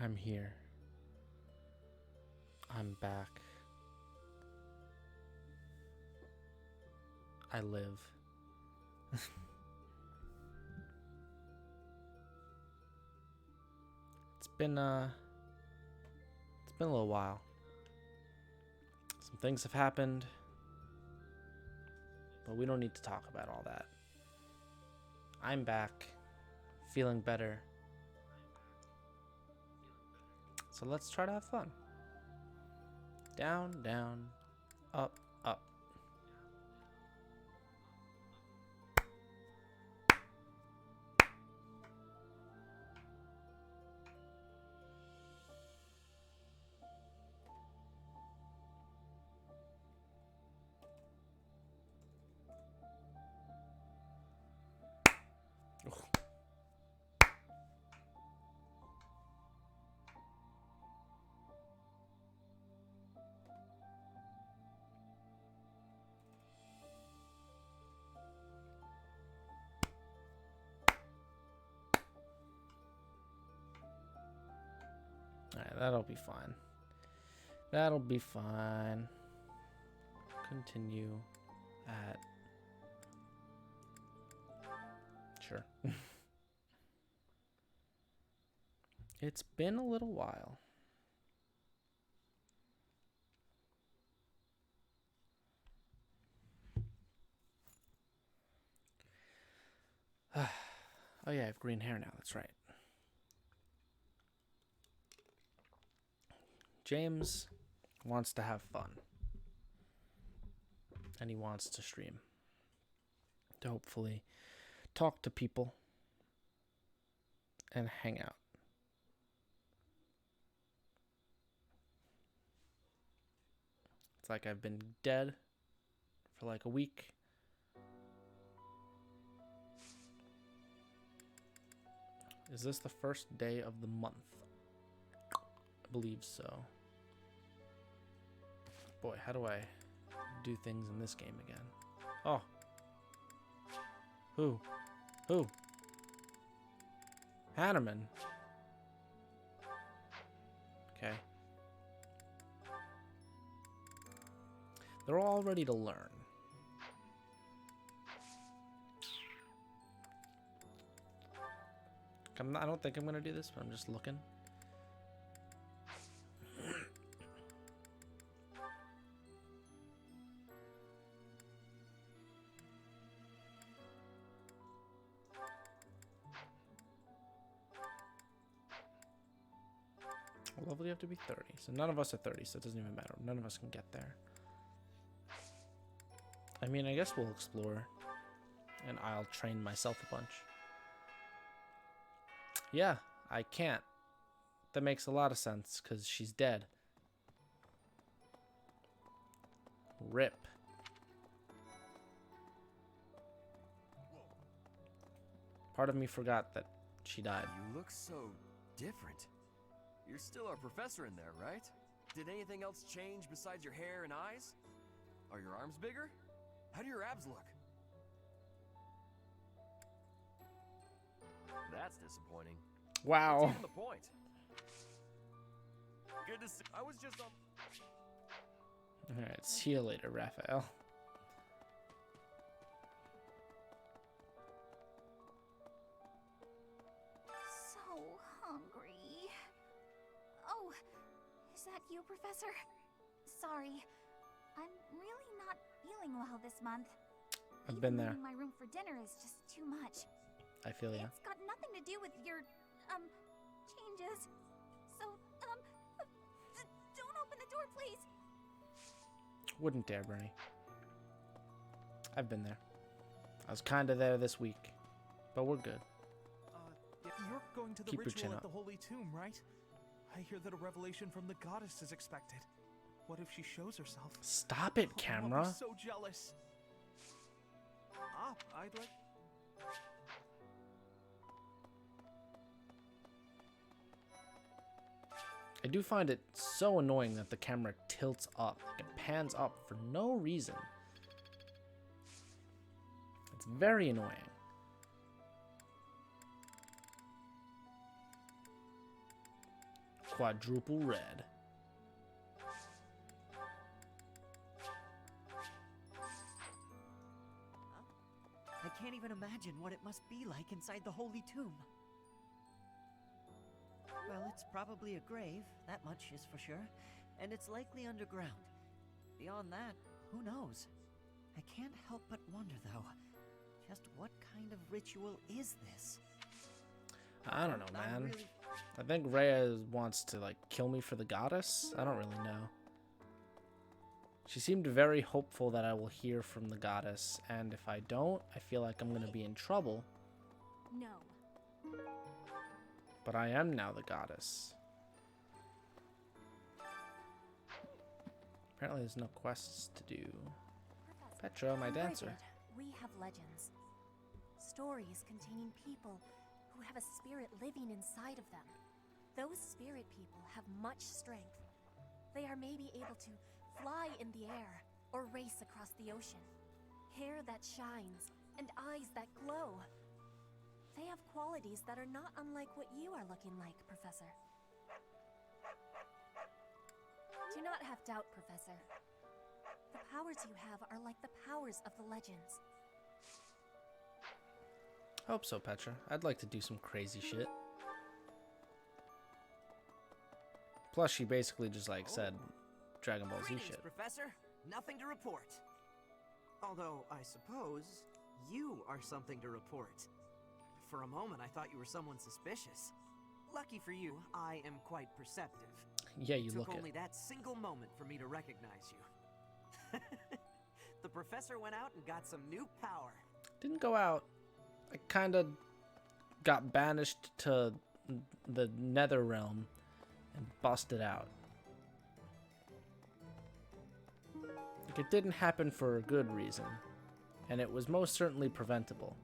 I'm here. I'm back. I live. It's been a little while. Some things have happened, but we don't need to talk about all that. I'm back, feeling better. So let's try to have fun. Down, down, up, up. Alright, that'll be fine. That'll be fine. Continue at... Sure. It's been a little while. Oh yeah, I have green hair now, that's right. James wants to have fun. And he wants to stream. To hopefully talk to people and hang out. It's like I've been dead for like a week. Is this the first day of the month? I believe so. Boy, how do I do things in this game again? Oh. Who? Who? Hanneman. Okay. They're all ready to learn. I don't think I'm going to do this, but I'm just looking. What level do you have to be? 30. So none of us are 30, so it doesn't even matter. None of us can get there. I mean, I guess we'll explore. And I'll train myself a bunch. Yeah, I can't. That makes a lot of sense, because she's dead. RIP. Part of me forgot that she died. You look so different. You're still our professor in there, right? Did anything else change besides your hair and eyes? Are your arms bigger? How do your abs look? That's disappointing. Wow. What's even the point? Good to see. I was just on. Alright, see you later, Raphael. So hungry. Oh, is that you, Professor? Sorry. I'm really not feeling well this month. I've been there. Leaving my room for dinner is just too much. I feel ya. It's got nothing to do with your, changes. So, don't open the door, please. Wouldn't dare, Bernie. I've been there. I was kinda there this week. But we're good. You're going to the Keep your chin ritual up. at the Holy Tomb, right? I hear that a revelation from the goddess is expected. What if she shows herself? Stop it, Oh, camera. I'm so jealous. I'd like... I do find it so annoying that the camera tilts up. Like it pans up for no reason. It's very annoying. quadruple red. I can't even imagine what it must be like inside the Holy Tomb. Well, it's probably a grave, that much is for sure, and it's likely underground. Beyond that, who knows? I can't help but wonder, though, just what kind of ritual is this? I don't know, man. really- I think Rhea wants to, like, kill me for the goddess. I don't really know. She seemed very hopeful that I will hear from the goddess, and if I don't, I feel like I'm going to be in trouble. No. But I am now the goddess. Apparently there's no quests to do. Professor, Petra, my in dancer. Brigid, we have legends. Stories containing people who have a spirit living inside of them. Those spirit people have much strength. They are maybe able to fly in the air or race across the ocean. Hair that shines and eyes that glow. They have qualities that are not unlike what you are looking like, Professor. Do not have doubt, Professor. The powers you have are like the powers of the legends. Hope so, Petra. I'd like to do some crazy shit. Plus, she basically just, like, said Dragon Ball Z Greetings, shit. Professor. Nothing to report. Although, I suppose, you are something to report. For a moment, I thought you were someone suspicious. Lucky for you, I am quite perceptive. Yeah, you It look took it. only that single moment for me to recognize you. The professor went out and got some new power. Didn't go out. I kind of got banished to the Nether Realm and busted out. Like, it didn't happen for a good reason, and it was most certainly preventable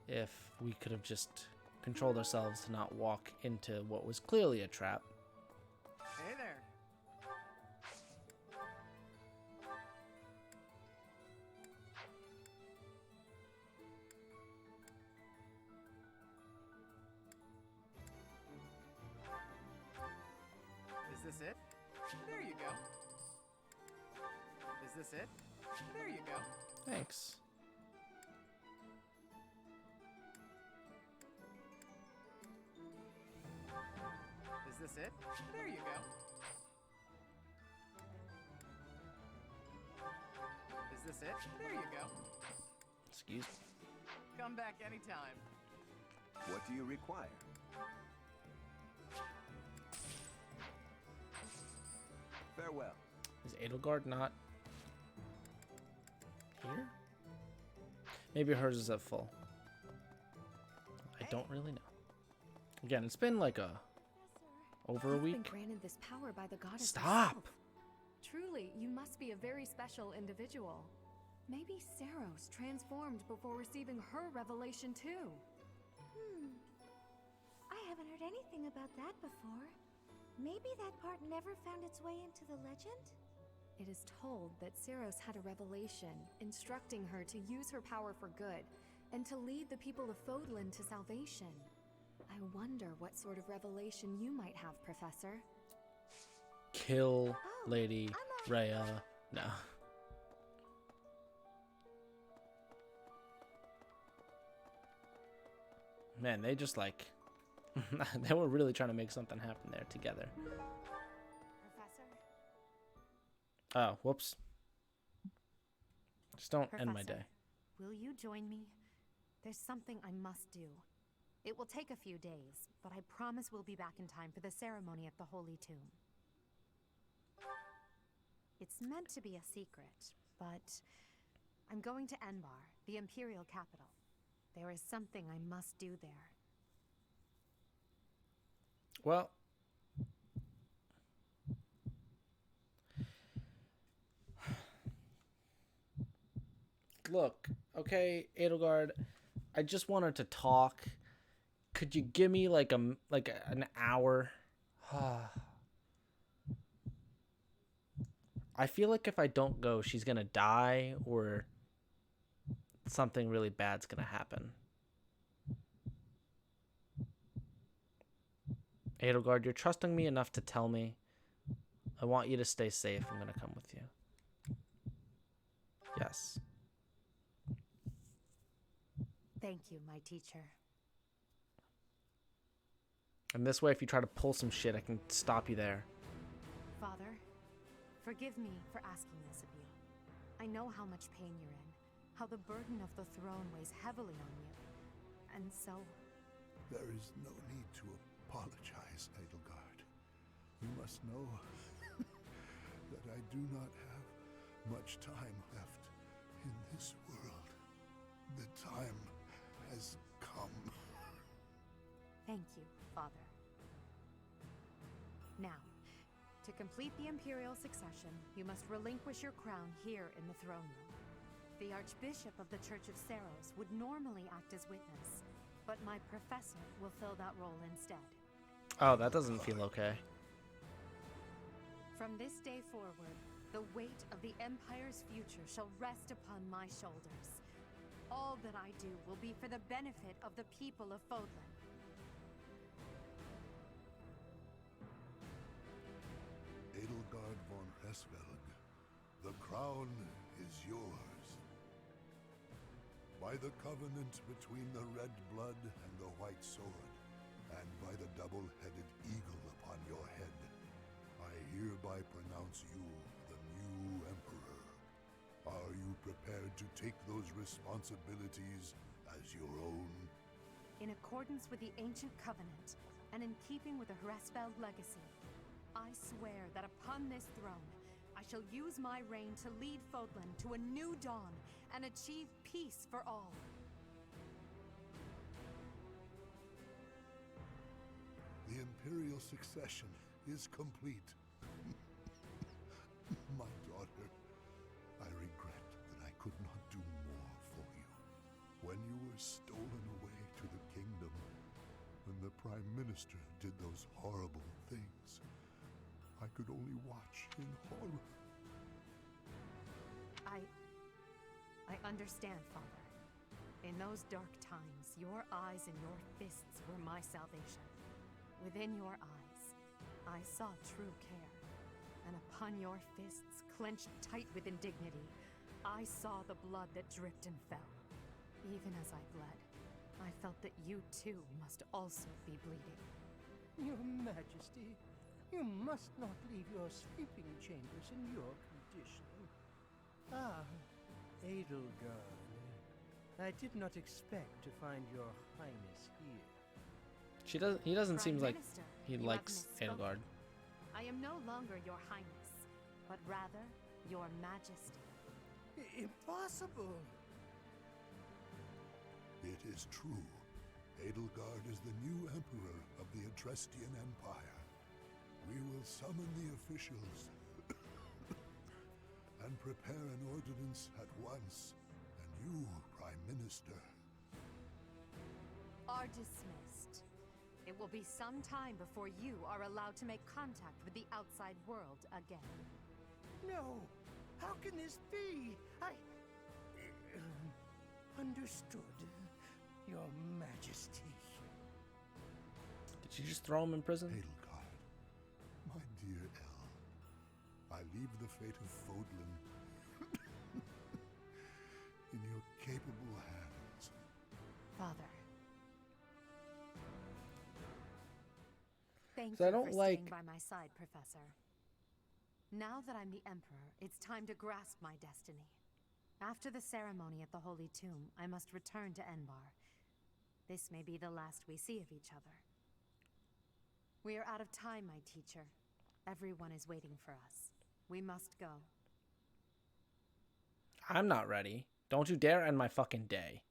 if we could have just controlled ourselves to not walk into what was clearly a trap. Hey there. Is this it? There you go. Is this it? There you go. Thanks. Is this it? There you go. Is this it? There you go. Excuse me. Come back anytime. What do you require? Farewell. Is Edelgard not here? Maybe hers is at full. I don't really know. Again, it's been like over a You've week. been granted this power by the goddess Stop! herself. Truly, you must be a very special individual. Maybe Saros transformed before receiving her revelation too. I haven't heard anything about that before. Maybe that part never found its way into the legend? It is told that Saros had a revelation instructing her to use her power for good and to lead the people of Fodlan to salvation. I wonder what sort of revelation you might have, Professor. Kill Oh, Lady I'm Rhea. No. Man, they just like they were really trying to make something happen there together. Professor? Oh, whoops. Just don't end my Professor, day. Will you join me? There's something I must do. It will take a few days, but I promise we'll be back in time for the ceremony at the Holy Tomb. It's meant to be a secret, but I'm going to Enbar, the Imperial capital. There is something I must do there. Well, look, okay, Edelgard, I just wanted to talk. Could you give me like an hour? I feel like if I don't go, she's gonna die or something really bad's gonna happen. Edelgard, you're trusting me enough to tell me. I want you to stay safe. I'm gonna come with you. Yes. Thank you, my teacher. And this way, if you try to pull some shit, I can stop you there. Father, forgive me for asking this of you. I know how much pain you're in, how the burden of the throne weighs heavily on you. And so... There is no need to apologize, Edelgard. You must know that I do not have much time left in this world. The time has come. Thank you, Father. Now, to complete the Imperial succession, you must relinquish your crown here in the throne room. The Archbishop of the Church of Seiros would normally act as witness, but my professor will fill that role instead. Oh, that doesn't feel okay. From this day forward, the weight of the Empire's future shall rest upon my shoulders. All that I do will be for the benefit of the people of Fodlan. Edelgard von Hesvelg, the crown is yours. By the covenant between the red blood and the white sword, and by the double-headed eagle upon your head, I hereby pronounce you the new Emperor. Are you prepared to take those responsibilities as your own? In accordance with the ancient covenant, and in keeping with the Hresfeld legacy, I swear that upon this throne, I shall use my reign to lead Fodlan to a new dawn and achieve peace for all. The Imperial succession is complete. My daughter, I regret that I could not do more for you. When you were stolen away to the kingdom, when the Prime Minister did those horrible things, I could only watch in horror. I understand, Father. In those dark times, your eyes and your fists were my salvation. Within your eyes, I saw true care. And upon your fists, clenched tight with indignity, I saw the blood that dripped and fell. Even as I bled, I felt that you too must also be bleeding. Your Majesty, you must not leave your sleeping chambers in your condition. Ah, Edelgard. I did not expect to find your highness here. He doesn't Prime seem like Minister, he you likes haven't Edelgard. I am no longer your highness, but rather your majesty. Impossible! It is true. Edelgard is the new emperor of the Adrestian Empire. We will summon the officials and prepare an ordinance at once. And you, Prime Minister. Are dismissed. It will be some time before you are allowed to make contact with the outside world again. No! How can this be? Understood, Your Majesty. Did you just throw him in prison? Edelgard, my dear El, I leave the fate of Fodlan in your capable hands. Father. Thank So you I don't for like- staying by my side, Professor. Now that I'm the Emperor, it's time to grasp my destiny. After the ceremony at the Holy Tomb, I must return to Enbar. This may be the last we see of each other. We are out of time, my teacher. Everyone is waiting for us. We must go. I'm not ready. Don't you dare end my fucking day.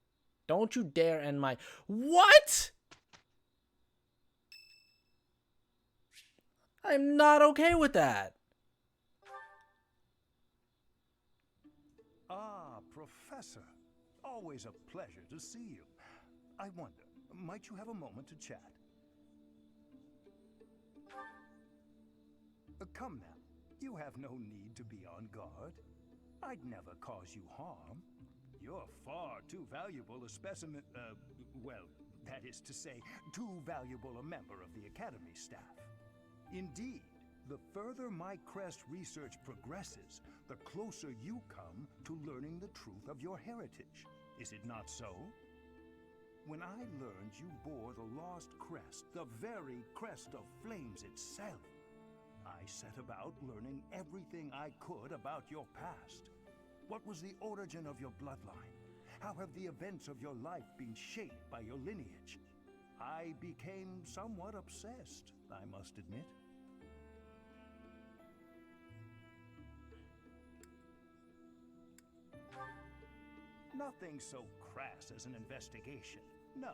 Don't you dare end my... What?! I'm not okay with that. Ah, Professor. Always a pleasure to see you. I wonder, might you have a moment to chat? Come now. You have no need to be on guard. I'd never cause you harm. You're far too valuable a specimen, well, That is to say, too valuable a member of the Academy staff. Indeed, the further my crest research progresses, the closer you come to learning the truth of your heritage. Is it not so? When I learned you bore the lost crest, the very crest of flames itself, I set about learning everything I could about your past. What was the origin of your bloodline? How have the events of your life been shaped by your lineage? I became somewhat obsessed, I must admit. Nothing so crass as an investigation. No,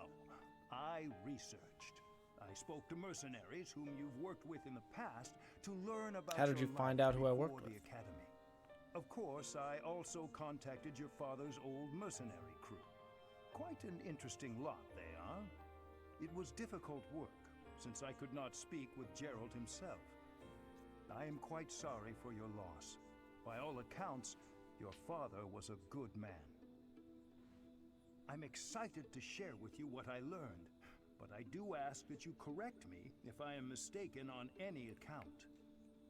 I researched. I spoke to mercenaries whom you've worked with in the past to learn about How did you find out who I worked with? The Academy. Of course, I also contacted your father's old mercenary crew. Quite an interesting lot they are. It was difficult work, since I could not speak with Gerald himself. I am quite sorry for your loss. By all accounts, your father was a good man. I'm excited to share with you what I learned, but I do ask that you correct me if I am mistaken on any account.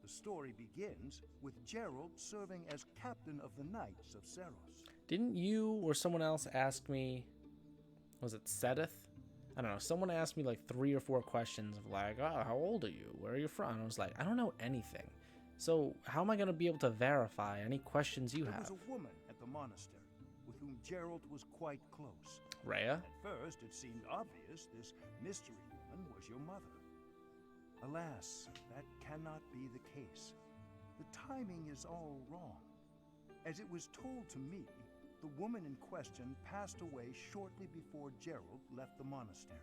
The story begins with Gerald serving as captain of the Knights of Seros. Didn't you or someone else ask me, was it Sedith? I don't know, someone asked me like 3 or 4 questions of like, oh, how old are you? Where are you from? And I was like, I don't know anything. So how am I going to be able to verify any questions you have? There was a woman at the monastery with whom Gerald was quite close. Rhea? At first, it seemed obvious this mystery woman was your mother. Alas, that cannot be the case. The timing is all wrong. As it was told to me, the woman in question passed away shortly before Gerald left the monastery.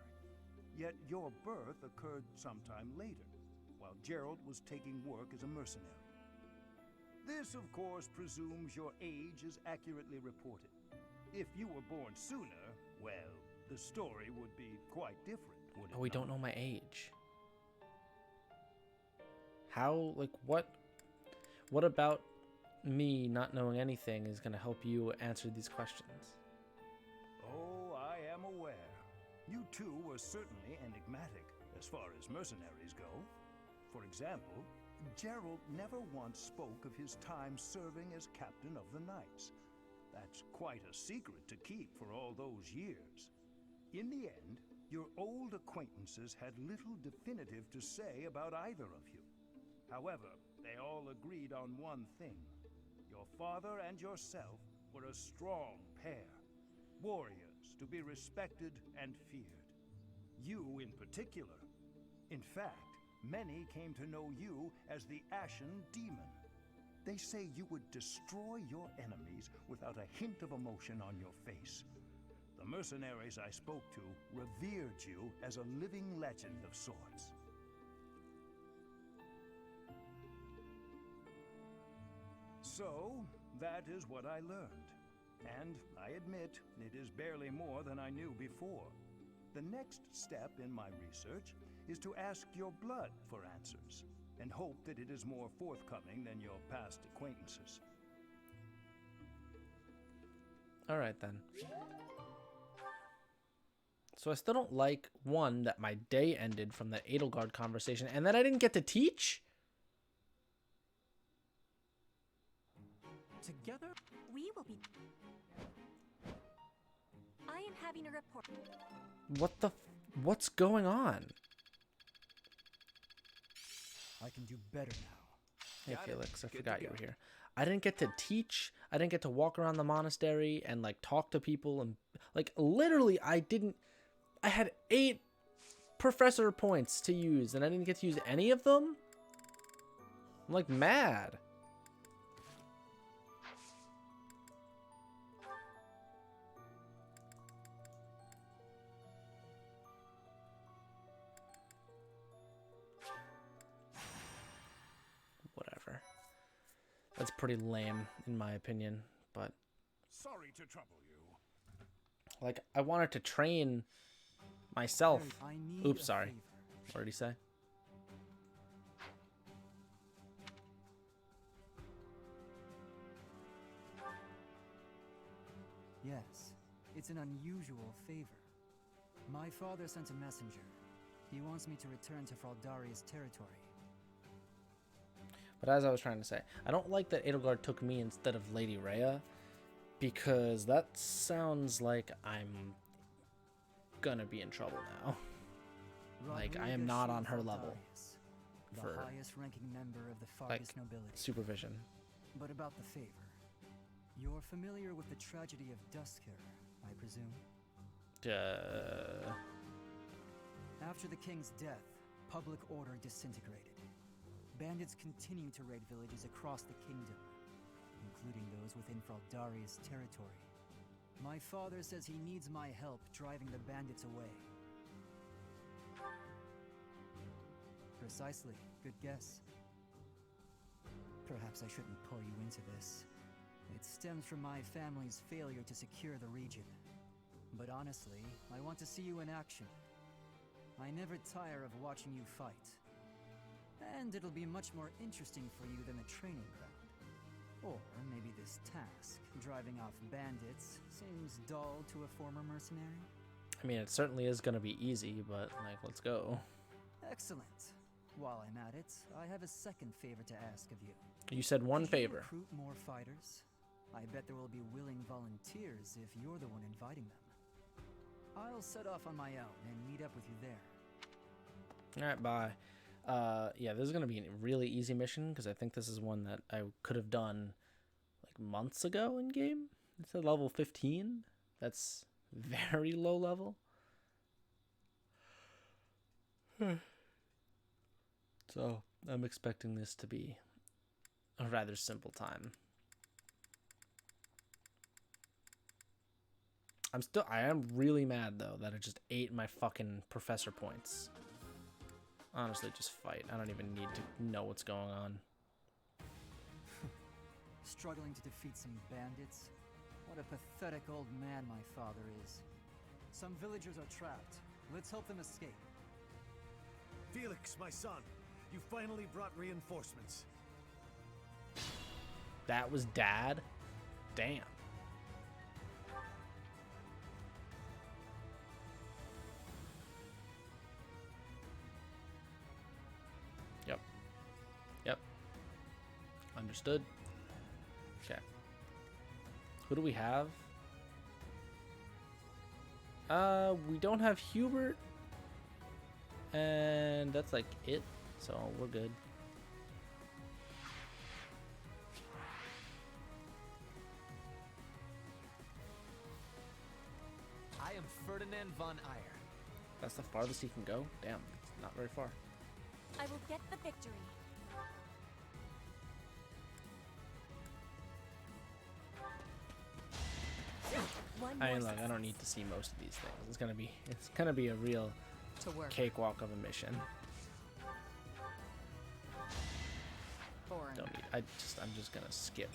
Yet your birth occurred sometime later, while Gerald was taking work as a mercenary. This, of course, presumes your age is accurately reported. If you were born sooner, well, the story would be quite different, would it But we not? don't know my age. How, like, what about me not knowing anything is going to help you answer these questions? Oh, I am aware. You too were certainly enigmatic, as far as mercenaries go. For example, Gerald never once spoke of his time serving as captain of the Knights. That's quite a secret to keep for all those years. In the end, your old acquaintances had little definitive to say about either of you. However, they all agreed on one thing. Your father and yourself were a strong pair, warriors to be respected and feared. You in particular. In fact, many came to know you as the Ashen Demon. They say you would destroy your enemies without a hint of emotion on your face. The mercenaries I spoke to revered you as a living legend of sorts. So, that is what I learned. And I admit, it is barely more than I knew before. The next step in my research is to ask your blood for answers, and hope that it is more forthcoming than your past acquaintances. Alright then. So I still don't like, one, that my day ended from that Edelgard conversation, and that I didn't get to teach? Together? We will be... I am having a report. What's going on? I can do better now. Hey Felix, I forgot you were here. I didn't get to teach. I didn't get to walk around the monastery and like talk to people and like literally I had 8 professor points to use and I didn't get to use any of them? I'm like mad. Whatever. That's pretty lame in my opinion, but Sorry to trouble you. like I wanted to train myself. I need Oops, a sorry. favor. What did he say? Yes, it's an unusual favor. My father sent a messenger. He wants me to return to Fraldaria's territory. But as I was trying to say, I don't like that Edelgard took me instead of Lady Rhea, because that sounds like I'm gonna be in trouble now. Like, I am not on her level The for highest-ranking member of the like Fargus nobility. supervision. But about the favor. You're familiar with the tragedy of Duscur, I presume? After the king's death, public order disintegrated. Bandits continue to raid villages across the kingdom, including those within Fraldaria's territory. My father says he needs my help driving the bandits away. Precisely. Good guess. Perhaps I shouldn't pull you into this. It stems from my family's failure to secure the region. But honestly, I want to see you in action. I never tire of watching you fight. And it'll be much more interesting for you than the training ground. Or maybe this task, driving off bandits, seems dull to a former mercenary? I mean, it certainly is gonna be easy, but like, let's go. Excellent. While I'm at it, I have a second favor to ask of you. You said one Could you favor. recruit more fighters? I bet there will be willing volunteers if you're the one inviting them. I'll set off on my own and meet up with you there. All right, bye. Yeah, this is gonna be a really easy mission because I think this is one that I could have done like months ago in game. It's at level 15. That's very low level. So I'm expecting this to be a rather simple time. I am really mad though that I just ate my fucking professor points. Honestly, just fight. I don't even need to know what's going on. Struggling to defeat some bandits? What a pathetic old man my father is. Some villagers are trapped. Let's help them escape. Felix, my son, you finally brought reinforcements. That was Dad? Damn. Yep. Understood. Okay. Who do we have? We don't have Hubert. And that's like it. So we're good. I am Ferdinand von Eyre. That's the farthest he can go? Damn, it's not very far. I will get the victory. I mean, look, I don't need to see most of these things. It's gonna be a real cakewalk of a mission. Boring. Don't need. I'm just gonna skip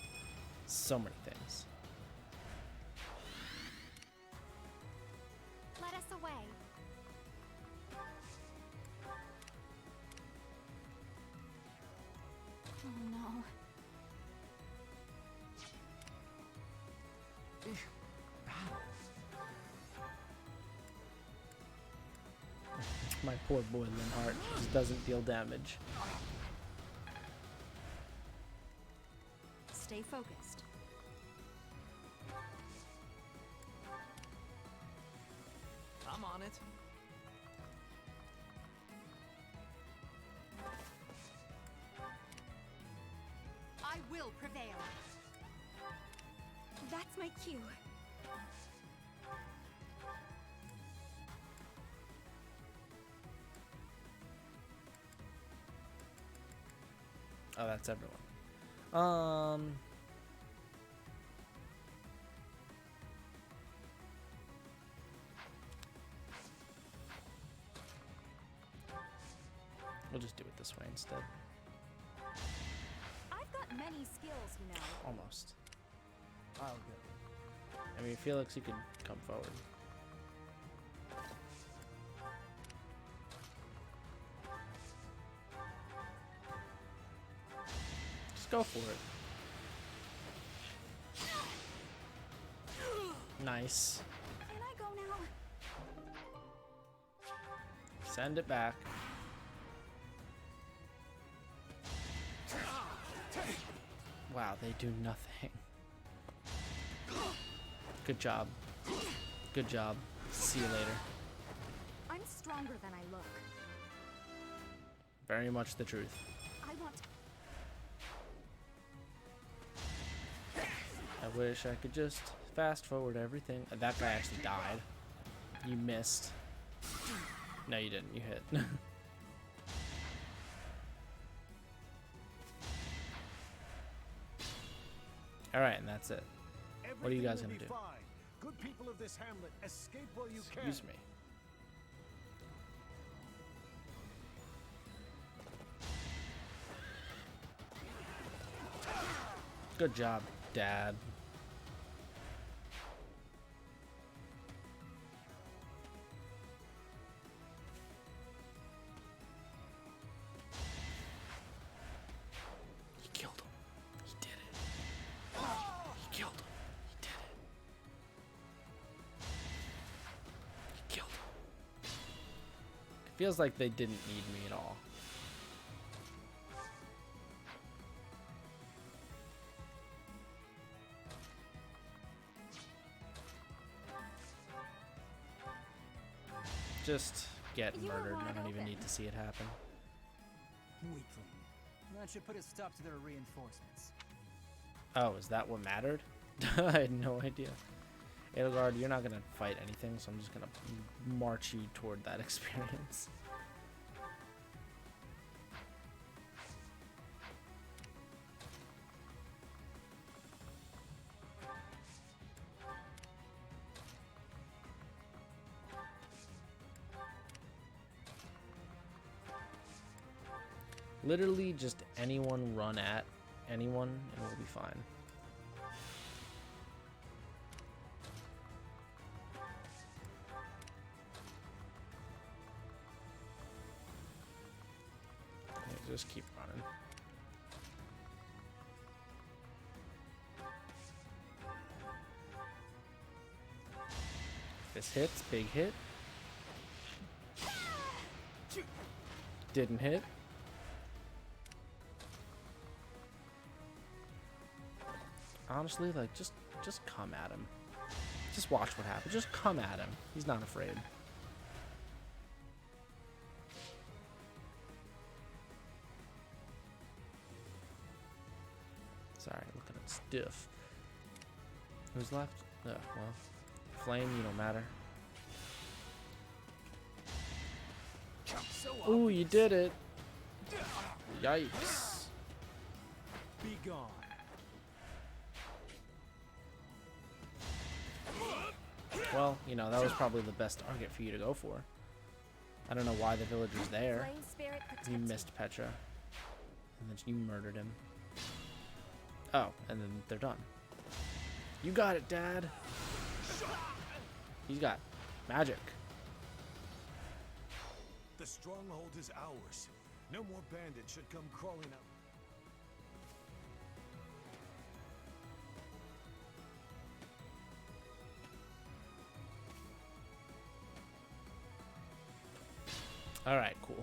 so many things. Let us away. Oh no. My poor boy Linhardt just doesn't deal damage. Stay focused. I'm on it. I will prevail. That's my cue. Oh, that's everyone. We'll just do it this way instead. I've got many skills, you know. Almost. I'll go. I mean, Felix, you could come forward. Just go for it. Nice. Can I go now? Send it back. Wow, they do nothing. Good job. Good job. See you later. I'm stronger than I look. Very much the truth. I want. I wish I could just fast forward everything. That guy actually died. You missed. No, you didn't. You hit. Alright, and that's it. What are you guys gonna do? Good people of this hamlet, escape while you can. Excuse me. Good job, Dad. He killed him. He did it. He killed him. He did it. He killed him. It feels like they didn't need me at all. Just get murdered. I don't even need to see it happen. Weakling. That should put a stop to their reinforcements. Oh, is that what mattered? I had no idea. Edelgard, you're not gonna fight anything, so I'm just gonna march you toward that experience. Literally just anyone run at anyone and we'll be fine. Yeah, just keep running. This hits, big hit. Didn't hit. Honestly, like, just come at him. Just watch what happens. Just come at him. He's not afraid. Sorry, looking at stiff. Who's left? Oh, well. Flame, you don't matter. Ooh, you did it. Yikes. Be gone. Well, you know, that was probably the best target for you to go for. I don't know why the villager's there. You missed Petra. And then you murdered him. Oh, and then they're done. You got it, Dad. He's got magic. The stronghold is ours. No more bandits should come crawling out. All right, cool.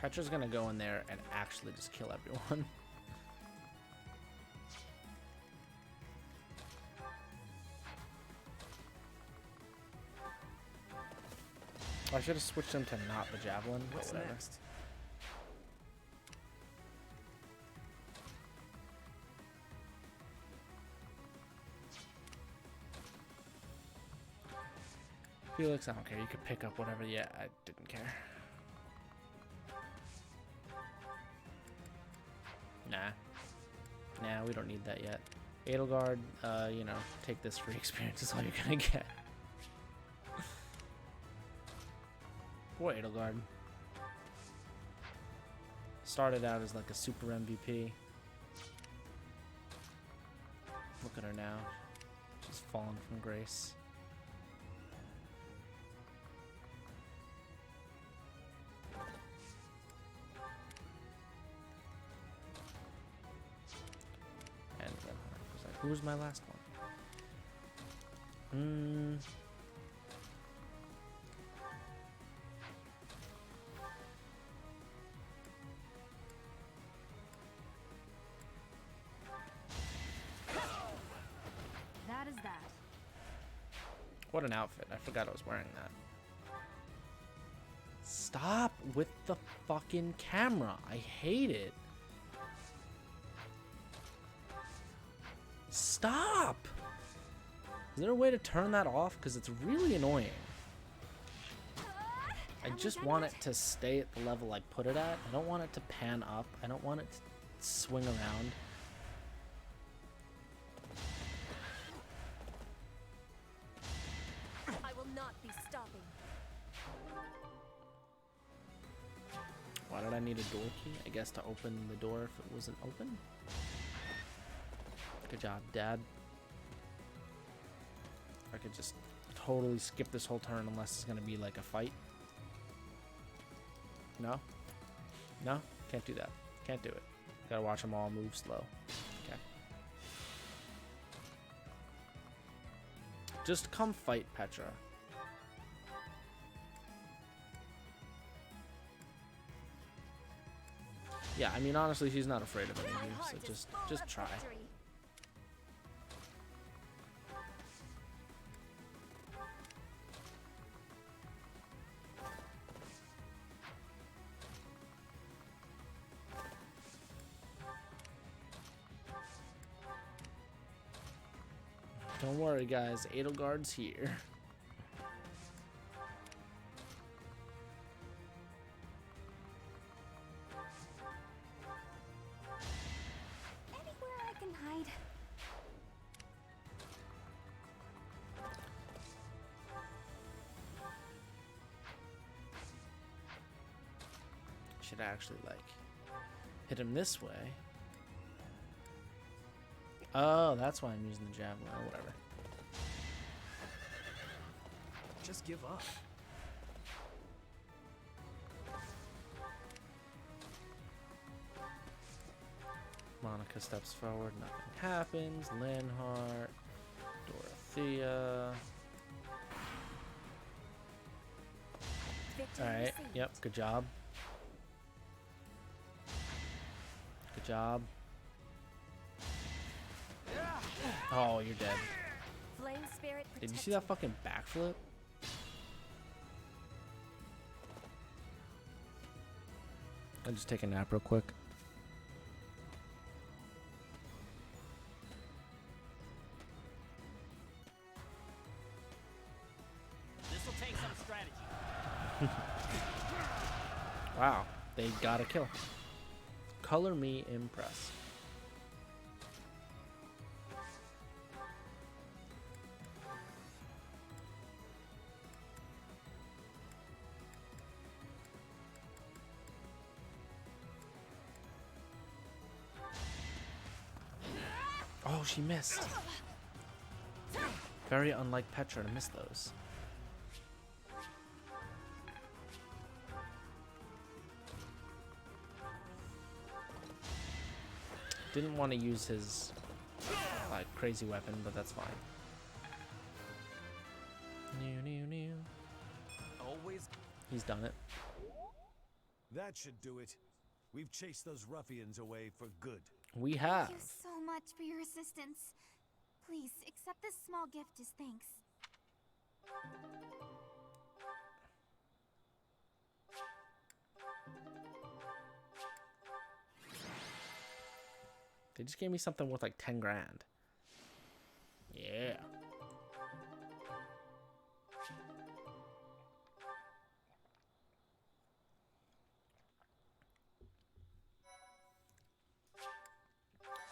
Petra's gonna go in there and actually just kill everyone. I should have switched him to not the javelin. But What's whatever. next? Felix, I don't care. You could pick up whatever. Yeah, I didn't care. Nah, we don't need that yet. Edelgard, you know, take this free experience is all you're gonna get. Poor Edelgard. Started out as like a super MVP. Look at her now. She's fallen from grace. And then, who's my last one? That is that. What an outfit. I forgot I was wearing that. Stop with the fucking camera. I hate it. Stop! Is there a way to turn that off? Because it's really annoying. I just want it to stay at the level I put it at. I don't want it to pan up. I don't want it to swing around. I will not be stopping. Why did I need a door key? I guess to open the door if it wasn't open. Good job, Dad. I could just totally skip this whole turn unless it's gonna be like a fight. No? No? Can't do that. Can't do it. Gotta watch them all move slow. Okay. Just come fight Petra. Yeah, I mean, honestly, she's not afraid of any of you, so just try. Don't worry, guys. Edelgard's here. Anywhere I can hide. Should actually, like, hit him this way. Oh, that's why I'm using the javelin. Oh, whatever. Just give up. Monica steps forward. Nothing happens. Linhardt. Dorothea. Alright. Yep. Good job. Good job. Oh, you're dead. Flame spirit. Did you see that fucking backflip? I'll just take a nap real quick. This'll take some strategy. Wow, they got a kill. Color me impressed. Oh, she missed. Very unlike Petra to miss those. Didn't want to use his like crazy weapon, but that's fine. New. Always. He's done it. That should do it. We've chased those ruffians away for good. We have. Thank you so much for your assistance. Please accept this small gift as thanks. They just gave me something worth like 10 grand. Yeah.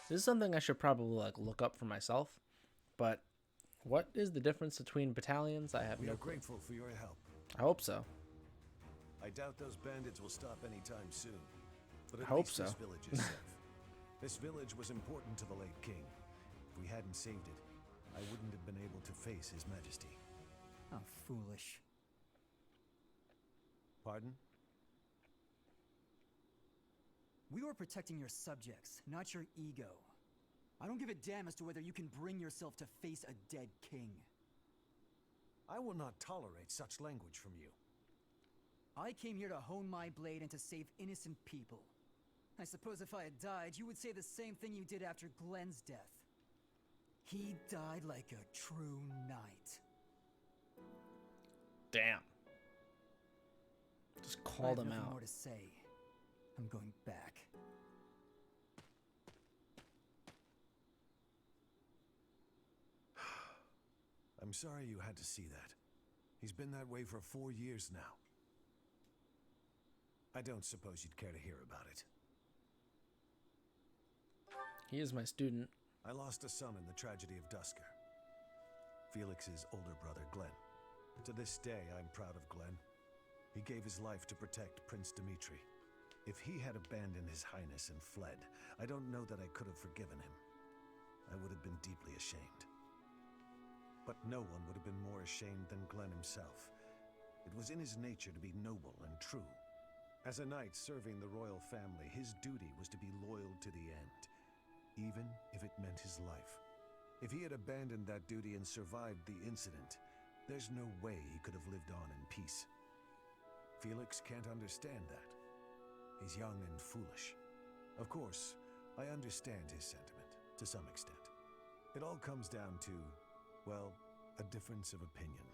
This is something I should probably like look up for myself, but what is the difference between battalions? I have We no are clue. grateful for your help. I hope so. I doubt those bandits will stop anytime soon. But I at hope least so. this village is safe. This village was important to the late king. If we hadn't saved it, I wouldn't have been able to face his majesty. How foolish. Pardon? We were protecting your subjects, not your ego. I don't give a damn as to whether you can bring yourself to face a dead king. I will not tolerate such language from you. I came here to hone my blade and to save innocent people. I suppose if I had died, you would say the same thing you did after Glenn's death. He died like a true knight. Damn. Just called him I have nothing out. more to say. I'm going back. I'm sorry you had to see that. He's been that way for 4 years now. I don't suppose you'd care to hear about it. He is my student. I lost a son in the tragedy of Dusker. Felix's older brother, Glenn. To this day, I'm proud of Glenn. He gave his life to protect Prince Dimitri. If he had abandoned his highness and fled, I don't know that I could have forgiven him. I would have been deeply ashamed. But no one would have been more ashamed than Glenn himself. It was in his nature to be noble and true. As a knight serving the royal family, his duty was to be loyal to the end, even if it meant his life. If he had abandoned that duty and survived the incident, there's no way he could have lived on in peace. Felix can't understand that. He's young and foolish. Of course, I understand his sentiment, to some extent. It all comes down to, well, a difference of opinion.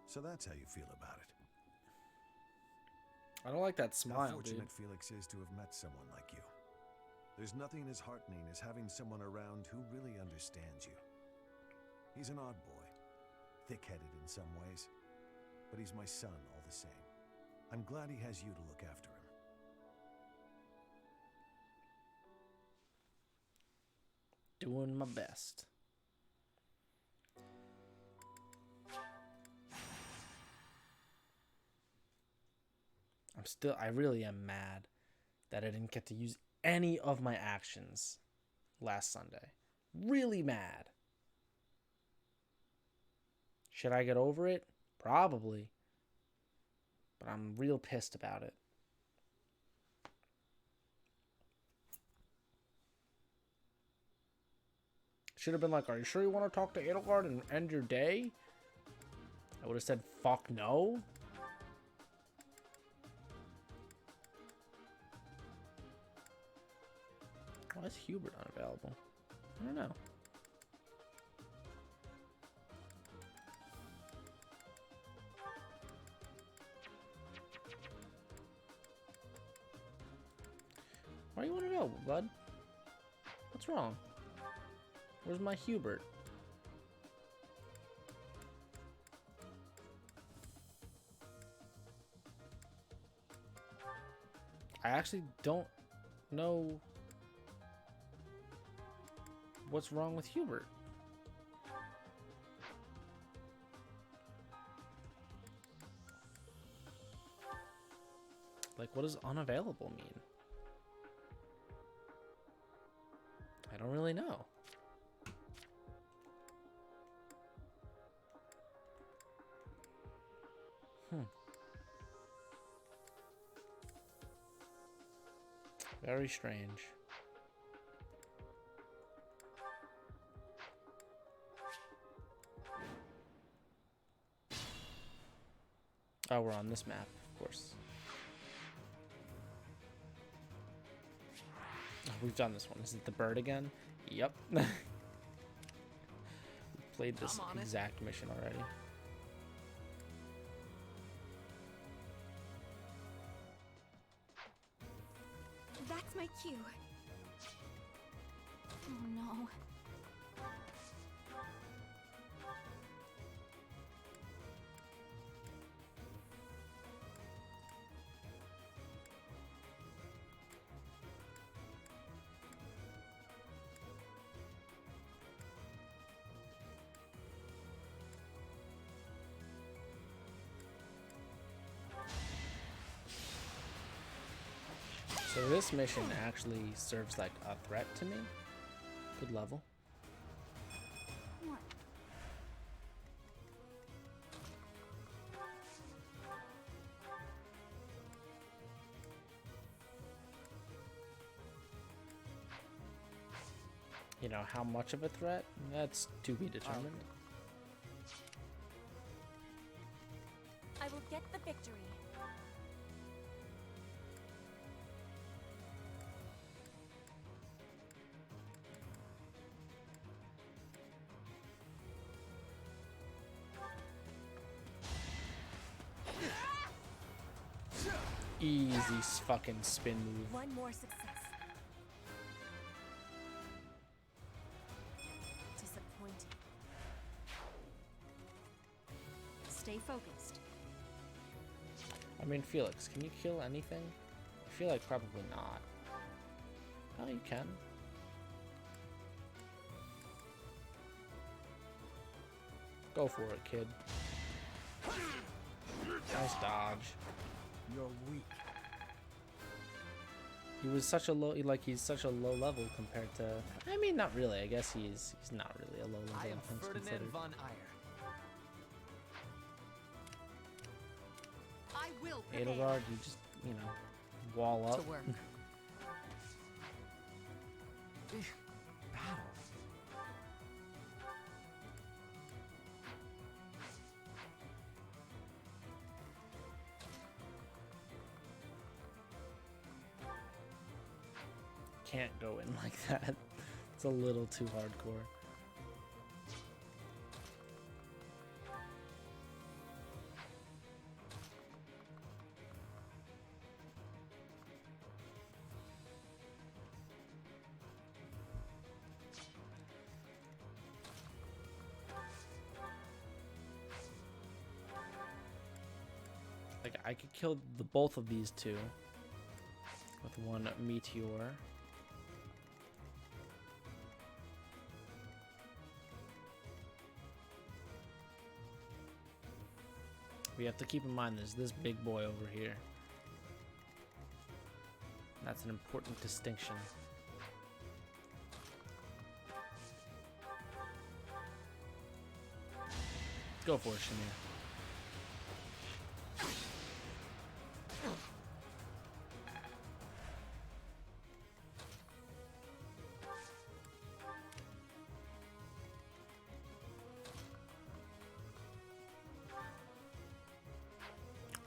So that's how you feel about it. I don't like that smile, How fortunate dude. Felix is to have met someone like you. There's nothing as heartening as having someone around who really understands you. He's an odd boy, thick-headed in some ways, but he's my son all the same. I'm glad he has you to look after him. Doing my best. I really am mad that I didn't get to use any of my actions last Sunday. Really mad. Should I get over it? Probably. But I'm real pissed about it. Should have been like, are you sure you want to talk to Edelgard and end your day? I would have said, fuck no. Why is Hubert unavailable? I don't know. Why do you want to know, bud? What's wrong? Where's my Hubert? I actually don't know what's wrong with Hubert. Like, what does unavailable mean? I don't really know. Very strange. Oh, we're on this map, of course. Oh, we've done this one. Is it the bird again? Yep. We played this exact mission already. That's my cue. Oh no. So this mission actually serves like a threat to me. Good level. What? You know, how much of a threat? That's to be determined. I will get the victory. Easy fucking spin move. One more success. Disappointing. Stay focused. I mean, Felix, can you kill anything? I feel like probably not. Oh, you can. Go for it, kid. Nice dodge. You're weak. He was such a low, like he's such a low level compared to. I mean, not really. I guess he's not really a low level. I am all things Ferdinand considered. von Eyre. I will prepare. Edelgard, you just wall up. To work. Battle. Can't go in like that. It's a little too hardcore. Like I could kill both of these two with one meteor. We have to keep in mind there's this big boy over here. That's an important distinction. Go for it, Shamir.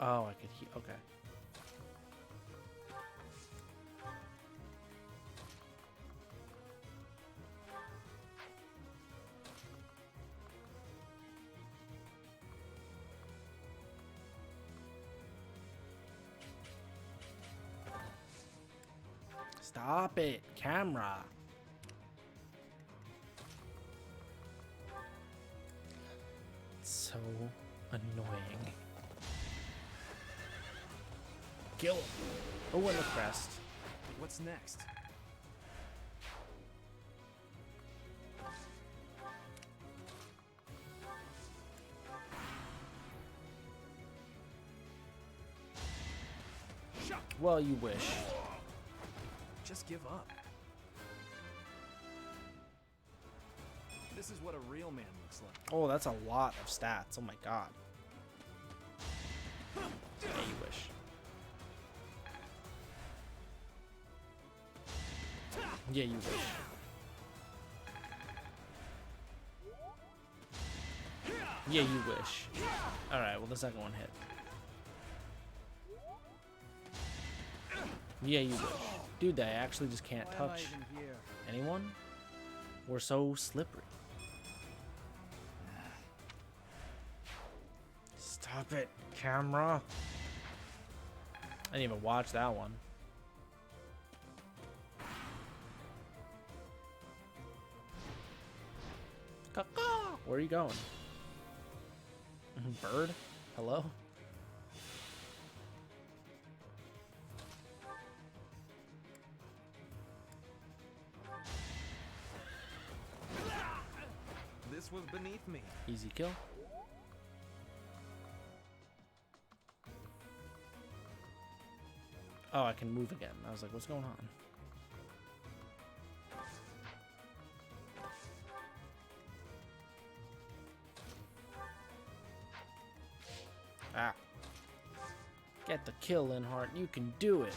Oh, I could hear. Okay. Stop it, camera. It's so annoying. Kill him. Oh, and the crest. What's next? Well, you wish. Just give up. This is what a real man looks like. Oh, that's a lot of stats. Oh my god. Yeah, you wish. Yeah, you wish. Yeah, you wish. Alright, well the second one hit. Yeah, you wish. Dude, they actually just can't touch anyone. We're so slippery. Stop it, camera. I didn't even watch that one. Where are you going? Bird? Hello? This was beneath me. Easy kill. Oh, I can move again. I was like, what's going on? Ah. Get the kill, Linhardt. You can do it.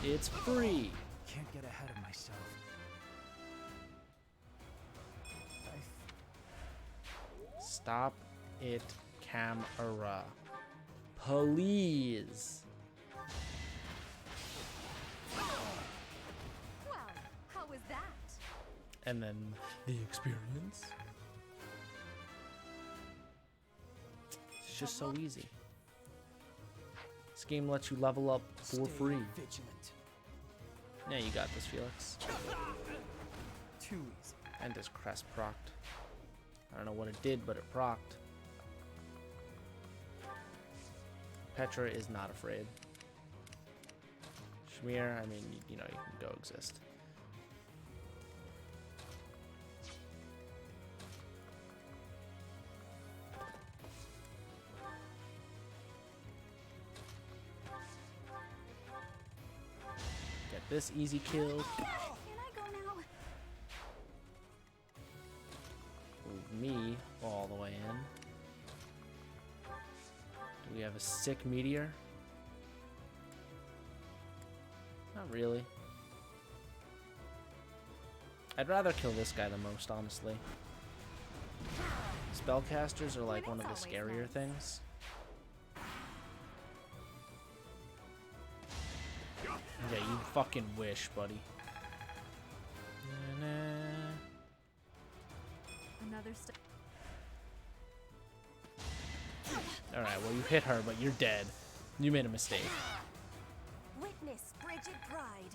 It's free. Can't get ahead of myself. Stop it, camera. Please. Well, how was that? And then the experience. It's just so easy. This game lets you level up for free. Vigilant. Yeah, you got this, Felix. Too easy. And his crest procced. I don't know what it did, but it procced. Petra is not afraid. Shamir, I mean, you know, you can go exist. Get this easy kill. Can I go now? Move me all the way in. Do we have a sick meteor? Not really. I'd rather kill this guy the most, honestly. Spellcasters are like one of the scarier things. Yeah, you fucking wish, buddy. Another step. Alright, well you hit her, but you're dead. You made a mistake. Witness Bridget Pride.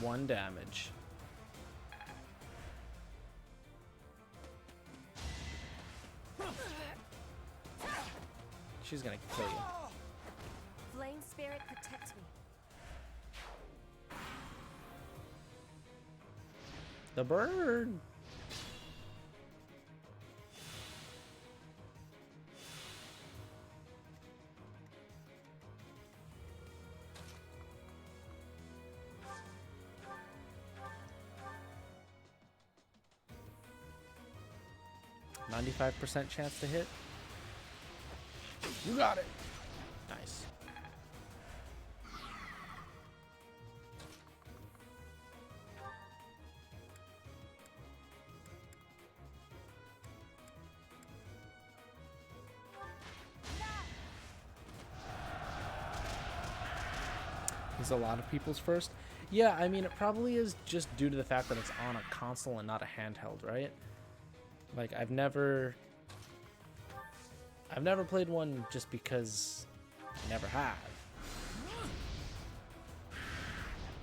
1 damage. She's gonna kill you. Flame Spirit protect me. The bird. %95 chance to hit. You got it. Nice. Is a lot of people's first? Yeah, I mean, it probably is just due to the fact that it's on a console and not a handheld, right? Like, I've never played one just because I never have.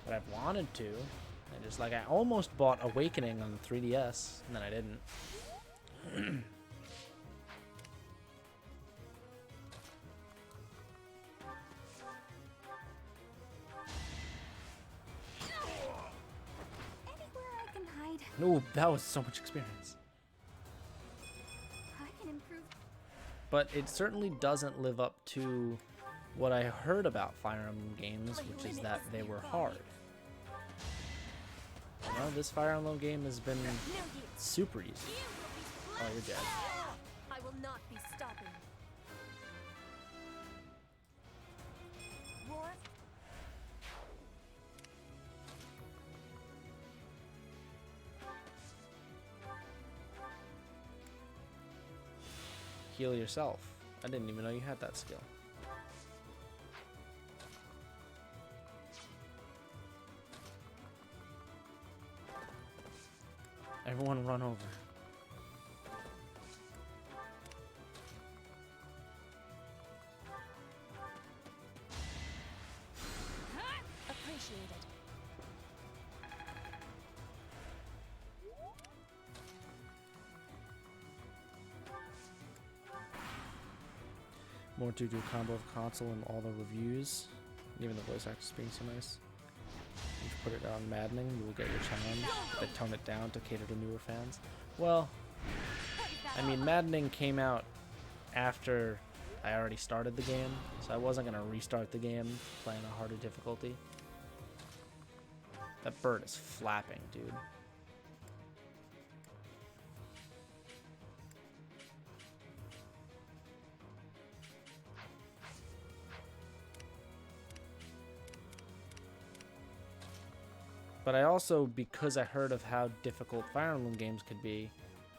But I've wanted to. And just like, I almost bought Awakening on the 3DS, and then I didn't. Anywhere I can hide. No, that was so much experience. I can improve. But it certainly doesn't live up to what I heard about Fire Emblem games, which is that they were hard. You know, this Fire Emblem game has been super easy. Oh, you're dead. I will not be stopping. War. Heal yourself. I didn't even know you had that skill. Everyone run over. Appreciated. More to do combo of console and all the reviews. Even the voice actors being so nice. If you put it on Maddening, you will get your challenge, but tone it down to cater to newer fans. Well, I mean, Maddening came out after I already started the game, so I wasn't going to restart the game playing a harder difficulty. That bird is flapping, dude. But I also, because I heard of how difficult Fire Emblem games could be,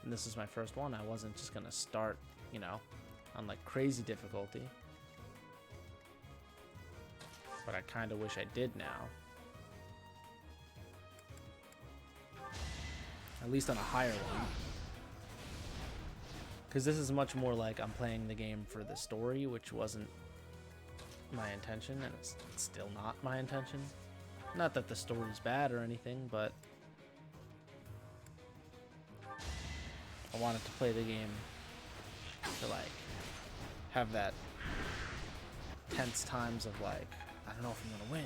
and this is my first one, I wasn't just gonna start, you know, on like crazy difficulty. But I kind of wish I did now. At least on a higher one. Because this is much more like I'm playing the game for the story, which wasn't my intention, and it's still not my intention. Not that the story's bad or anything, but I wanted to play the game to like have that tense times of like, I don't know if I'm gonna win.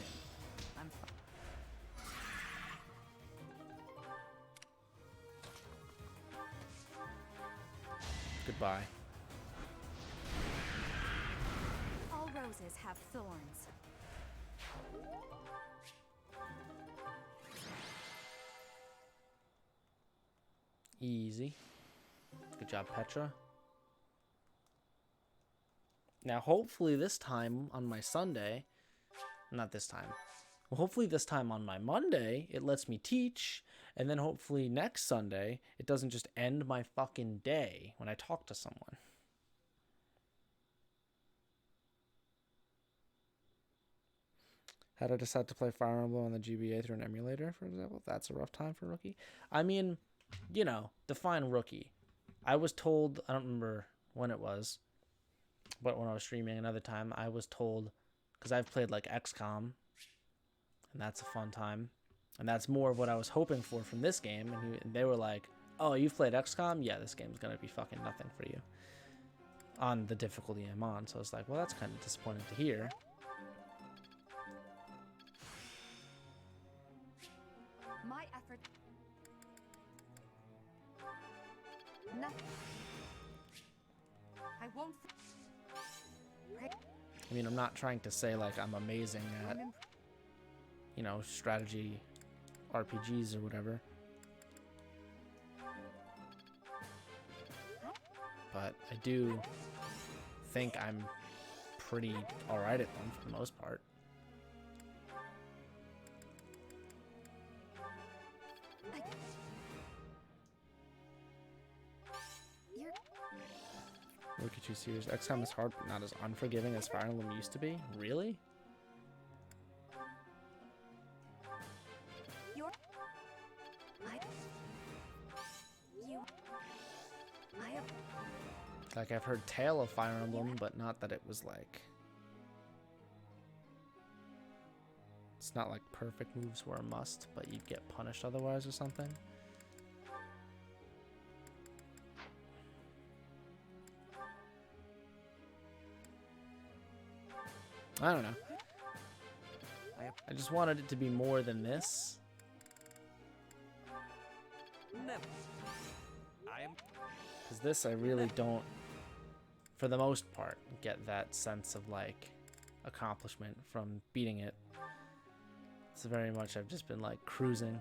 Goodbye. All roses have thorns. Easy. Good job, Petra. Now, hopefully this time on my Sunday, not this time, well, hopefully this time on my Monday, it lets me teach, and then hopefully next Sunday, it doesn't just end my fucking day when I talk to someone. How to decide to play Fire Emblem on the GBA through an emulator, for example? That's a rough time for Rookie. I mean, you know, define Rookie. I was told, I don't remember when it was, but when I was streaming another time, I was told, because I've played like XCOM, and that's a fun time, and that's more of what I was hoping for from this game, and they were like, oh, you've played XCOM? Yeah, this game's gonna be fucking nothing for you on the difficulty I'm on. So I was like, well, that's kind of disappointing to hear. My effort. Nothing. I won't. I mean, I'm not trying to say like I'm amazing at, you know, strategy RPGs or whatever. But I do think I'm pretty alright at them for the most part. Look at you, serious. XCOM is hard, but not as unforgiving as Fire Emblem used to be. Really? Like, I've heard tale of Fire Emblem, but not that it was like... It's not like perfect moves were a must, but you'd get punished otherwise or something. I don't know. I just wanted it to be more than this. Because this, I really don't, for the most part, get that sense of like accomplishment from beating it. It's very much I've just been like cruising.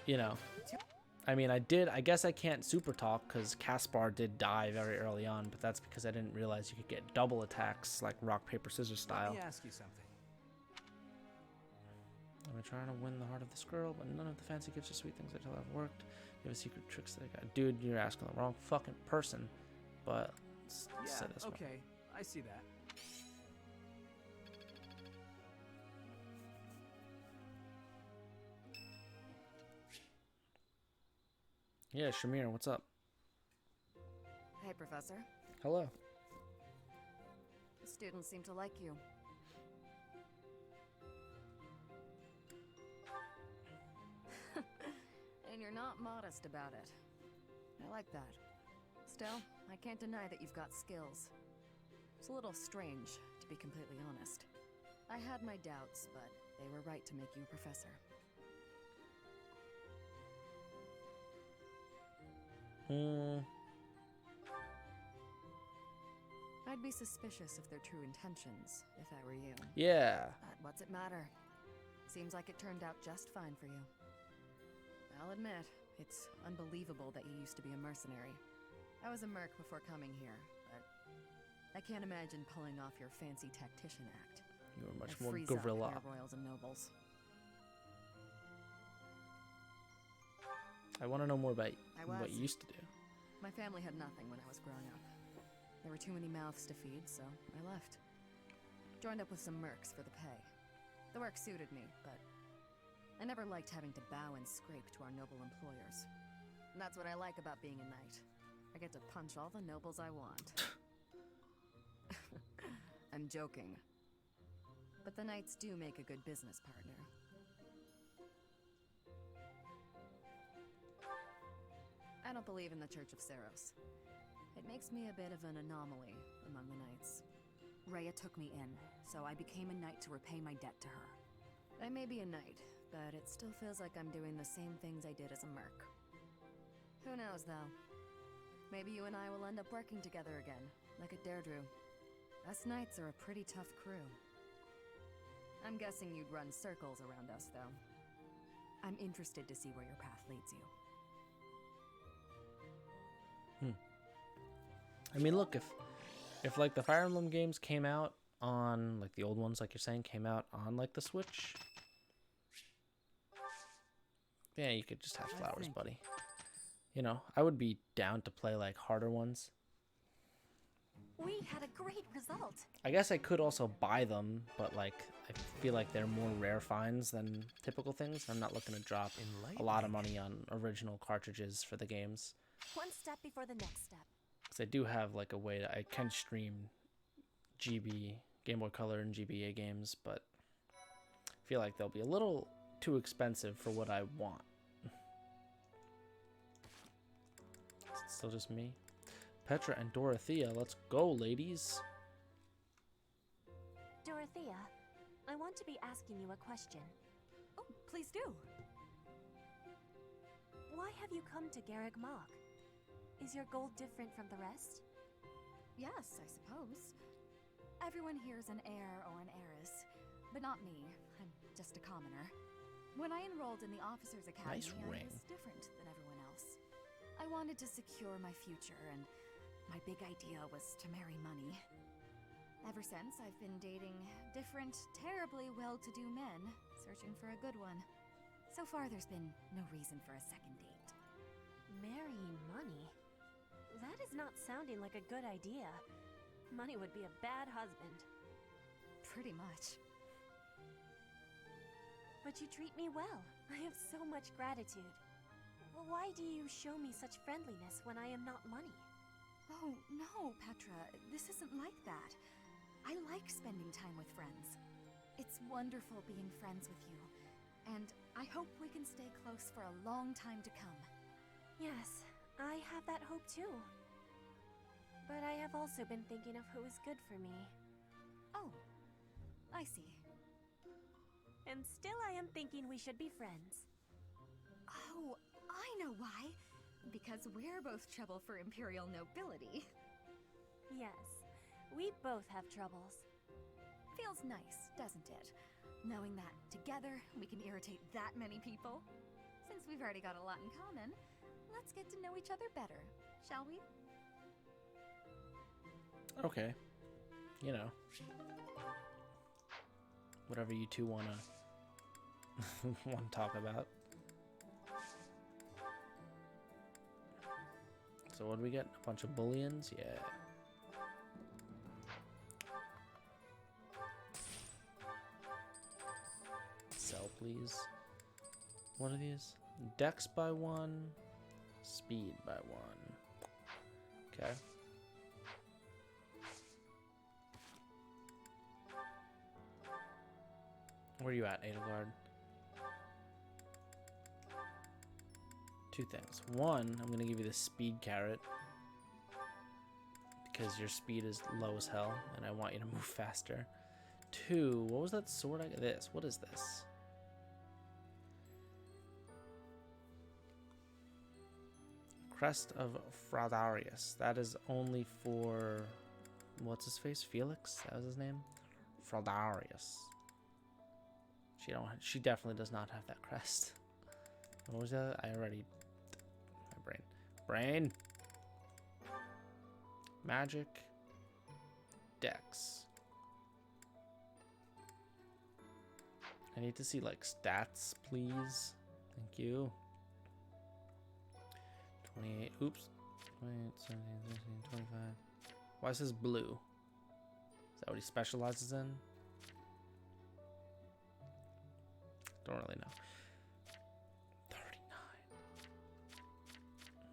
You know. I mean, I guess I can't super talk because Caspar did die very early on, but that's because I didn't realize you could get double attacks like rock, paper, scissors style. Let me ask you something. I've been trying to win the heart of this girl, but none of the fancy gifts or sweet things until I've worked. You have a secret tricks that I got. Dude, you're asking the wrong fucking person, but let's say this one. Okay, I see that. Yeah, Shamir, what's up? Hey, Professor. Hello. The students seem to like you. And you're not modest about it. I like that. Still, I can't deny that you've got skills. It's a little strange, to be completely honest. I had my doubts, but they were right to make you a professor. I'd be suspicious of their true intentions, if I were you. Yeah. But what's it matter? Seems like it turned out just fine for you. I'll admit, it's unbelievable that you used to be a mercenary. I was a merc before coming here, but I can't imagine pulling off your fancy tactician act. You were much I more freeze gorilla. Up your royals and nobles. I want to know more about I what was. you used to do. My family had nothing when I was growing up. There were too many mouths to feed, so I left. Joined up with some mercs for the pay. The work suited me, but I never liked having to bow and scrape to our noble employers. And that's what I like about being a knight. I get to punch all the nobles I want. I'm joking. But the knights do make a good business partner. I don't believe in the Church of Seiros. It makes me a bit of an anomaly among the knights. Rhea took me in, so I became a knight to repay my debt to her. I may be a knight, but it still feels like I'm doing the same things I did as a merc. Who knows, though? Maybe you and I will end up working together again, like at Deirdre. Us knights are a pretty tough crew. I'm guessing you'd run circles around us, though. I'm interested to see where your path leads you. I mean, look, if like the Fire Emblem games came out on like the old ones, like you're saying, came out on like the Switch, yeah, you could just have flowers, buddy. You know, I would be down to play like harder ones. We had a great result. I guess I could also buy them, but like I feel like they're more rare finds than typical things. I'm not looking to drop a lot of money on original cartridges for the games. One step before the next step. Because I do have like a way that I can stream GB, Game Boy Color and GBA games, but I feel like they'll be a little too expensive for what I want. Is it still just me? Petra and Dorothea, let's go, ladies. Dorothea, I want to be asking you a question. Oh, please do. Why have you come to Garreg Mach? Is your goal different from the rest? Yes, I suppose. Everyone here is an heir or an heiress, but not me. I'm just a commoner. When I enrolled in the Officers Academy, Nice I ring. was different than everyone else. I wanted to secure my future, and my big idea was to marry money. Ever since, I've been dating different, terribly well-to-do men, searching for a good one. So far, there's been no reason for a second date. Marrying money? That is not sounding like a good idea. Money would be a bad husband. Pretty much. But you treat me well. I have so much gratitude. Well, why do you show me such friendliness when I am not money? Oh, no, Petra. This isn't like that. I like spending time with friends. It's wonderful being friends with you. And I hope we can stay close for a long time to come. Yes, I have that hope too. But I have also been thinking of who is good for me. Oh, I see. And still I am thinking we should be friends. Oh, I know why. Because we're both trouble for Imperial nobility. Yes, we both have troubles. Feels nice, doesn't it? Knowing that together we can irritate that many people. Since we've already got a lot in common, let's get to know each other better, shall we? Okay. You know. Whatever you two wanna talk about. So what do we get? A bunch of bullions? Yeah. Sell, please. What are these? Dex by 1, speed by 1. Okay. Where are you at, Edelgard? 2 things. 1, I'm gonna give you the speed carrot because your speed is low as hell and I want you to move faster. 2, what was that sword I got? This. What is this? Crest of Fraudarius. That is only for what's his face? Felix? That was his name? Fraudarius. She definitely does not have that crest. What was that? I already my brain. Magic. Dex. I need to see like stats, please. Thank you. 28. Oops. 28, 17, 13, 25. Why is this blue? Is that what he specializes in? Don't really know. 39.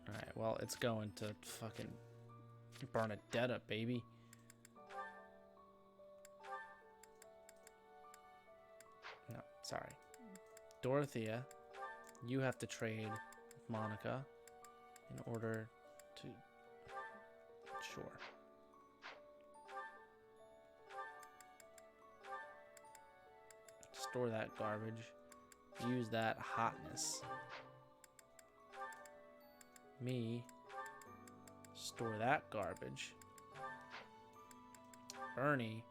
Alright, well, it's going to fucking Bernadetta, baby. No, sorry. Dorothea, you have to trade with Monica in order to... Sure. Store that garbage. Use that hotness. Me. Store that garbage. Ernie.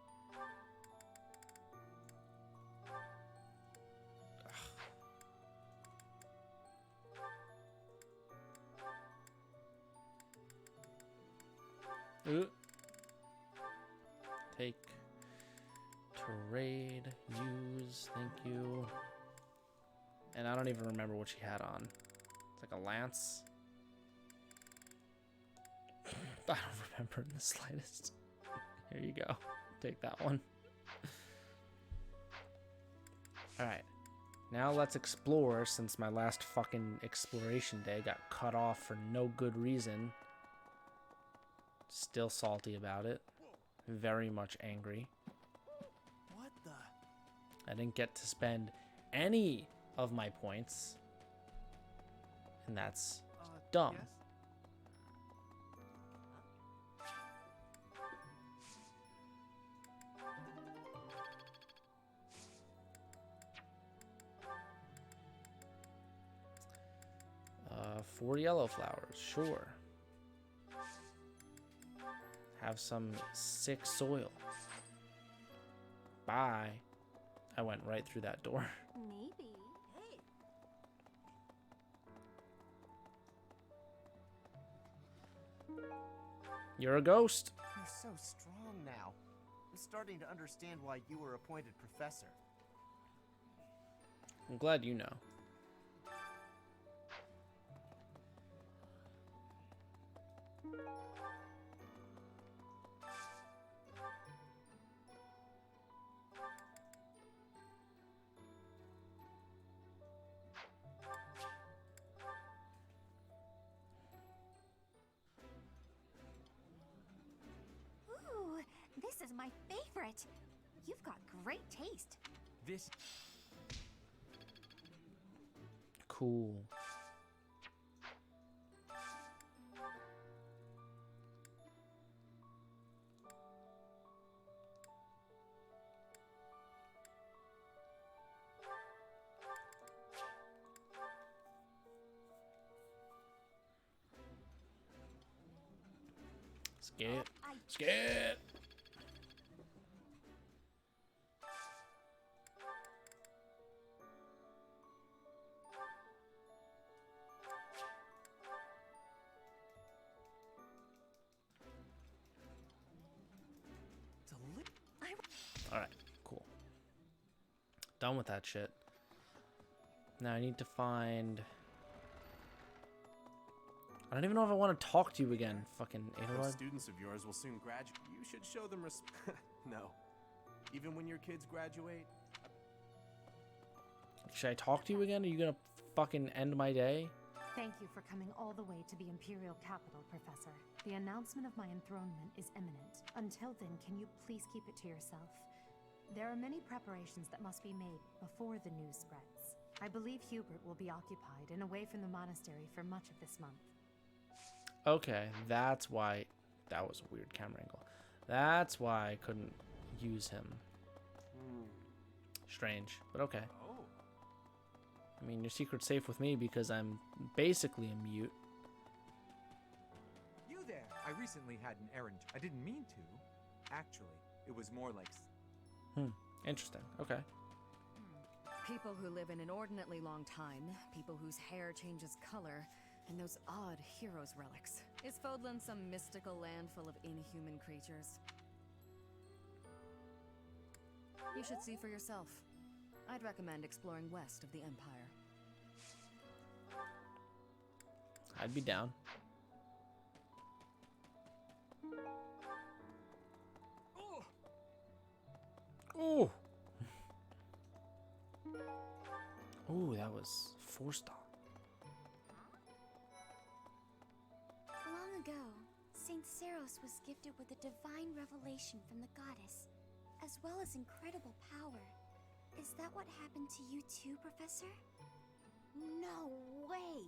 Ooh. Take. Trade. Use. Thank you. And I don't even remember what she had on. It's like a lance. I don't remember in the slightest. Here you go. Take that one. Alright. Now let's explore, since my last fucking exploration day got cut off for no good reason. Still salty about it. Very much angry. What the? I didn't get to spend any of my points. And that's dumb. Yes? Uh, 4 yellow flowers, sure. Have some sick soil. Bye. I went right through that door. Maybe. Hey. You're a ghost. You're so strong now. I'm starting to understand why you were appointed professor. I'm glad you know. Ooh, this is my favorite. You've got great taste. This. Cool. Skip. Skip. Alright, cool. Done with that shit. Now I need to find... I don't even know if I want to talk to you again, fucking Those Adelaide. students of yours will soon graduate. You should show them No. Even when your kids graduate, Should I talk to you again? Are you gonna fucking end my day? Thank you for coming all the way to the Imperial capital, Professor. The announcement of my enthronement is imminent. Until then, can you please keep it to yourself? There are many preparations that must be made before the news spreads. I believe Hubert will be occupied and away from the monastery for much of this month. Okay, that's why... That was a weird camera angle. That's why I couldn't use him. Strange, but okay. I mean, your secret's safe with me because I'm basically a mute. You there! I recently had an errand. I didn't mean to. Actually, it was more like... Interesting. Okay. People who live an inordinately long time, people whose hair changes color, and those odd heroes' relics. Is Fodlan some mystical land full of inhuman creatures? You should see for yourself. I'd recommend exploring west of the Empire. I'd be down. Oh. Oh, that was 4-star. Long ago, Saint Seros was gifted with a divine revelation from the goddess, as well as incredible power. Is that what happened to you too, Professor? No way!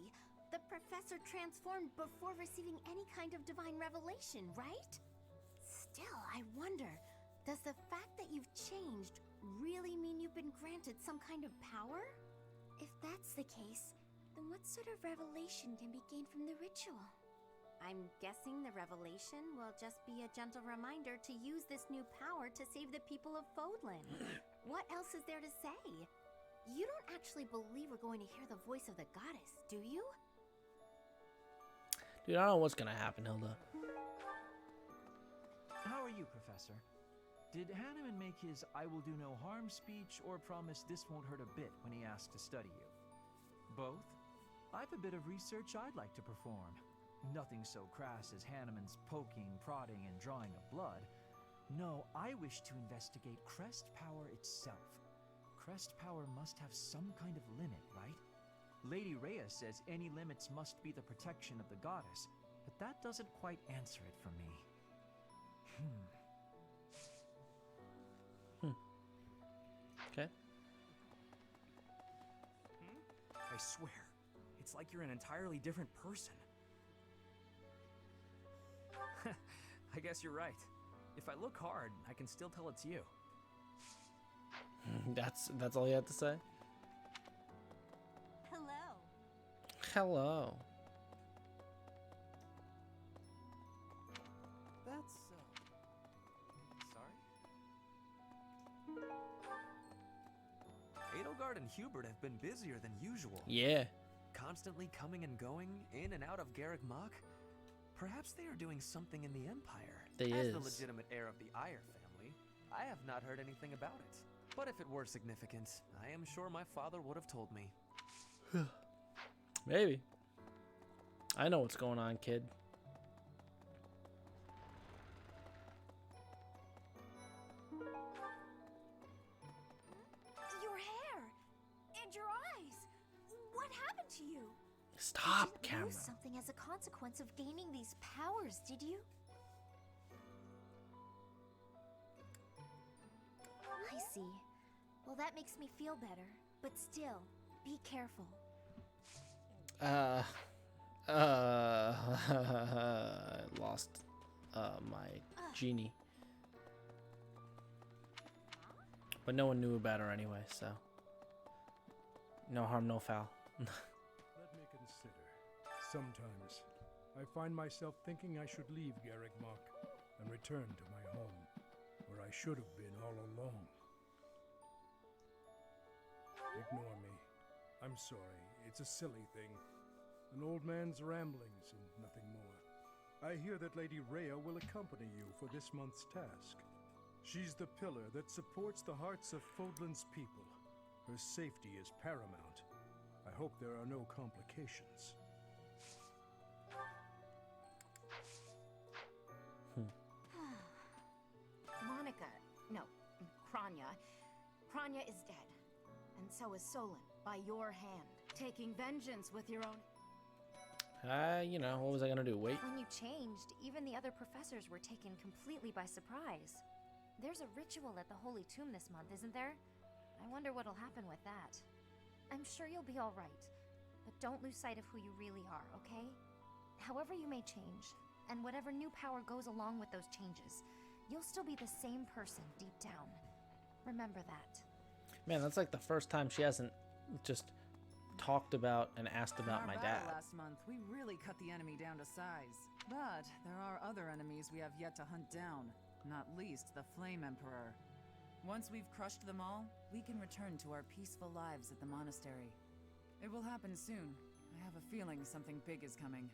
The professor transformed before receiving any kind of divine revelation, right? Still, I wonder, does the fact that you've changed really mean you've been granted some kind of power? If that's the case, then what sort of revelation can be gained from the ritual? I'm guessing the revelation will just be a gentle reminder to use this new power to save the people of Fodlan. What else is there to say? You don't actually believe we're going to hear the voice of the goddess, do you? Dude, I don't know what's gonna happen, Hilda. How are you, Professor? Did Hanneman make his I will do no harm speech or promise this won't hurt a bit when he asked to study you? Both? I've a bit of research I'd like to perform. Nothing so crass as Hanneman's poking, prodding, and drawing of blood. No, I wish to investigate Crest Power itself. Crest Power must have some kind of limit, right? Lady Rhea says any limits must be the protection of the goddess, but that doesn't quite answer it for me. Okay. I swear, it's like you're an entirely different person. I guess you're right. If I look hard, I can still tell it's you. That's all you have to say? Hello. Hello. That's sorry? Edelgard and Hubert have been busier than usual. Yeah. Constantly coming and going, in and out of Garreg Mach. Perhaps they are doing something in the Empire. As the legitimate heir of the Ayer family, I have not heard anything about it. But if it were significant, I am sure my father would have told me. Maybe. I know what's going on, kid. Your hair! And your eyes! What happened to you? Stop, You camera. lose something as a consequence of gaining these powers, did you? I see. Well, that makes me feel better. But still, be careful. I lost my genie. But no one knew about her anyway, so no harm, no foul. Let me consider. Sometimes I find myself thinking I should leave Garreg Mach and return to my home, where I should have been all along. Ignore me. I'm sorry. It's a silly thing. An old man's ramblings and nothing more. I hear that Lady Rhea will accompany you for this month's task. She's the pillar that supports the hearts of Fodlan's people. Her safety is paramount. I hope there are no complications. Monica, no, Kranya. Kranya is dead. And so is Solon, by your hand. Taking vengeance with your own... You know, what was I gonna do? Wait? When you changed, even the other professors were taken completely by surprise. There's a ritual at the Holy Tomb this month, isn't there? I wonder what'll happen with that. I'm sure you'll be all right, but don't lose sight of who you really are, okay? However you may change, and whatever new power goes along with those changes, you'll still be the same person deep down. Remember that. Man, that's like the first time she hasn't just talked about and asked about my dad. Last month, we really cut the enemy down to size. But there are other enemies we have yet to hunt down, not least the Flame Emperor. Once we've crushed them all, we can return to our peaceful lives at the monastery. It will happen soon. I have a feeling something big is coming.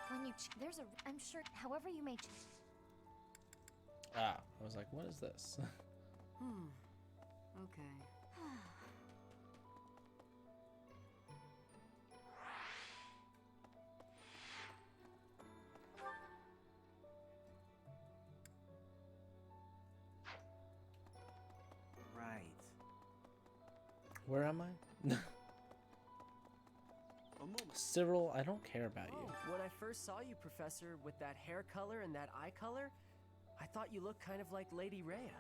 When you you there's a I'm sure however you may Ah, I was like, what is this? Okay. Right. Where am I? Cyril, I don't care about you. When I first saw you, Professor, with that hair color and that eye color, I thought you looked kind of like Lady Rhea.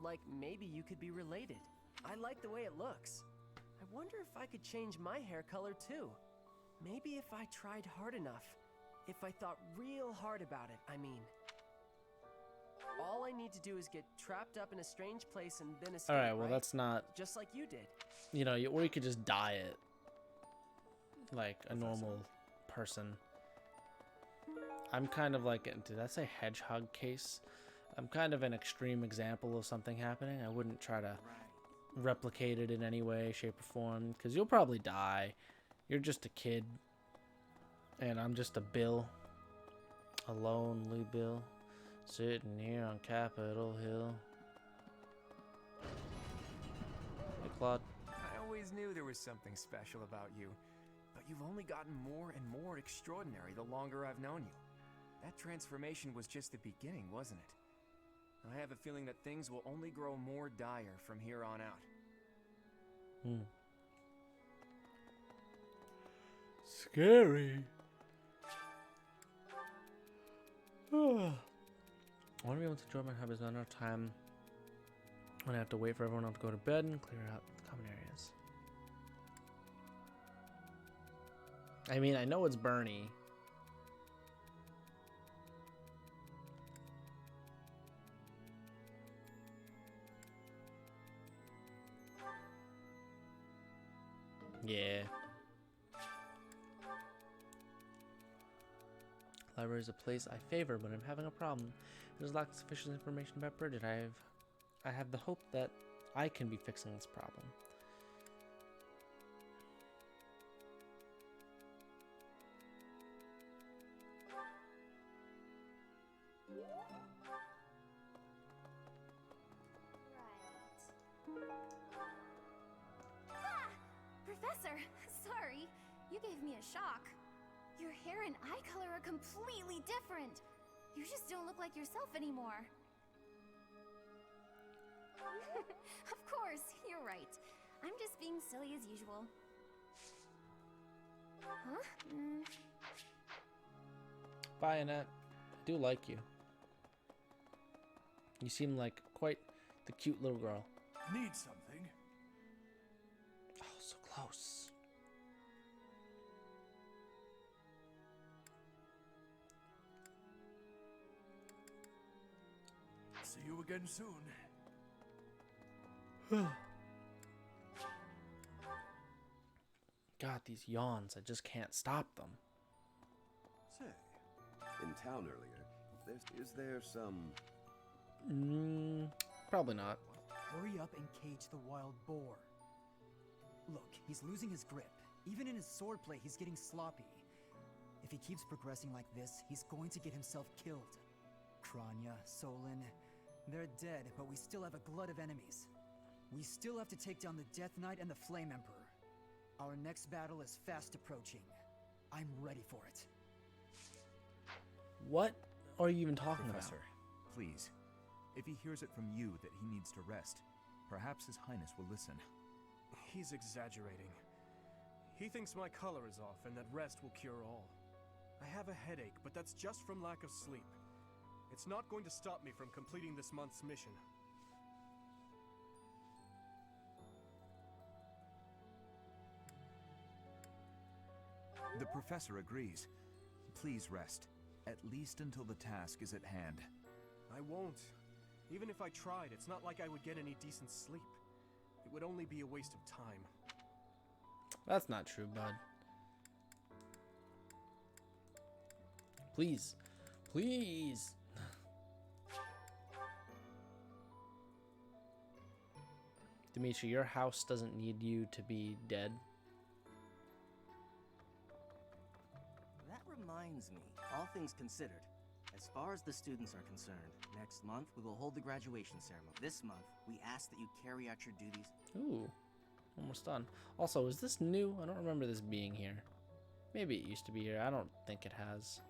Like maybe you could be related. I like the way it looks. I wonder if I could change my hair color too. Maybe if I tried hard enough. If I thought real hard about it, I mean. All I need to do is get trapped up in a strange place and then escape. Alright, well, right? that's not. Just like you did. You know, or you could just dye it. Like a normal person. I'm kind of like, did I say hedgehog case? I'm kind of an extreme example of something happening. I wouldn't try to replicate it in any way, shape, or form, because you'll probably die. You're just a kid. And I'm just a Bill. A lonely Bill. Sitting here on Capitol Hill. Hey, Claude. I always knew there was something special about you. But you've only gotten more and more extraordinary the longer I've known you. That transformation was just the beginning, wasn't it? I have a feeling that things will only grow more dire from here on out. Scary. I want to be able to enjoy my hobbies. Not enough time when I have to wait for everyone to go to bed and clear out the common areas. I mean, I know it's Bernie. Yeah. Library is a place I favor when I'm having a problem. There's lack of sufficient information about Bridget. I have the hope that I can be fixing this problem. Ah! Professor, sorry. You gave me a shock. Your hair and eye color are completely different. You just don't look like yourself anymore. Of course, you're right. I'm just being silly as usual. Huh? Bye, Annette. I do like you. You seem like quite the cute little girl. Need something? Oh, so close. See you again soon. God, these yawns, I just can't stop them. Say, in town earlier, is there some... Probably not. Hurry up and cage the wild boar. Look, he's losing his grip. Even in his swordplay, he's getting sloppy. If he keeps progressing like this, he's going to get himself killed. Kranya, Solon, they're dead, but we still have a glut of enemies. We still have to take down the Death Knight and the Flame Emperor. Our next battle is fast approaching. I'm ready for it. What are you even talking Professor, please. If he hears it from you that he needs to rest, perhaps His Highness will listen. He's exaggerating. He thinks my color is off and that rest will cure all. I have a headache, but that's just from lack of sleep. It's not going to stop me from completing this month's mission. The Professor agrees. Please rest, at least until the task is at hand. I won't. Even if I tried, it's not like I would get any decent sleep. It would only be a waste of time. That's not true, bud. Please. Please. Dimitri, your house doesn't need you to be dead. That reminds me, all things considered, as far as the students are concerned, next month we will hold the graduation ceremony. This month, we ask that you carry out your duties. Ooh, almost done. Also, is this new? I don't remember this being here. Maybe it used to be here. I don't think it has.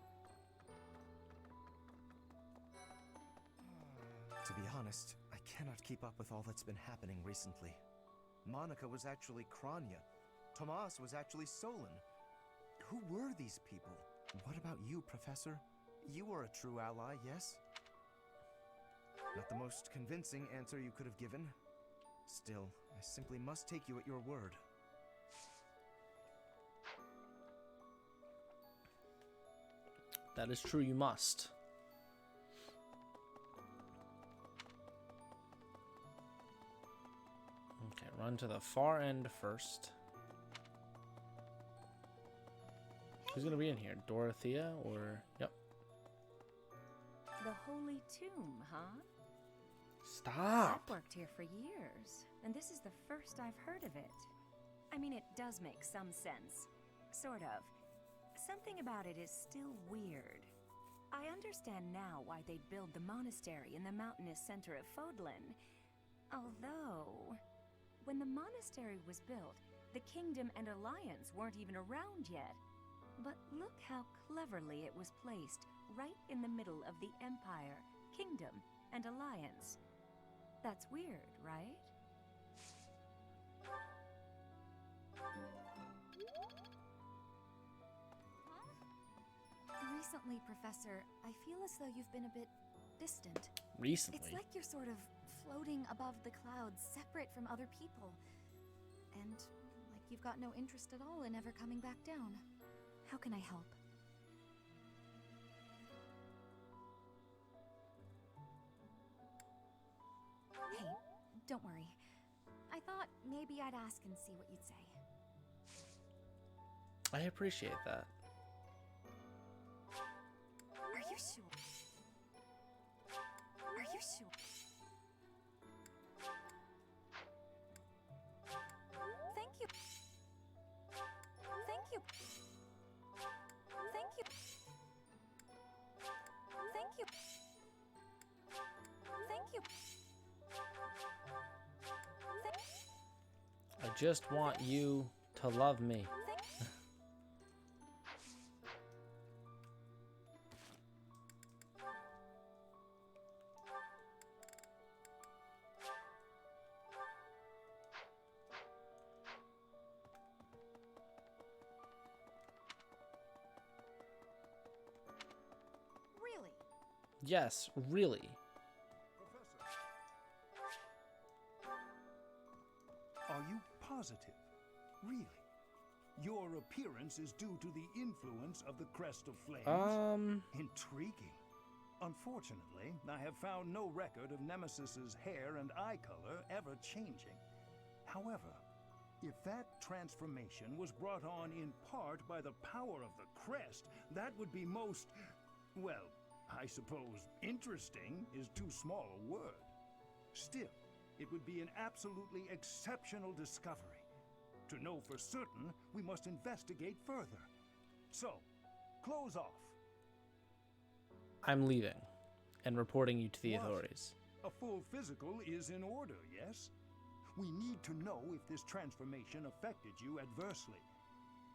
To be honest, I cannot keep up with all that's been happening recently. Monica was actually Kranya. Tomas was actually Solon. Who were these people? What about you, Professor? You were a true ally, yes? Not the most convincing answer you could have given. Still, I simply must take you at your word. That is true, you must. Okay, run to the far end first. Who's gonna be in here? Dorothea or... Yep. The Holy Tomb, huh? Stop! I've worked here for years, and this is the first I've heard of it. I mean, it does make some sense. Sort of. Something about it is still weird. I understand now why they'd build the monastery in the mountainous center of Fodlan. Although, when the monastery was built, the Kingdom and Alliance weren't even around yet. But look how cleverly it was placed, right in the middle of the Empire, Kingdom, and Alliance. That's weird, right? Recently, Professor, I feel as though you've been a bit distant. Recently? It's like you're sort of floating above the clouds, separate from other people. And like you've got no interest at all in ever coming back down. How can I help? Hey, don't worry. I thought maybe I'd ask and see what you'd say. I appreciate that. Are you sure? Are you sure? Thank you. Thank you. Thank you. Thank you. Thank you. I just want you to love me. Really? Yes, really. Are you positive? Really? Your appearance is due to the influence of the Crest of Flames? Intriguing. Unfortunately, I have found no record of Nemesis's hair and eye color ever changing. However, if that transformation was brought on in part by the power of the Crest, that would be most, well, I suppose interesting is too small a word. Still, it would be an absolutely exceptional discovery. To know for certain, we must investigate further. So, close off. I'm leaving and reporting you to the What? authorities. A full physical is in order, yes? We need to know if this transformation affected you adversely.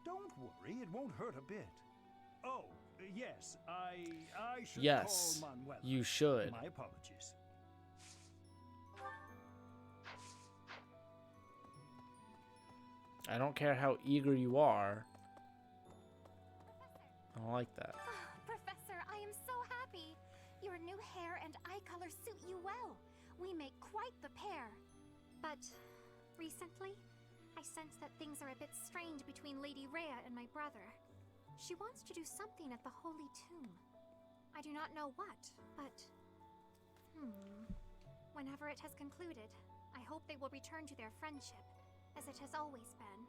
Don't worry, it won't hurt a bit. Oh, yes, I should Yes, call Manuela. you should. My apologies. I don't care how eager you are. I don't like that. Professor, I am so happy. Your new hair and eye color suit you well. We make quite the pair. But recently, I sense that things are a bit strained between Lady Rhea and my brother. She wants to do something at the Holy Tomb. I do not know what, but... Whenever it has concluded, I hope they will return to their friendship, as it has always been.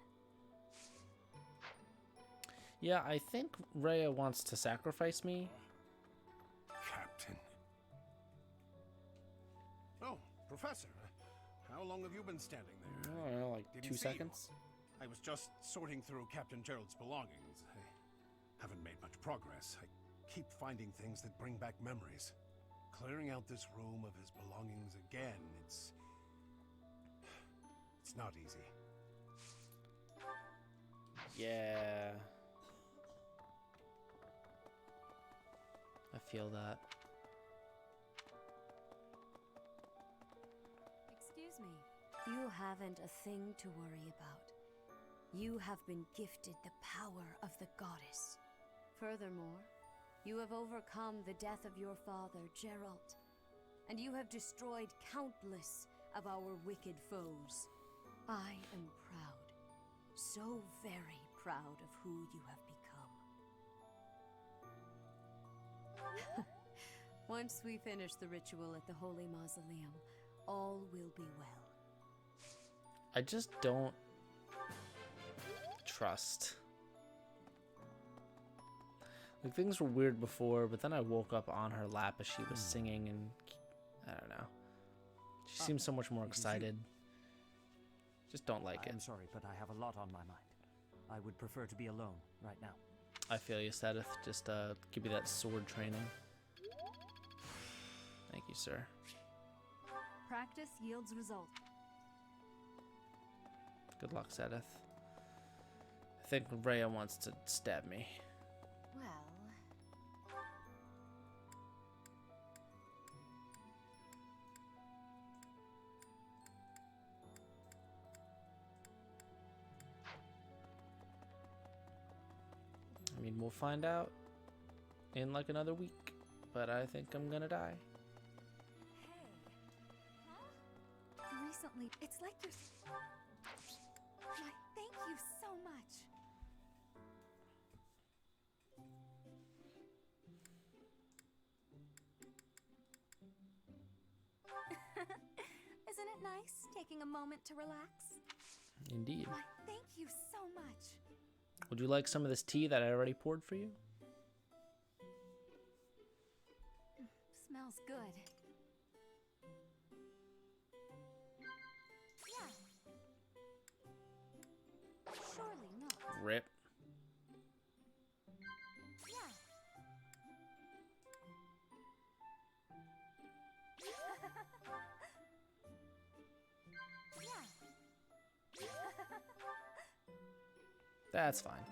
Yeah, I think Rhea wants to sacrifice me. Captain. Oh, Professor. How long have you been standing there? I don't know, like Didn't 2 see you. seconds? I was just sorting through Captain Gerald's belongings. I haven't made much progress. progress. I keep finding things that bring back memories. Clearing out this room of his belongings again, it's not easy. Yeah. I feel that. Excuse me. You haven't a thing to worry about. You have been gifted the power of the goddess. Furthermore, you have overcome the death of your father, Geralt, and you have destroyed countless of our wicked foes. I am proud, so very proud of who you have become. Once we finish the ritual at the Holy Mausoleum, all will be well. I just don't trust. Like, things were weird before, but then I woke up on her lap as she was singing, and I don't know. She seems so much more excited. Just don't like it. I'm sorry, but I have a lot on my mind. I would prefer to be alone right now. I feel you, Sedith. Just give me that sword training. Thank you, sir. Practice yields result. Good luck, Sedith. I think Rhea wants to stab me. Well... I mean, we'll find out in like another week, but I think I'm gonna die. Recently, it's like you're... Why, thank you so much. Isn't it nice taking a moment to relax? Indeed. Why, thank you so much. Would you like some of this tea that I already poured for you? Smells good. Yeah. Surely not. Rip. Yeah. Yeah. That's fine.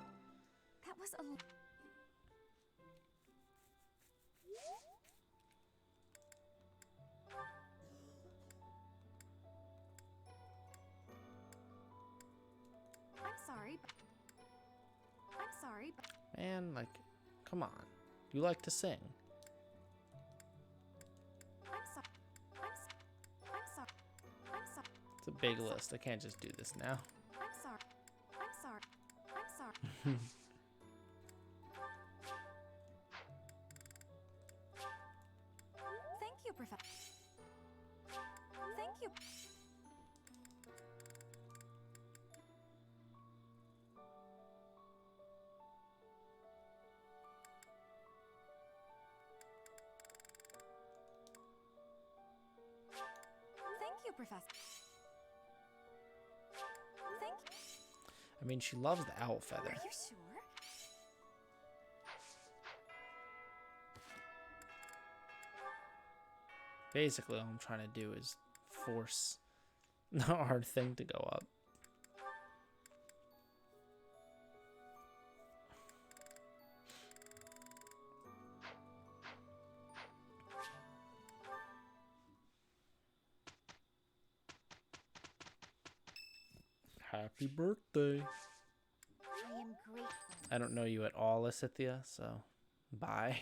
That was a... I'm sorry, but... Man, like, come on. You like to sing. I'm sorry. It's a big list. I can't just do this now. I'm sorry. Thank you, Professor. Thank you. Thank you, Professor. Thank you. I mean, she loves the owl feather. Are you sure? Basically, all I'm trying to do is force our thing to go up. Happy birthday. I am grateful. I don't know you at all, Lysithea, so bye.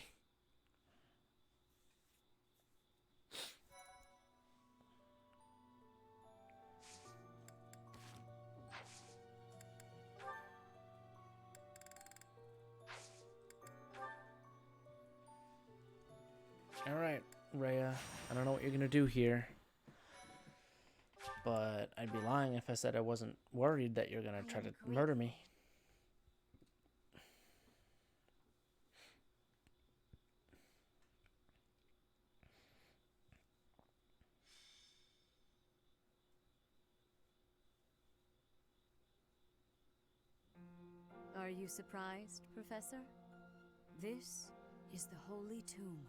Alright, Rhea, I don't know what you're gonna do here, but I'd be lying if I said I wasn't worried that you're gonna try to murder me. Are you surprised, Professor? This is the Holy Tomb.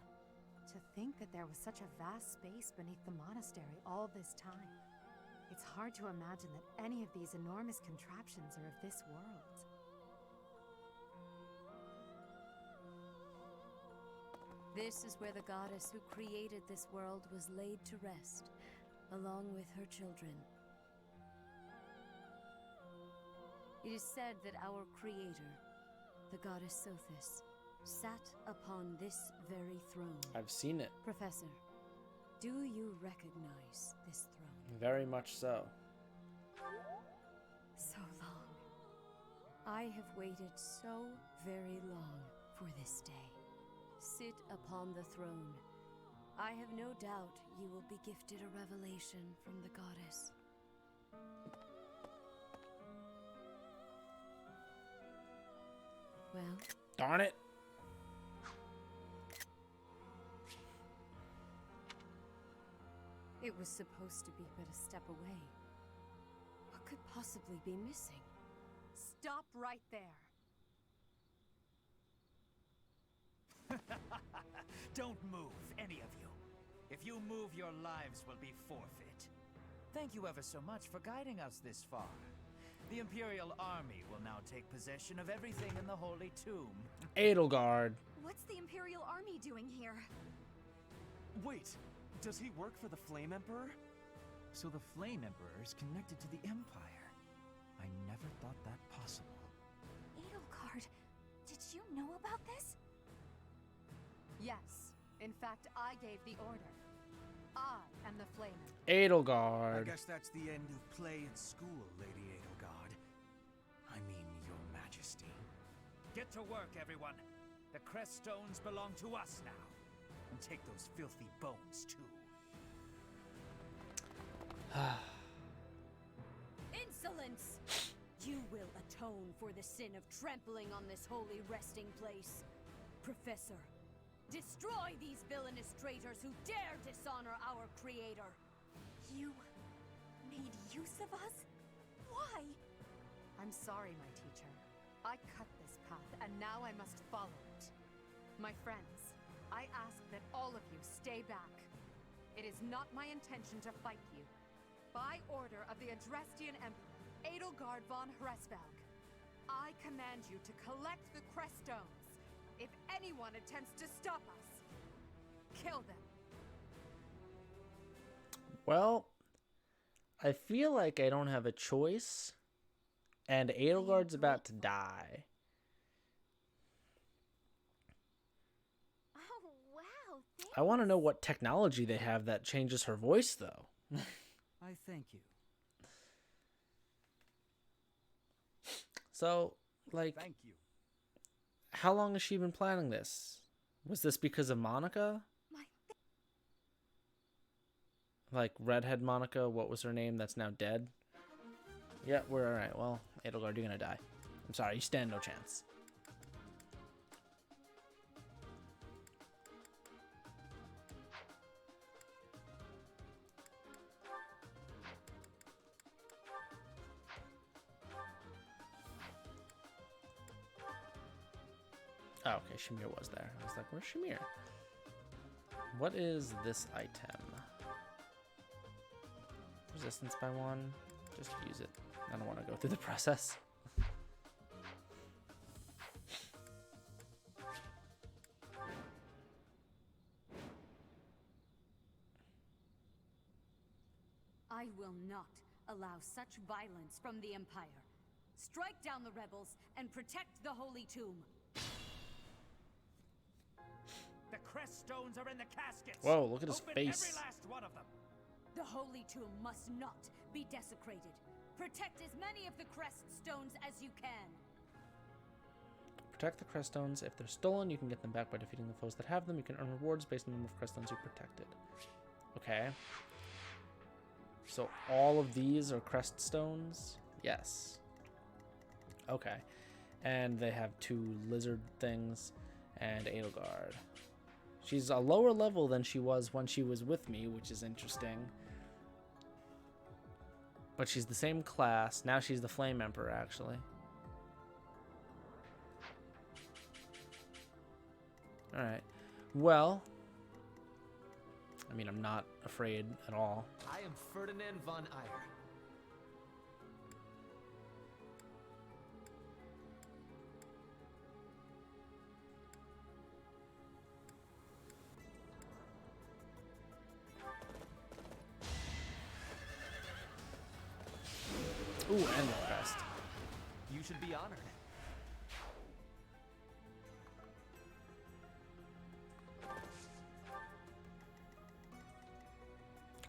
To think that there was such a vast space beneath the monastery all this time. It's hard to imagine that any of these enormous contraptions are of this world. This is where the goddess who created this world was laid to rest, along with her children. It is said that our creator, the goddess Sothis, sat upon this very throne. I've seen it. Professor, do you recognize this throne? Very much so. So long. I have waited so very long for this day. Sit upon the throne. I have no doubt you will be gifted a revelation from the goddess. Well? Darn it! It was supposed to be but a step away. What could possibly be missing? Stop right there! Don't move, any of you. If you move, your lives will be forfeit. Thank you ever so much for guiding us this far. The Imperial Army will now take possession of everything in the Holy Tomb. Edelgard. What's the Imperial Army doing here? Wait, does he work for the Flame Emperor? So the Flame Emperor is connected to the Empire. I never thought that possible. Edelgard, did you know about this? Yes. In fact, I gave the order. I am the Flame Emperor. Edelgard. I guess that's the end of play at school, Lady Edelgard. I mean, Your Majesty. Get to work, everyone. The crest stones belong to us now. And take those filthy bones, too. Insolence! You will atone for the sin of trampling on this holy resting place. Professor, destroy these villainous traitors who dare dishonor our creator. You made use of us? Why? I'm sorry, my teacher. I cut this path, and now I must follow it. My friends, I ask that all of you stay back. It is not my intention to fight you. By order of the Adrestian Emperor, Edelgard von Hresvelg, I command you to collect the crest stones. If anyone attempts to stop us, kill them. Well, I feel like I don't have a choice, and Edelgard's about to die. Oh, wow. I want to know what technology they have that changes her voice, though. I thank you. So, like, thank you. How long has she been planning this? Was this because of Monica? Like redhead Monica, what was her name? That's now dead. Yeah, we're alright. Well, Edelgard, you're gonna die. I'm sorry, you stand no chance. Oh, okay, Shamir was there. I was like, where's Shamir? What is this item? Resistance by 1. Just use it. I don't want to go through the process. I will not allow such violence from the Empire. Strike down the rebels and protect the Holy Tomb. The crest stones are in the caskets. Whoa, look at his Open face. every last one of them. The Holy Tomb must not be desecrated. Protect as many of the crest stones as you can. Protect the crest stones. If they're stolen, you can get them back by defeating the foes that have them. You can earn rewards based on the number of crest stones you protected. Okay. So all of these are crest stones? Yes. Okay. And they have 2 lizard things and Edelgard. She's a lower level than she was when she was with me, which is interesting. But she's the same class. Now she's the Flame Emperor, actually. Alright. Well, I mean, I'm not afraid at all. I am Ferdinand von Eyre. Ooh, and the crest. You should be honored.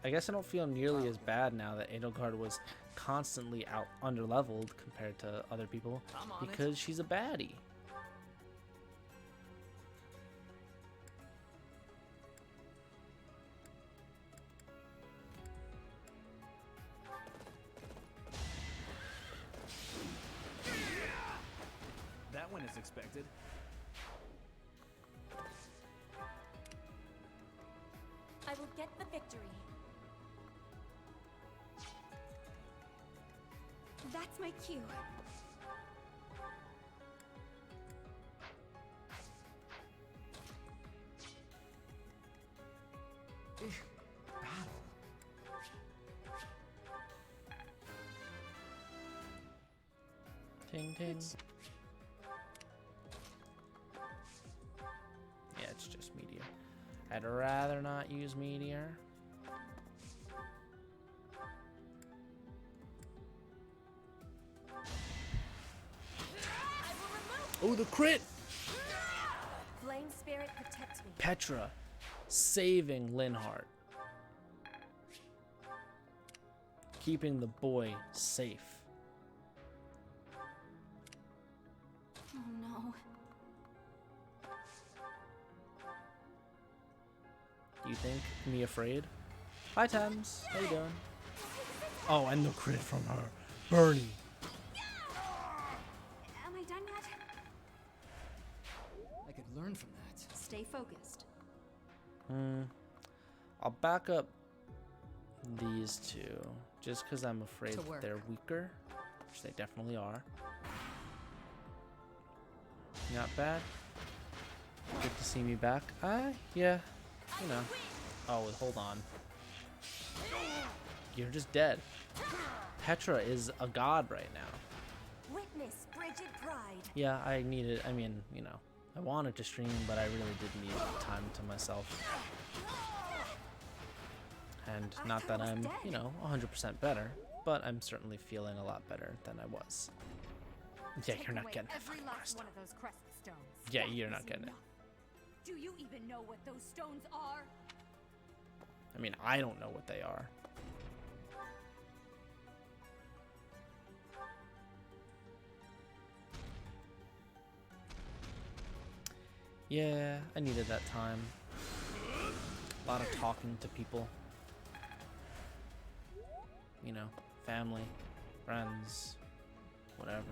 I guess I don't feel nearly as bad now that Edelgard was constantly out underleveled compared to other people because she's a baddie. That one is expected. I will get the victory. That's my cue. Ting ting. Yeah, it's just meteor. I'd rather not use meteor. Oh, the crit! Flame spirit protects me. Petra saving Linhardt. Keeping the boy safe. Oh no. Do you think me afraid? Hi, Thames. How you doing? Oh, and the crit from her. Bernie. Am I done yet? I could learn from that. Stay focused. I'll back up these two just because I'm afraid To that work. they're weaker, which they definitely are. Not bad. Good to see me back. Yeah, you know. Oh, hold on. You're just dead. Petra is a god right now. Witness Brigid Pride. Yeah, I needed, I mean, you know, I wanted to stream, but I really did need time to myself. And not that I'm, you know, 100% better, but I'm certainly feeling a lot better than I was. Yeah, you're not getting that every fucking last crest. one of those crescent stones. Yeah, That you're not is getting it. enough. Do you even know what those stones are? I mean, I don't know what they are. Yeah, I needed that time. A lot of talking to people. You know, family, friends, whatever.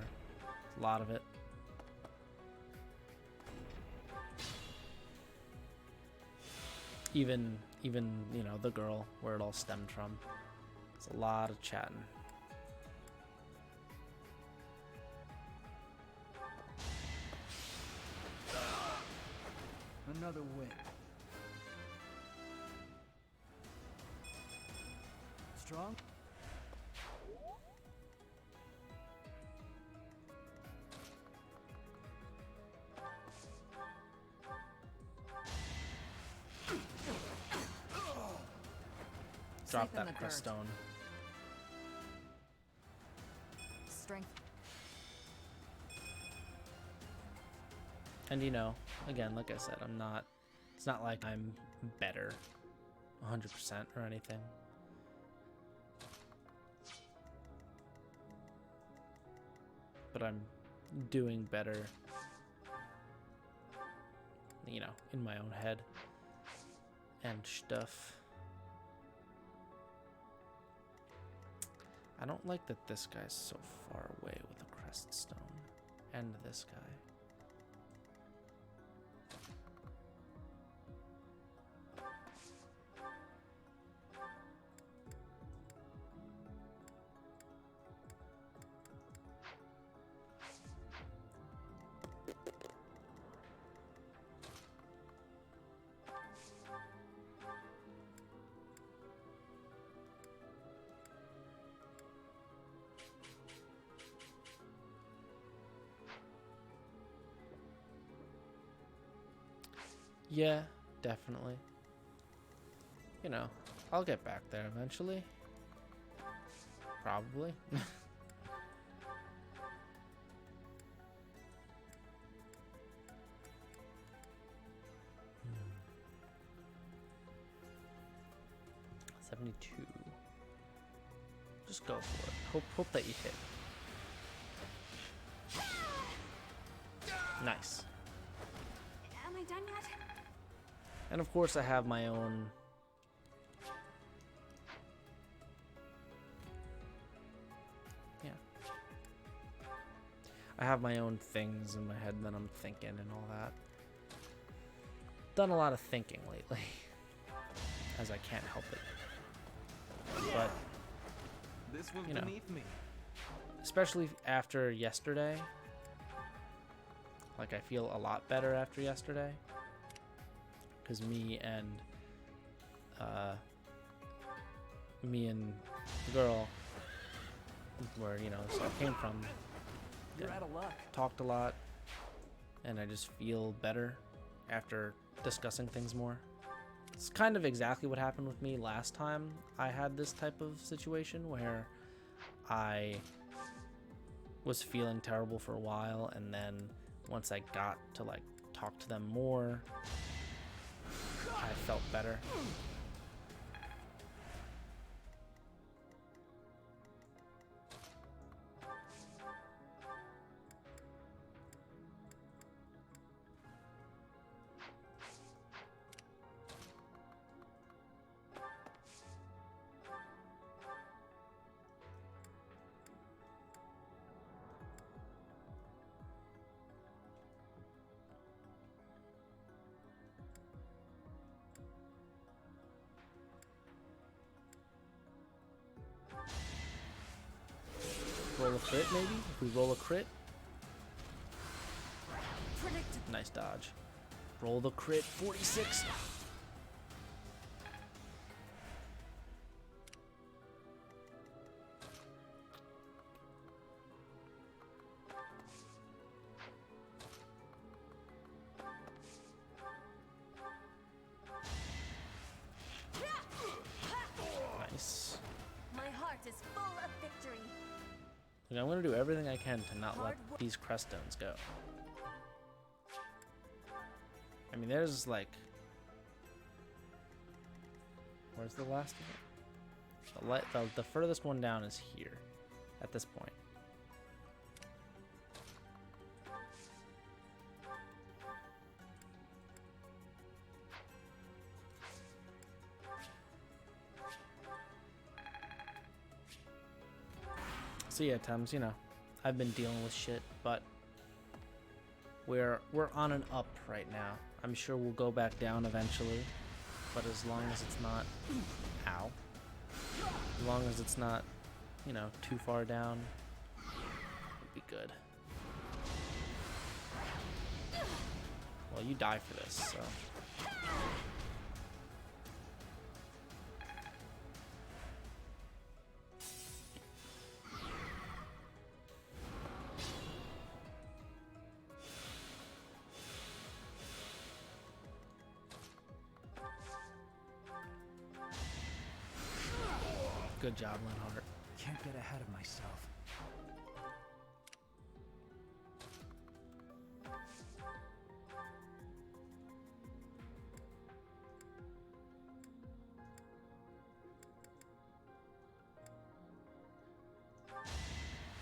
A lot of it. Even, you know, the girl, where it all stemmed from. It's a lot of chatting. Another win. Strong? Drop Safe in the that crest dirt. stone. Strength. And you know, again, like I said, I'm not, it's not like I'm better 100% or anything. But I'm doing better, you know, in my own head and stuff. I don't like that this guy's so far away with a crest stone, and this guy. Yeah, definitely. You know, I'll get back there eventually. Probably. 72. Just go for it. Hope that you hit. Nice. Am I done yet? And of course I have my own I have my own things in my head that I'm thinking and all that. Done a lot of thinking lately, as I can't help it. But this was you know, beneath me. Especially after yesterday. Like I feel a lot better after yesterday, because me and the girl where so I came from. You're out of luck. Talked a lot, and I just feel better after discussing things more. It's kind of exactly what happened with me last time I had this type of situation, where I was feeling terrible for a while, and then once I got to like talk to them more, I felt better. Roll a crit, maybe? If we roll a crit. Nice dodge. Roll the crit. 46. Nice. My heart is full of victory. I'm going to do everything I can to not let these crest stones go. I mean, there's like... Where's the last one? The furthest one down is here, at this point. So yeah, Thames, I've been dealing with shit, but we're on an up right now. I'm sure we'll go back down eventually, but as long as it's not, ow, as long as it's not, too far down, it'll be good. Well, you die for this, so. Good job, Linhardt. Can't get ahead of myself.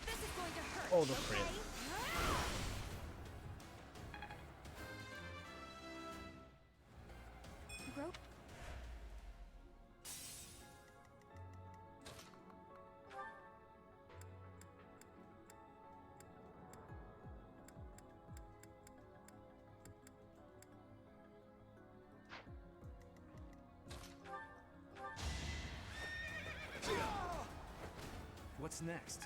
This is going to hurt. Oh, the crit. Rope. What's next?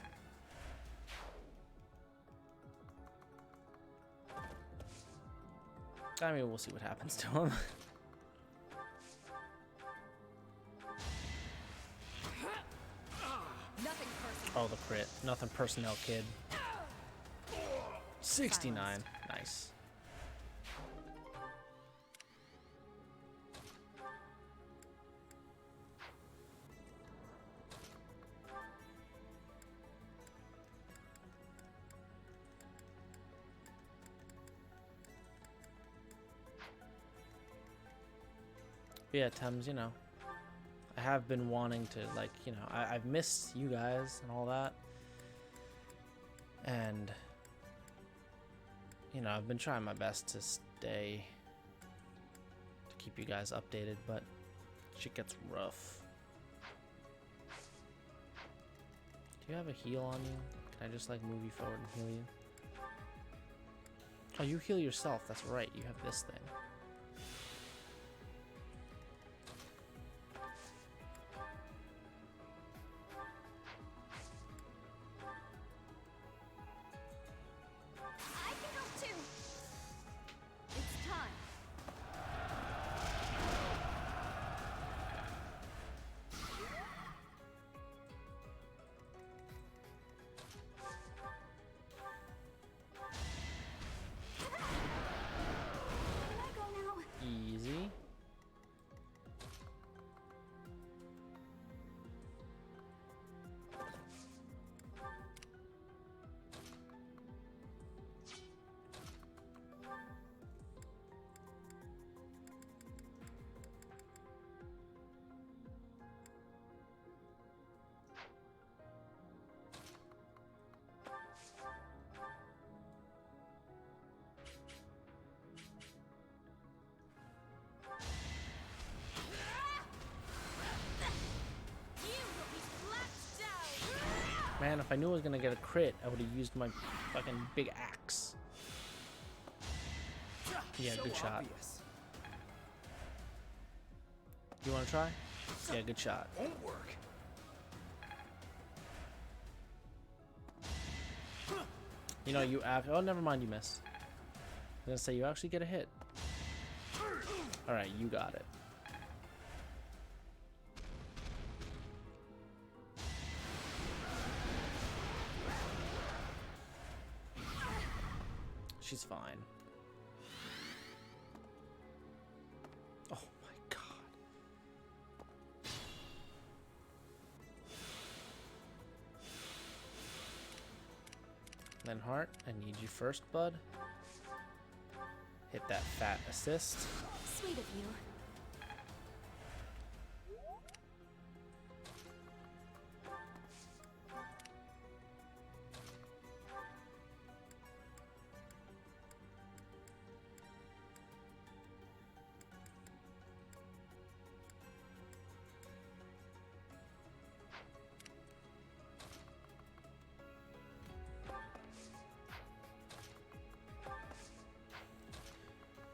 I mean, we'll see what happens to him. Oh, the crit. Nothing personnel, kid. 69. Nice. But yeah, Thames, you know, I have been wanting to, like, you know, I've missed you guys and all that. And, you know, I've been trying my best to keep you guys updated, but shit gets rough. Do you have a heal on you? Can I just, like, move you forward and heal you? Oh, you heal yourself. That's right. You have this thing. I can help too. It's time. Can I go now? Easy. Man, if I knew I was gonna get a crit, I would have used my fucking big axe. Yeah, good shot. You wanna try? Yeah, good shot. Won't work. You know, oh, never mind, you missed. I was gonna say, you actually get a hit. Alright, you got it. She's fine. Oh my god. Linhardt, I need you first, bud. Hit that fat assist. Sweet of you.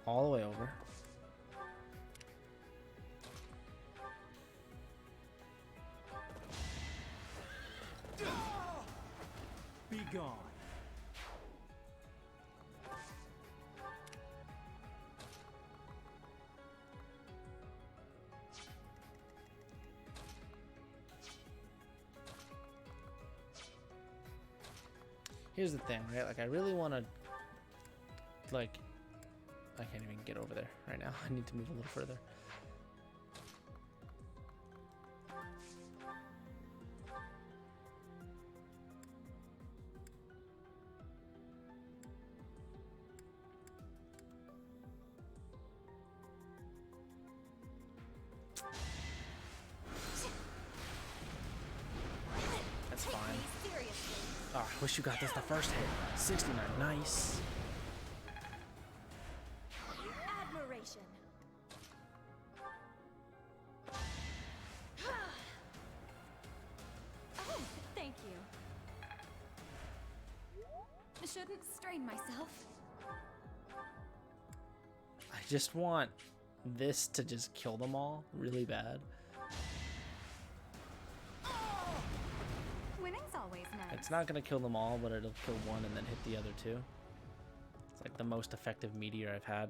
All the way over. Be gone. Here's the thing, right? Like, I really want to, like, I can't even get over there right now. I need to move a little further. That's fine. Oh, I wish you got this the first hit. 69, nice. Admiration. Oh, thank you. I shouldn't strain myself. I just want this to just kill them all really bad. Winning's always nice. It's not gonna kill them all, but it'll kill one and then hit the other two. It's like the most effective meteor I've had.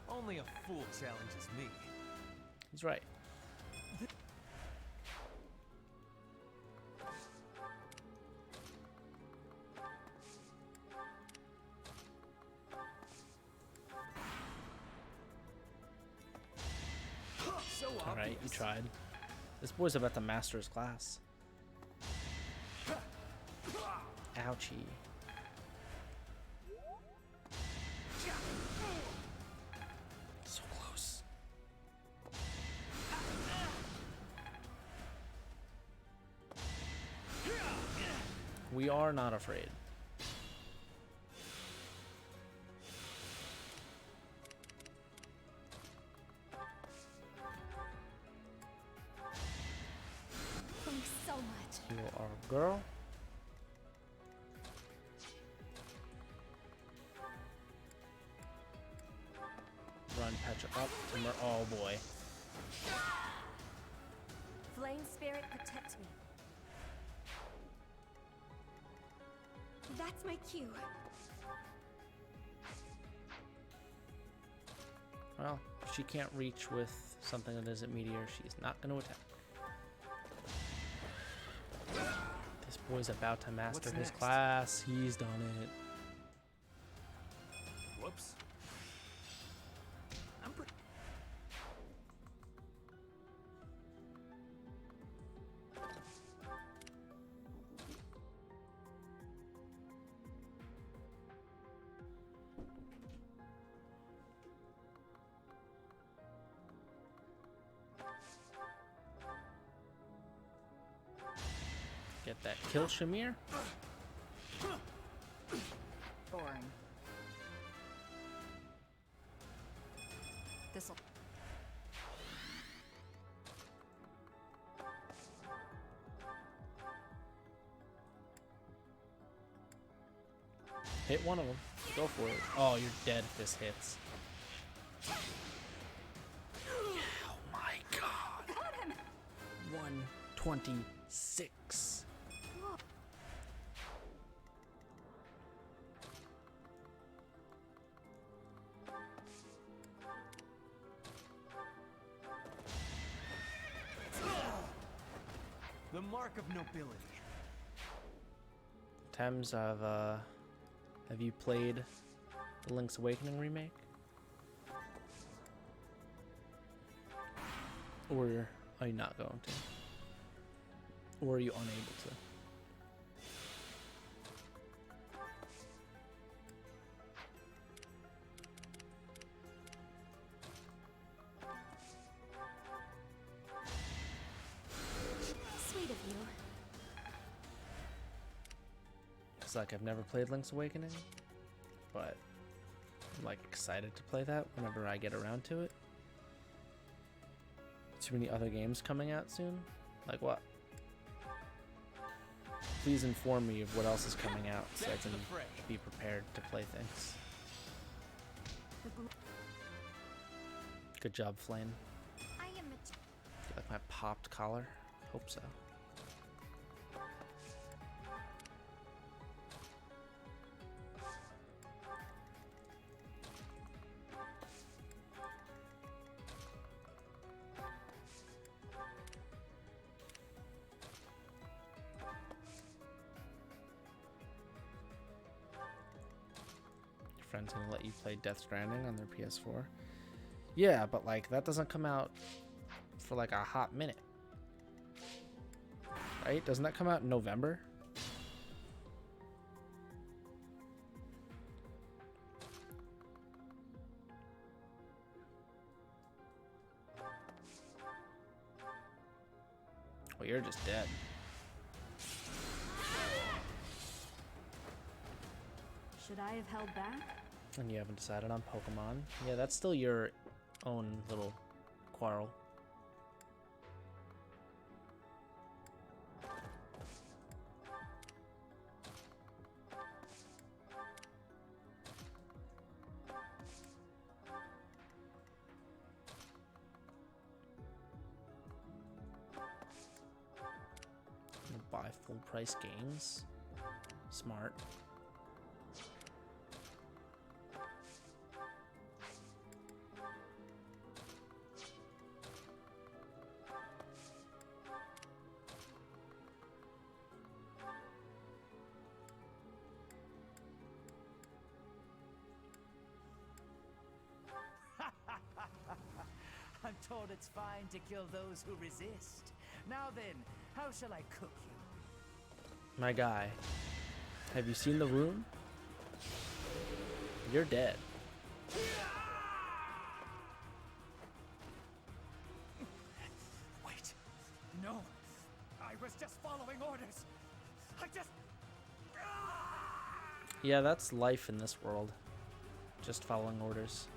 Only a fool challenges me. He's right. So Alright, you tried. This boy's about to master his class. Ouch. Ouchie. So close. We are not afraid. Thanks so much. You are a girl. Run, Petra up. Timber. Oh boy. Flame spirit, protect me. That's my cue. Well, if she can't reach with something that isn't meteor, she's not going to attack. This boy's about to master his class. He's done it. Whoops. Get that kill, Shamir. Boring. This'll. Hit one of them. Go for it. Oh, you're dead if this hits. Oh my god. 126. The mark of nobility. Thames, have you played the Link's Awakening remake? Or are you not going to? Or are you unable to? Sweet of you. It's like I've never played Link's Awakening, but I'm like excited to play that whenever I get around to it. Too many other games coming out soon? Like what? Please inform me of what else is coming out so I can be prepared to play things. Good job, Flame. I am You like my popped collar? Hope so. Friends gonna let you play Death Stranding on their PS4. Yeah, but like that doesn't come out for like a hot minute. Right? Doesn't that come out in November? Well, you're just dead. Should I have held back? And you haven't decided on Pokemon. Yeah, that's still your own little quarrel. Buy full price games. Smart. I'm told it's fine to kill those who resist. Now then, how shall I cook you? My guy. Have you seen the rune? You're dead. Wait. No. I was just following orders. I just... Yeah, that's life in this world. Just following orders.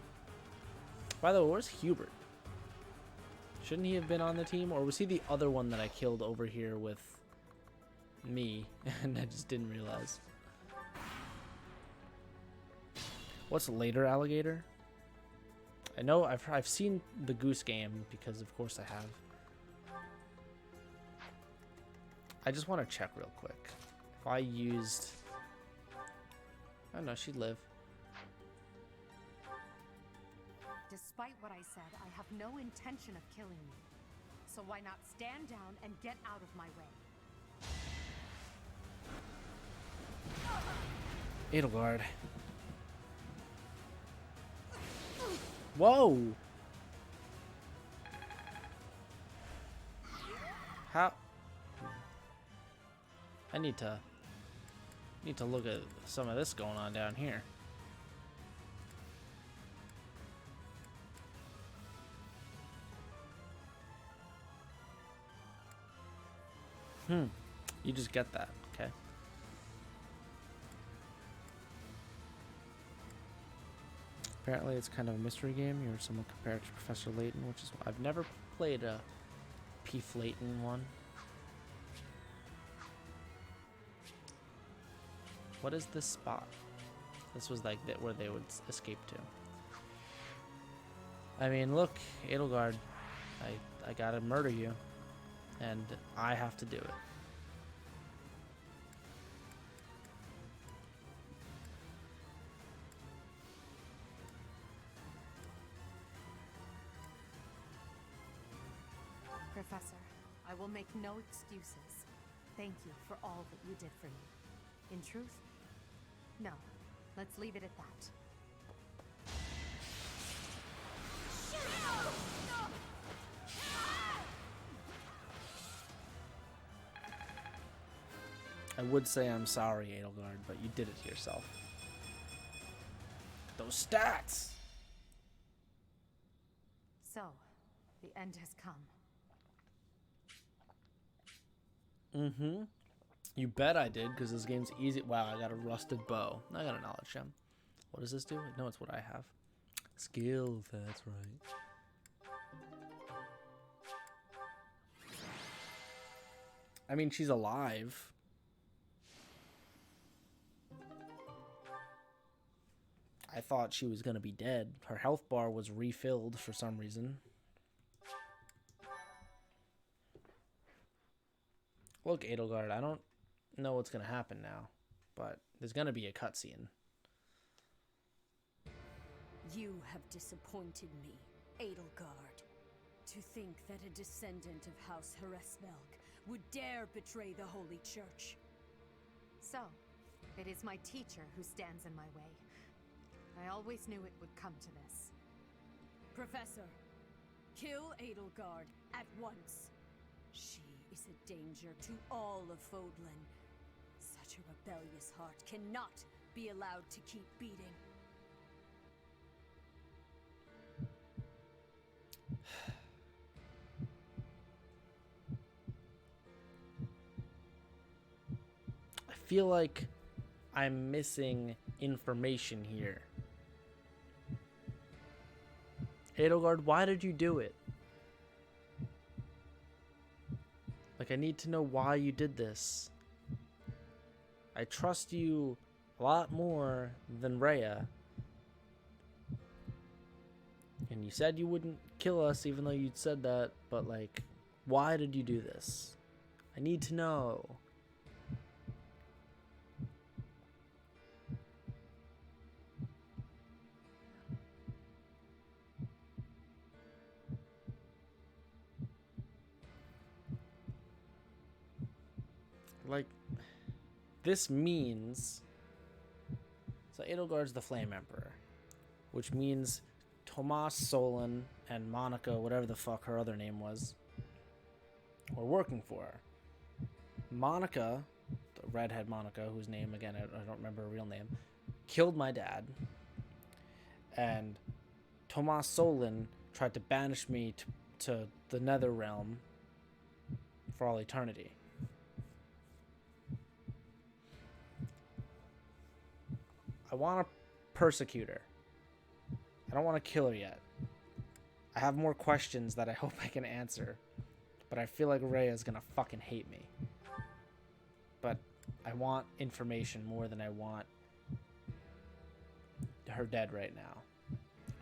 By the way, where's Hubert? Shouldn't he have been on the team? Or was he the other one that I killed over here with me? And I just didn't realize. What's later, alligator? I know I've seen the Goose Game because of course I have. I just want to check real quick. If I used... Oh no, she'd live. Despite what I said, I have no intention of killing you. So why not stand down and get out of my way? Edelgard. Whoa! How? I need to look at some of this going on down here. You just get that, okay? Apparently it's kind of a mystery game. You're somewhat compared to Professor Layton, which is... I've never played a P. Layton one. What is this spot? This was like where they would escape to. I mean, look, Edelgard, I gotta murder you, and I have to do it. Professor, I will make no excuses. Thank you for all that you did for me. In truth, no. Let's leave it at that. I would say I'm sorry, Edelgard, but you did it to yourself. Those stats! So, the end has come. Mm-hmm. You bet I did, because this game's easy. Wow, I got a rusted bow. I got a knowledge gem. What does this do? No, it's what I have. Skill, that's right. I mean, she's alive. I thought she was gonna be dead. Her health bar was refilled for some reason. Look, Edelgard, I don't know what's gonna happen now, but there's gonna be a cutscene. You have disappointed me, Edelgard. To think that a descendant of House Hresmelk would dare betray the Holy Church. So, it is my teacher who stands in my way. I always knew it would come to this. Professor, kill Edelgard at once. She is a danger to all of Fodlan. Such a rebellious heart cannot be allowed to keep beating. I feel like I'm missing information here. Edelgard, why did you do it? Like, I need to know why you did this. I trust you a lot more than Rhea. And you said you wouldn't kill us even though you'd said that, but like, why did you do this? I need to know. Like, this means... So Edelgard's the Flame Emperor, which means Tomas, Solon, and Monica, whatever the fuck her other name was, were working for her. Monica, redhead Monica, whose name, again, I don't remember her real name, killed my dad. And Tomas Solon tried to banish me to the Nether Realm for all eternity. I want to persecute her. I don't want to kill her yet. I have more questions that I hope I can answer. But I feel like Rhea's gonna fucking hate me. But I want information more than I want her dead right now.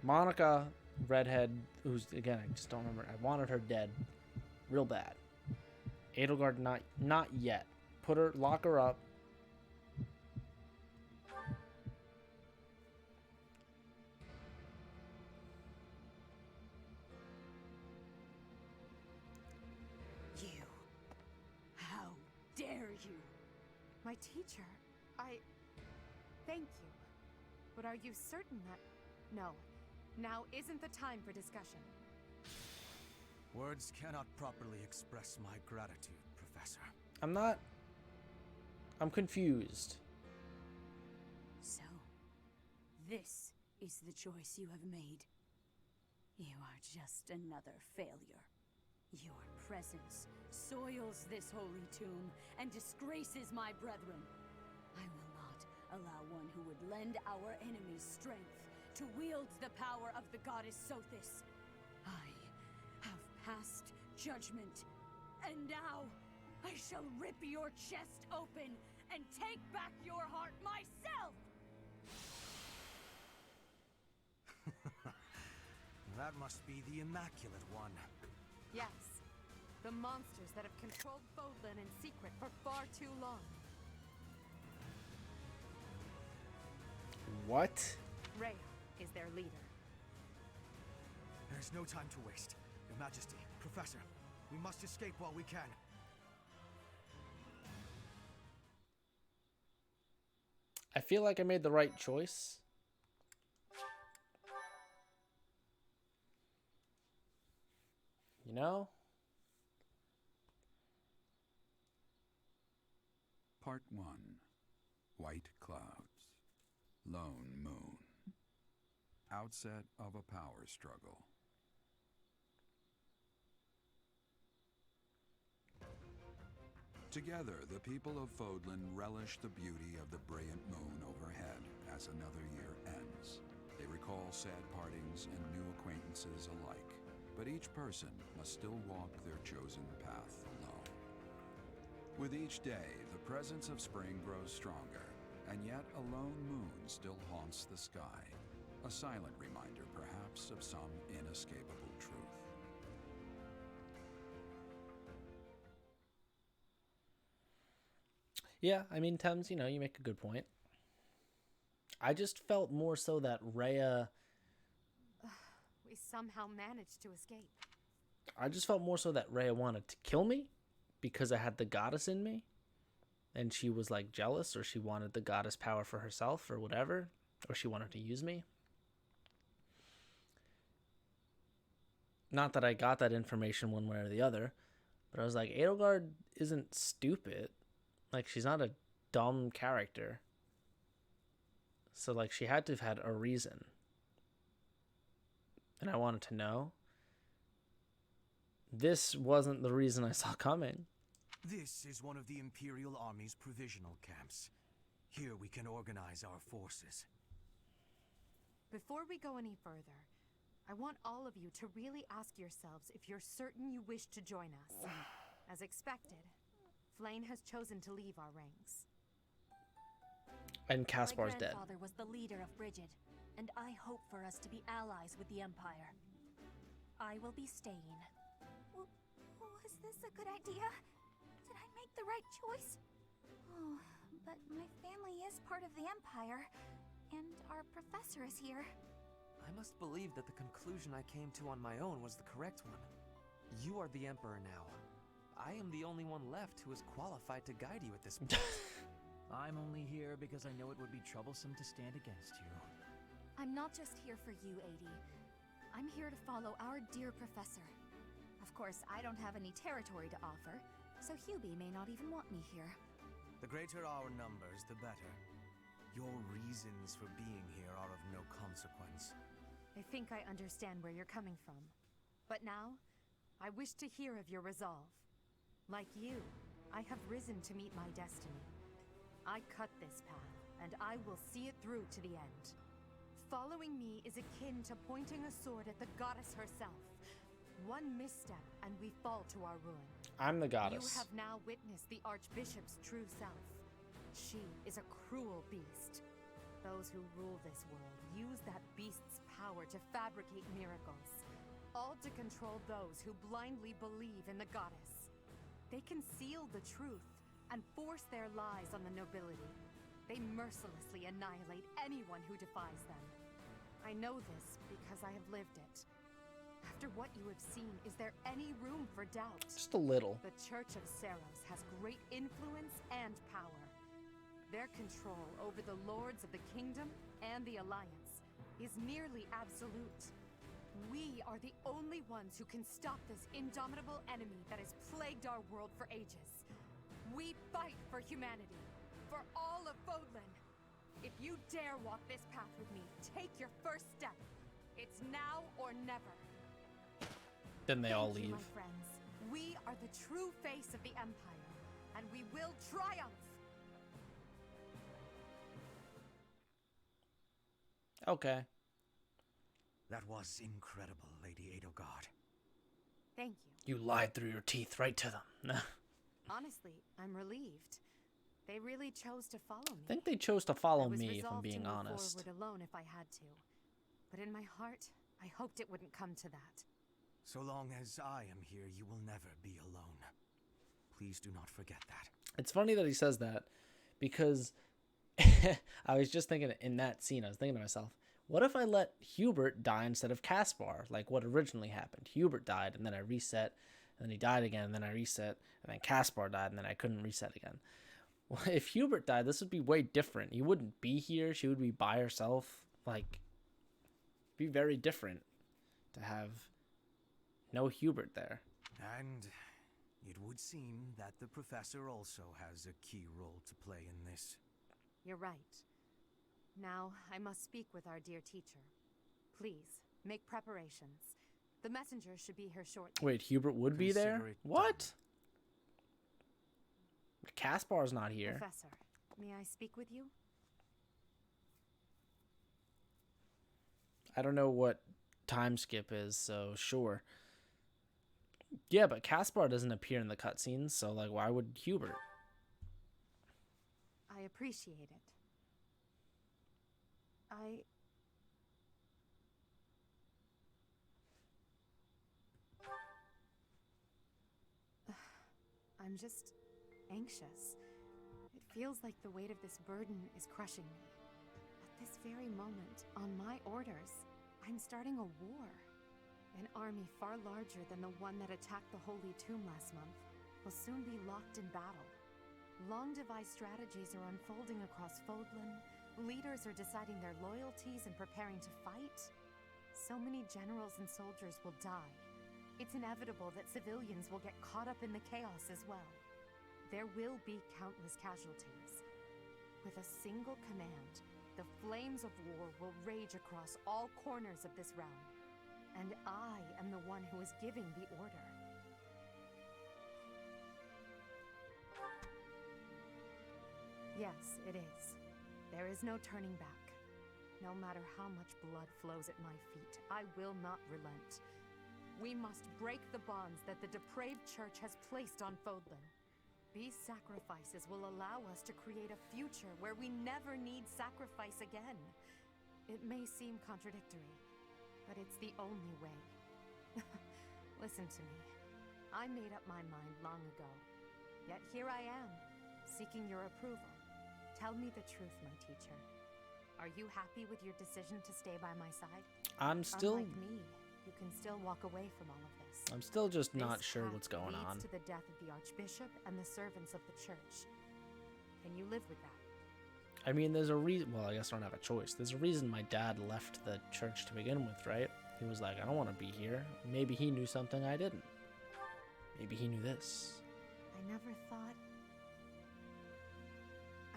Monica, redhead, who's, again, I just don't remember. I wanted her dead real bad. Edelgard, not yet. Lock her up. My teacher, thank you. But are you certain that... No, now isn't the time for discussion. Words cannot properly express my gratitude, Professor. I'm confused. So, this is the choice you have made. You are just another failure. Your presence soils this holy tomb and disgraces my brethren. I will not allow one who would lend our enemies strength to wield the power of the goddess Sothis. I have passed judgment, and now I shall rip your chest open and take back your heart myself! That must be the Immaculate One. Yes. The monsters that have controlled Fodlan in secret for far too long. What? Rhea is their leader. There's no time to waste. Your Majesty, Professor, we must escape while we can. I feel like I made the right choice. You know? Part 1. White Clouds. Lone Moon. Outset of a power struggle. Together, the people of Fodlan relish the beauty of the brilliant moon overhead as another year ends. They recall sad partings and new acquaintances alike, but each person must still walk their chosen path alone. With each day, the presence of spring grows stronger, and yet a lone moon still haunts the sky, a silent reminder perhaps of some inescapable truth. Yeah, I mean, Thames, you know, you make a good point. I just felt more so that Rhea... We somehow managed to escape. I just felt more so that Rhea wanted to kill me because I had the goddess in me. And she was, like, jealous, or she wanted the goddess power for herself, or whatever. Or she wanted to use me. Not that I got that information one way or the other. But I was like, Edelgard isn't stupid. Like, she's not a dumb character. So, like, she had to have had a reason. And I wanted to know. This wasn't the reason I saw coming. This is one of the Imperial Army's provisional camps. Here we can organize our forces. Before we go any further, I want all of you to really ask yourselves if you're certain you wish to join us. As expected, Flayn has chosen to leave our ranks. And Caspar's dead. My grandfather was the leader of Brigid, and I hope for us to be allies with the Empire. I will be staying. Was this a good idea? Did I make the right choice? Oh, but my family is part of the Empire, and our professor is here. I must believe that the conclusion I came to on my own was the correct one. You are the Emperor now. I am the only one left who is qualified to guide you at this point. I'm only here because I know it would be troublesome to stand against you. I'm not just here for you, Adi. I'm here to follow our dear professor. Of course, I don't have any territory to offer, so Hubie may not even want me here. The greater our numbers, the better. Your reasons for being here are of no consequence. I think I understand where you're coming from. But now, I wish to hear of your resolve. Like you, I have risen to meet my destiny. I cut this path, and I will see it through to the end. Following me is akin to pointing a sword at the goddess herself. One misstep, and we fall to our ruin. I'm the goddess. You have now witnessed the Archbishop's true self. She is a cruel beast. Those who rule this world use that beast's power to fabricate miracles, all to control those who blindly believe in the goddess. They conceal the truth and force their lies on the nobility. They mercilessly annihilate anyone who defies them. I know this because I have lived it. After what you have seen, is there any room for doubt? Just a little. The Church of Seiros has great influence and power. Their control over the lords of the kingdom and the Alliance is nearly absolute. We are the only ones who can stop this indomitable enemy that has plagued our world for ages. We fight for humanity, for all of Fodlan. If you dare walk this path with me, take your first step. It's now or never. Then they all Thank you, leave. my friends. We are the true face of the Empire, and we will triumph. Okay. That was incredible, Lady Edelgard. Thank you. You lied through your teeth right to them. Honestly, I'm relieved. They really chose to follow me. I think they chose to follow I was me, if I'm resolved being to move honest. forward alone if I had to. But in my heart, I hoped it wouldn't come to that. So long as I am here, you will never be alone. Please do not forget that. It's funny that he says that, because I was just thinking in that scene, I was thinking to myself, what if I let Hubert die instead of Caspar, like what originally happened? Hubert died, and then I reset, and then he died again, and then I reset, and then Caspar died, and then I couldn't reset again. Well, if Hubert died, this would be way different. You wouldn't be here. She would be by herself. Like, be very different to have no Hubert there. And it would seem that the professor also has a key role to play in this. You're right. Now, I must speak with our dear teacher. Please, make preparations. The messenger should be here shortly. Wait, Hubert would be there? What? Caspar's not here. Professor, may I speak with you? I don't know what time skip is, so sure. Yeah, but Caspar doesn't appear in the cutscenes, so like, why would Hubert? I appreciate it. I'm just anxious. It feels like the weight of this burden is crushing me. At this very moment, on my orders, I'm starting a war. An army far larger than the one that attacked the Holy Tomb last month will soon be locked in battle. Long-devised strategies are unfolding across Fodlan. Leaders are deciding their loyalties and preparing to fight. So many generals and soldiers will die. It's inevitable that civilians will get caught up in the chaos as well. There will be countless casualties. With a single command, the flames of war will rage across all corners of this realm. And I am the one who is giving the order. Yes, it is. There is no turning back. No matter how much blood flows at my feet, I will not relent. We must break the bonds that the depraved church has placed on Fodlan. These sacrifices will allow us to create a future where we never need sacrifice again. It may seem contradictory, but it's the only way. Listen to me. I made up my mind long ago. Yet here I am, seeking your approval. Tell me the truth, my teacher. Are you happy with your decision to stay by my side? I'm still... Unlike me, you can still walk away from all of this. I'm still just not This sure path what's going on. leads to the death of the Archbishop and the servants of the church. Can you live with that? I mean, there's a reason... Well, I guess I don't have a choice. There's a reason my dad left the church to begin with, right? He was like, I don't want to be here. Maybe he knew something I didn't. Maybe he knew this. I never thought...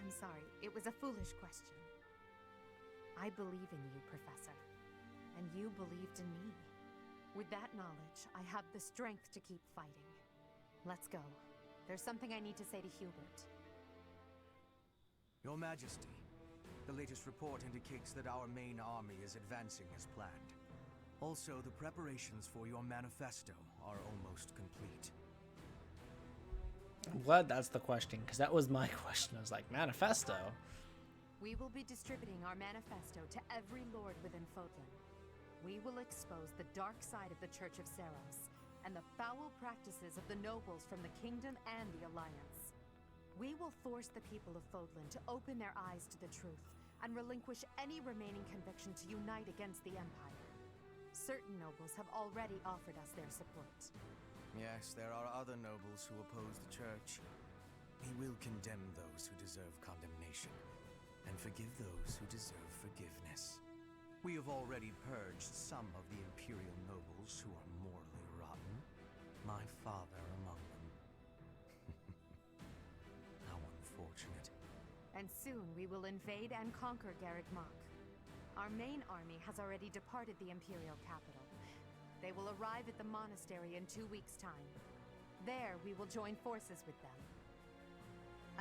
I'm sorry. It was a foolish question. I believe in you, Professor. And you believed in me. With that knowledge, I have the strength to keep fighting. Let's go. There's something I need to say to Hubert. Your Majesty, the latest report indicates that our main army is advancing as planned. Also, the preparations for your manifesto are almost complete. I'm glad that's the question, because that was my question. I was like, manifesto? We will be distributing our manifesto to every lord within Fodlan. We will expose the dark side of the Church of Seros, and the foul practices of the nobles from the Kingdom and the Alliance. We will force the people of Fodlan to open their eyes to the truth, and relinquish any remaining conviction to unite against the Empire. Certain nobles have already offered us their support. Yes, there are other nobles who oppose the Church. We will condemn those who deserve condemnation, and forgive those who deserve forgiveness. We have already purged some of the Imperial nobles who are morally rotten, my father among them. How unfortunate. And soon we will invade and conquer Garreg Mach. Our main army has already departed the Imperial capital. They will arrive at the monastery in 2 weeks' time. There, we will join forces with them.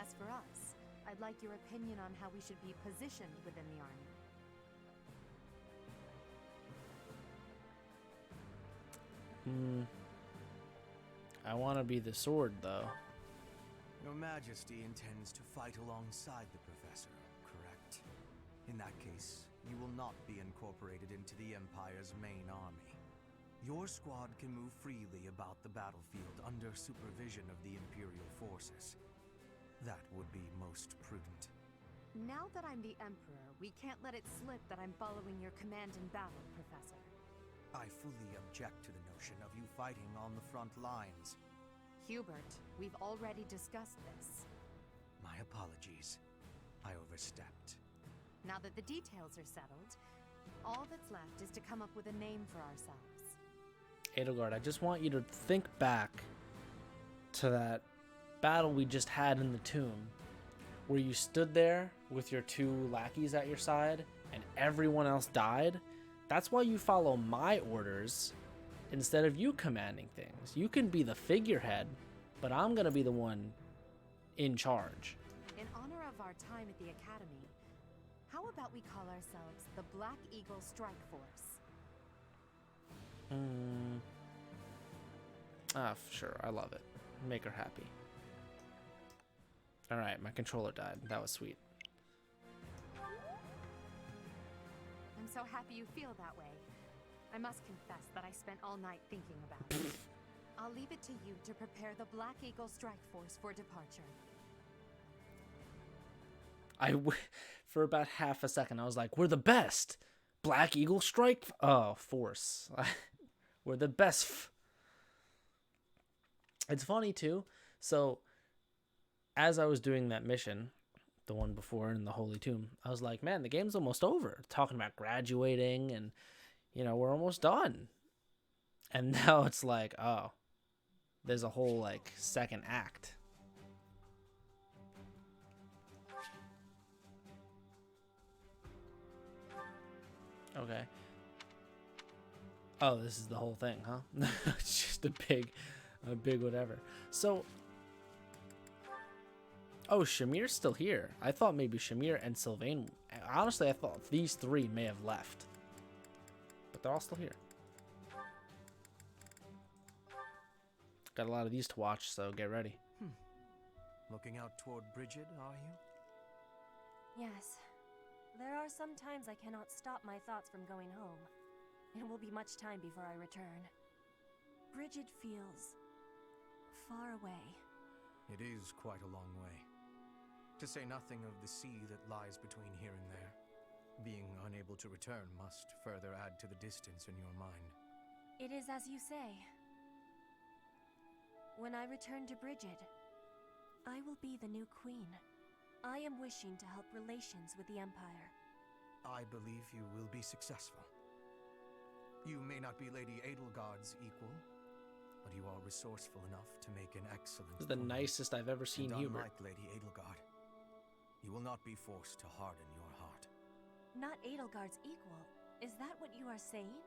As for us, I'd like your opinion on how we should be positioned within the army. I want to be the sword, though. Your Majesty intends to fight alongside the Professor, correct? In that case, you will not be incorporated into the Empire's main army. Your squad can move freely about the battlefield under supervision of the Imperial forces. That would be most prudent. Now that I'm the Emperor, we can't let it slip that I'm following your command in battle, Professor. I fully object to the notion of you fighting on the front lines. Hubert, we've already discussed this. My apologies. I overstepped. Now that the details are settled, all that's left is to come up with a name for ourselves. Edelgard, I just want you to think back to that battle we just had in the tomb, where you stood there with your 2 lackeys at your side and everyone else died. That's why you follow my orders instead of you commanding things. You can be the figurehead, but I'm gonna be the one in charge. In honor of our time at the Academy, how about we call ourselves the Black Eagle Strike Force? Sure, I love it. Make her happy. Alright, my controller died. That was sweet. I'm so happy you feel that way. I must confess that I spent all night thinking about it. I'll leave it to you to prepare the Black Eagle Strike Force for departure. For about half a second, I was like, we're the best! Black Eagle Strike Force. We're the best. It's funny, too. So, as I was doing that mission, the one before in the Holy Tomb, I was like, man, the game's almost over. Talking about graduating and, you know, we're almost done. And now it's like, oh, there's a whole, like, second act. Okay. Oh, this is the whole thing, huh? It's just a big whatever. So, oh, Shamir's still here. I thought maybe Shamir and Sylvain. Honestly, I thought these 3 may have left, but they're all still here. Got a lot of these to watch, so get ready. Looking out toward Brigid, are you? Yes. There are some times I cannot stop my thoughts from going home. It will be much time before I return. Brigid feels far away. It is quite a long way. To say nothing of the sea that lies between here and there. Being unable to return must further add to the distance in your mind. It is as you say. When I return to Brigid, I will be the new queen. I am wishing to help relations with the Empire. I believe you will be successful. You may not be Lady Edelgard's equal, but you are resourceful enough to make an excellent This is the queen. nicest I've ever seen and Hubert. unlike Lady Edelgard, You will not be forced to harden your heart. Not Edelgard's equal. Is that what you are saying?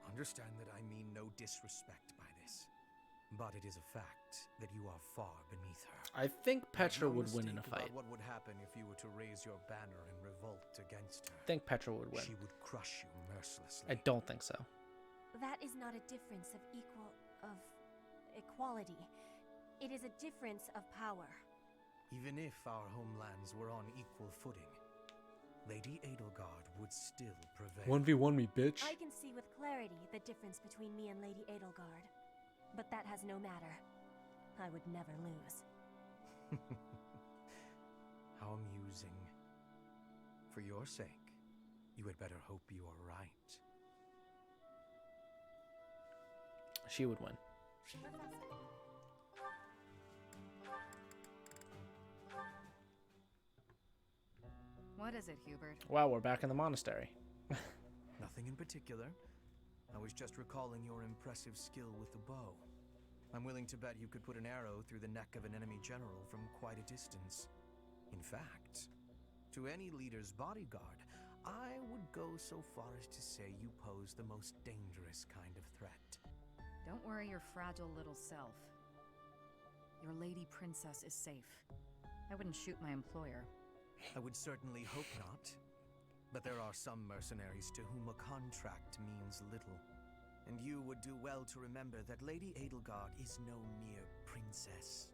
Understand that I mean no disrespect by this. But it is a fact that you are far beneath her. I think Petra Make no would win in a mistake fight. about what would happen if you were to raise your banner and revolt against her. I think Petra would win. She would crush you mercilessly. I don't think so. That is not a difference of equality. It is a difference of power. Even if our homelands were on equal footing, Lady Edelgard would still prevail. 1v1 me, bitch. I can see with clarity the difference between me and Lady Edelgard. But that has no matter. I would never lose. How amusing. For your sake, you had better hope you are right. She would win. What is it, Hubert? Wow, we're back in the monastery. Nothing in particular. I was just recalling your impressive skill with the bow. I'm willing to bet you could put an arrow through the neck of an enemy general from quite a distance. In fact, to any leader's bodyguard, I would go so far as to say you pose the most dangerous kind of threat. Don't worry your fragile little self. Your lady princess is safe. I wouldn't shoot my employer. I would certainly hope not. But there are some mercenaries to whom a contract means little. And you would do well to remember that Lady Edelgard is no mere princess.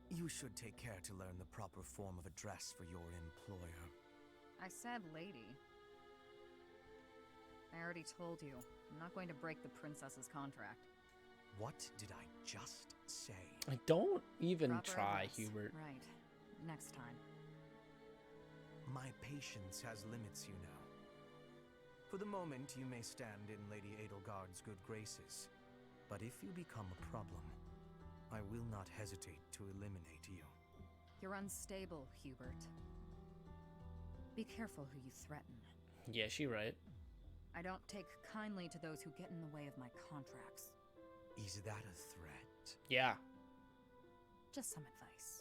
You should take care to learn the proper form of address for your employer. I said lady. I already told you, I'm not going to break the princess's contract. What did I just say? I don't even Proper try, address. Hubert. Right. Next time. My patience has limits, you know. For the moment, you may stand in Lady Edelgard's good graces. But if you become a problem, I will not hesitate to eliminate you. You're unstable, Hubert. Be careful who you threaten. Yeah, she right. I don't take kindly to those who get in the way of my contracts. Is that a threat? Yeah. Just some advice.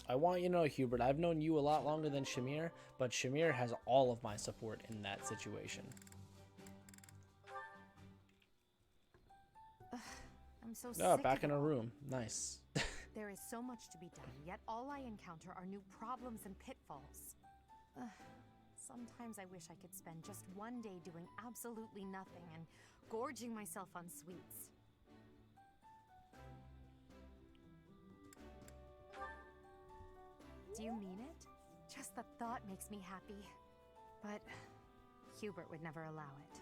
I want you to know, Hubert, I've known you a lot longer than Shamir, but Shamir has all of my support in that situation. I'm so Oh, sick back of in it a all. room. Nice. There is so much to be done, yet all I encounter are new problems and pitfalls. Sometimes I wish I could spend just one day doing absolutely nothing and gorging myself on sweets. Do you mean it? Just the thought makes me happy. But Hubert would never allow it.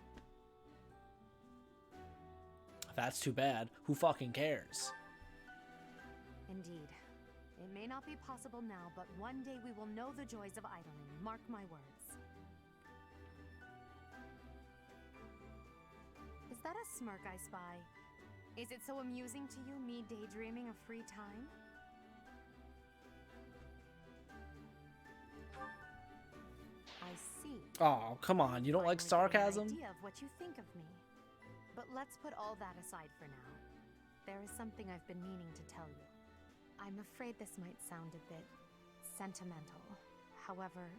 That's too bad. Who fucking cares? Indeed. It may not be possible now, but one day we will know the joys of idling. Mark my words. Is that a smirk I spy? Is it so amusing to you, me daydreaming of free time? I see. Oh, come on. You don't like sarcasm? Idea of what you think of me. But let's put all that aside for now. There is something I've been meaning to tell you. I'm afraid this might sound a bit sentimental. However,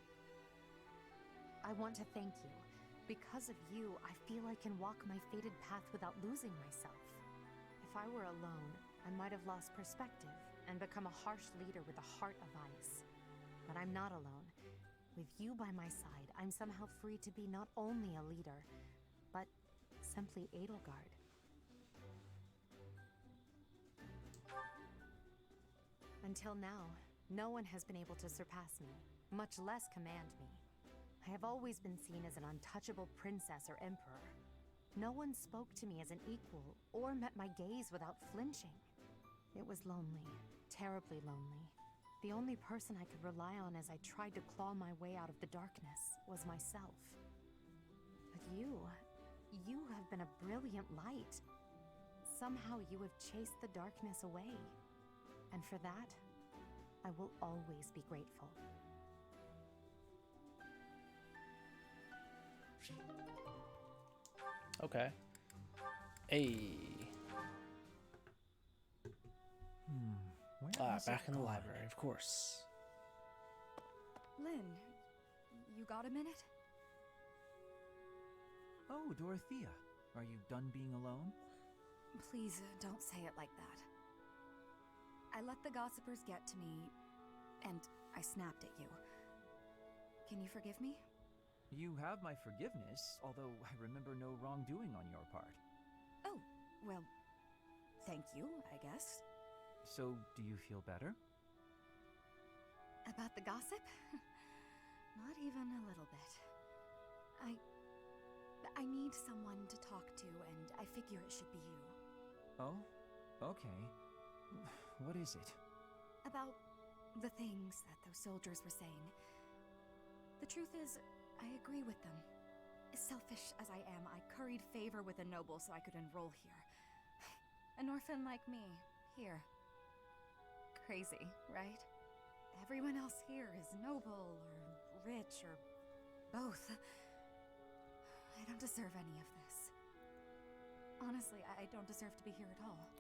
I want to thank you. Because of you, I feel I can walk my fated path without losing myself. If I were alone, I might have lost perspective and become a harsh leader with a heart of ice. But I'm not alone. With you by my side, I'm somehow free to be not only a leader, but simply Edelgard. Until now, no one has been able to surpass me, much less command me. I have always been seen as an untouchable princess or emperor. No one spoke to me as an equal or met my gaze without flinching. It was lonely, terribly lonely. The only person I could rely on as I tried to claw my way out of the darkness was myself. But you have been a brilliant light. Somehow you have chased the darkness away. And for that, I will always be grateful. Okay. Hey. back in the library, of course. Lynn, you got a minute? Oh, Dorothea. Are you done being alone? Please, don't say it like that. I let the gossipers get to me, and I snapped at you. Can you forgive me? You have my forgiveness, although I remember no wrongdoing on your part. Oh, well, thank you, I guess. So, do you feel better? About the gossip? Not even a little bit. I need someone to talk to, and I figure it should be you. Oh? Okay. What is it? About the things that those soldiers were saying. The truth is, I agree with them. As selfish as I am, I curried favor with a noble so I could enroll here. An orphan like me, here. Crazy, right? Everyone else here is noble, or rich, or both. I don't deserve any of this. Honestly, I don't deserve to be here at all.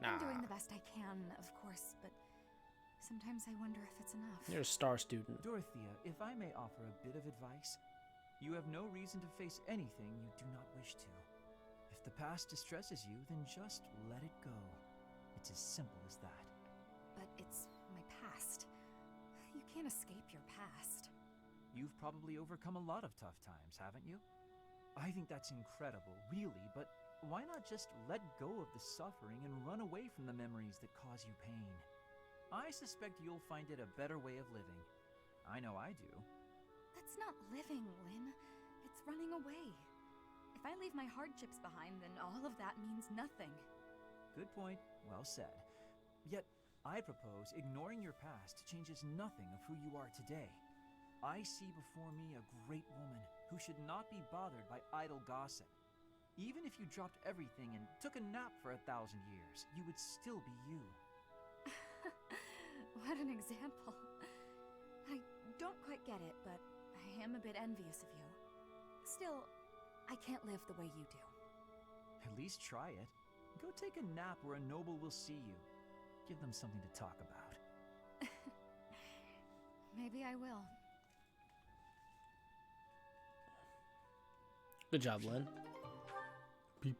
Nah. I'm doing the best I can, of course, but sometimes I wonder if it's enough. You're a star student. Dorothea, if I may offer a bit of advice, you have no reason to face anything you do not wish to. If the past distresses you, then just let it go. It's as simple as that. But it's my past. You can't escape your past. You've probably overcome a lot of tough times, haven't you? I think that's incredible, really, but why not just let go of the suffering and run away from the memories that cause you pain? I suspect you'll find it a better way of living. I know I do. That's not living, Lynn. It's running away. If I leave my hardships behind, then all of that means nothing. Good point. Well said. Yet, I propose ignoring your past changes nothing of who you are today. I see before me a great woman who should not be bothered by idle gossip. Even if you dropped everything and took a nap for 1,000 years, you would still be you. What an example. I don't quite get it, but I am a bit envious of you. Still, I can't live the way you do. At least try it. Go take a nap where a noble will see you. Give them something to talk about. Maybe I will. Good job, Lynn. B+.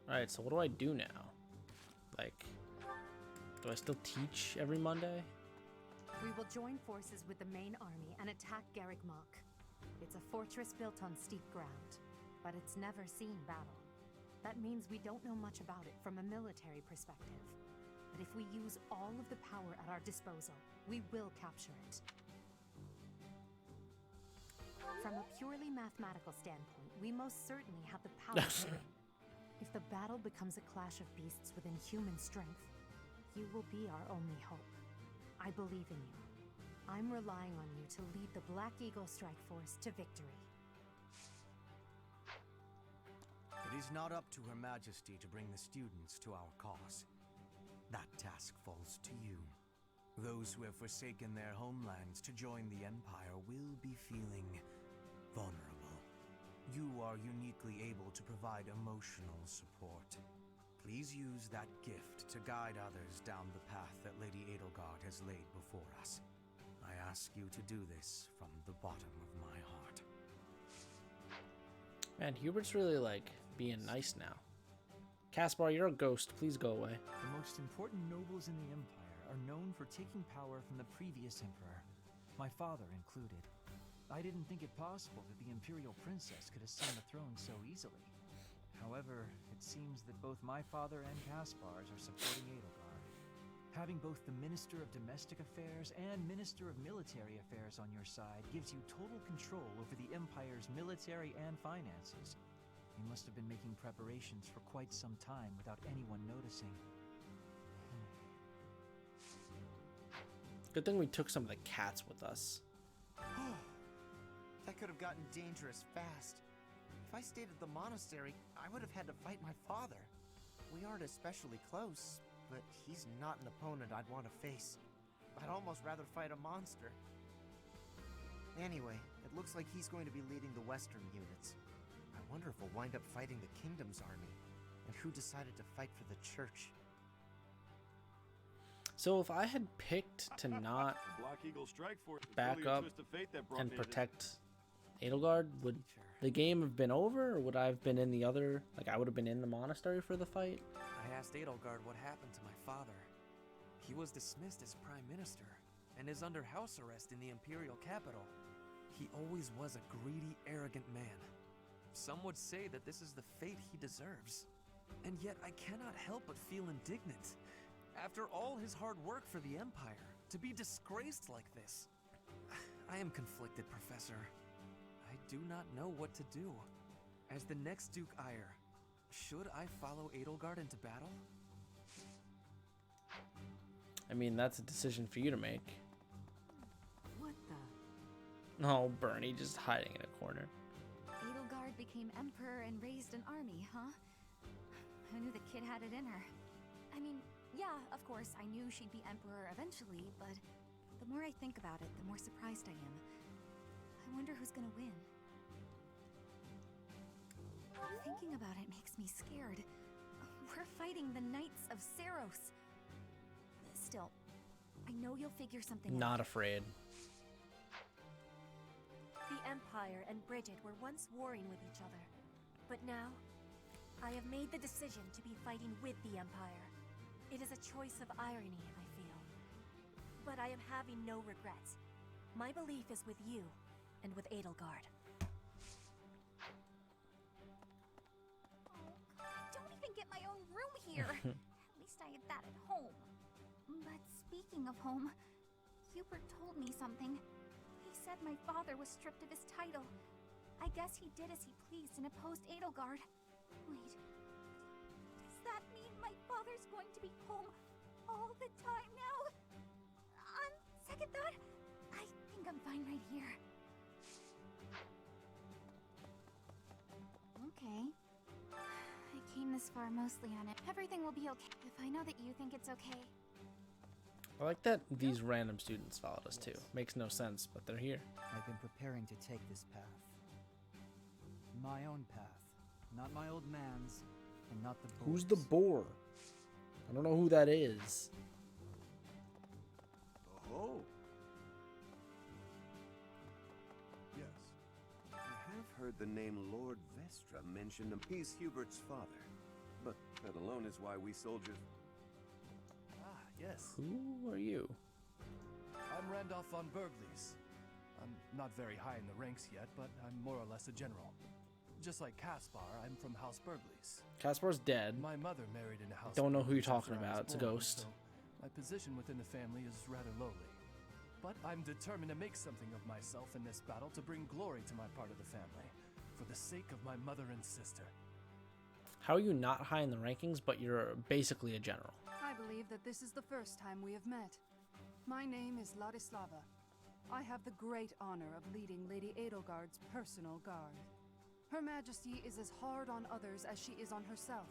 Alright, so what do I do now? Like, do I still teach every Monday? We will join forces with the main army and attack Garreg Mach. It's a fortress built on steep ground, but it's never seen battle. That means we don't know much about it from a military perspective. But if we use all of the power at our disposal, we will capture it. From a purely mathematical standpoint, we most certainly have the power to win. If the battle becomes a clash of beasts within human strength, you will be our only hope. I believe in you. I'm relying on you to lead the Black Eagle Strike Force to victory. It is not up to Her Majesty to bring the students to our cause. That task falls to you. Those who have forsaken their homelands to join the Empire will be feeling vulnerable. You are uniquely able to provide emotional support. Please use that gift to guide others down the path that Lady Edelgard has laid before us. I ask you to do this from the bottom of my heart. Man, Hubert's really, like, being nice now. Caspar, you're a ghost. Please go away. The most important nobles in the Empire are known for taking power from the previous emperor, my father included. I didn't think it possible that the Imperial Princess could ascend the throne so easily. However, it seems that both my father and Caspar's are supporting Edelgard. Having both the Minister of Domestic Affairs and Minister of Military Affairs on your side gives you total control over the Empire's military and finances. You must have been making preparations for quite some time without anyone noticing. Good thing we took some of the cats with us. That could have gotten dangerous fast. If I stayed at the monastery, I would have had to fight my father. We aren't especially close, but he's not an opponent I'd want to face. I'd almost rather fight a monster. Anyway, it looks like he's going to be leading the western units. I wonder if we'll wind up fighting the Kingdom's army, and who decided to fight for the Church. So if I had picked to not Black Eagle Strike Force is back really a up twist of fate that brought and me to this. protect Edelgard, would the game have been over, or would I have been in the other, like I would have been in the monastery for the fight? I asked Edelgard what happened to my father. He was dismissed as prime minister and is under house arrest in the imperial capital. He always was a greedy, arrogant man. Some would say that this is the fate he deserves. And yet I cannot help but feel indignant. After all his hard work for the Empire, to be disgraced like this. I am conflicted, Professor. I do not know what to do. As the next Duke Ire, should I follow Edelgard into battle? I mean, that's a decision for you to make. What the? Oh, Bernie just hiding in a corner. Edelgard became emperor and raised an army, huh? Who knew the kid had it in her? I mean, yeah, of course, I knew she'd be emperor eventually, but the more I think about it, the more surprised I am. I wonder who's gonna win. Thinking about it makes me scared. We're fighting the Knights of Seiros. Still, I know you'll figure something out. Not afraid. The Empire and Bridget were once warring with each other, but now I have made the decision to be fighting with the Empire. It is a choice of irony, I feel. But I am having no regrets. My belief is with you and with Edelgard. I don't even get my own room here. At least I had that at home. But speaking of home, Hubert told me something. He said my father was stripped of his title. I guess he did as he pleased and opposed Edelgard. Wait, does that mean my father's going to be home all the time now? On second thought, I think I'm fine right here. Okay. I came this far mostly on it. Everything will be okay if I know that you think it's okay. I like that these random students followed us too. Makes no sense, but they're here. I've been preparing to take this path. My own path. Not my old man's, and not the boar's. Who's the boar? I don't know who that is. Oh. Yes. I have heard the name Lord Vestra mentioned. He's Hubert's father. But that alone is why we soldiers... Ah, yes. Who are you? I'm Randolph von Berglies. I'm not very high in the ranks yet, but I'm more or less a general. Just like Caspar, I'm from House Berglies. Caspar's dead. My mother married into House Don't know who you're Berglies talking after I about. was It's a born, ghost. so my position within the family is rather lowly. But I'm determined to make something of myself in this battle to bring glory to my part of the family, for the sake of my mother and sister. How are you not high in the rankings, but you're basically a general? I believe that this is the first time we have met. My name is Ladislava. I have the great honor of leading Lady Edelgard's personal guard. Her Majesty is as hard on others as she is on herself.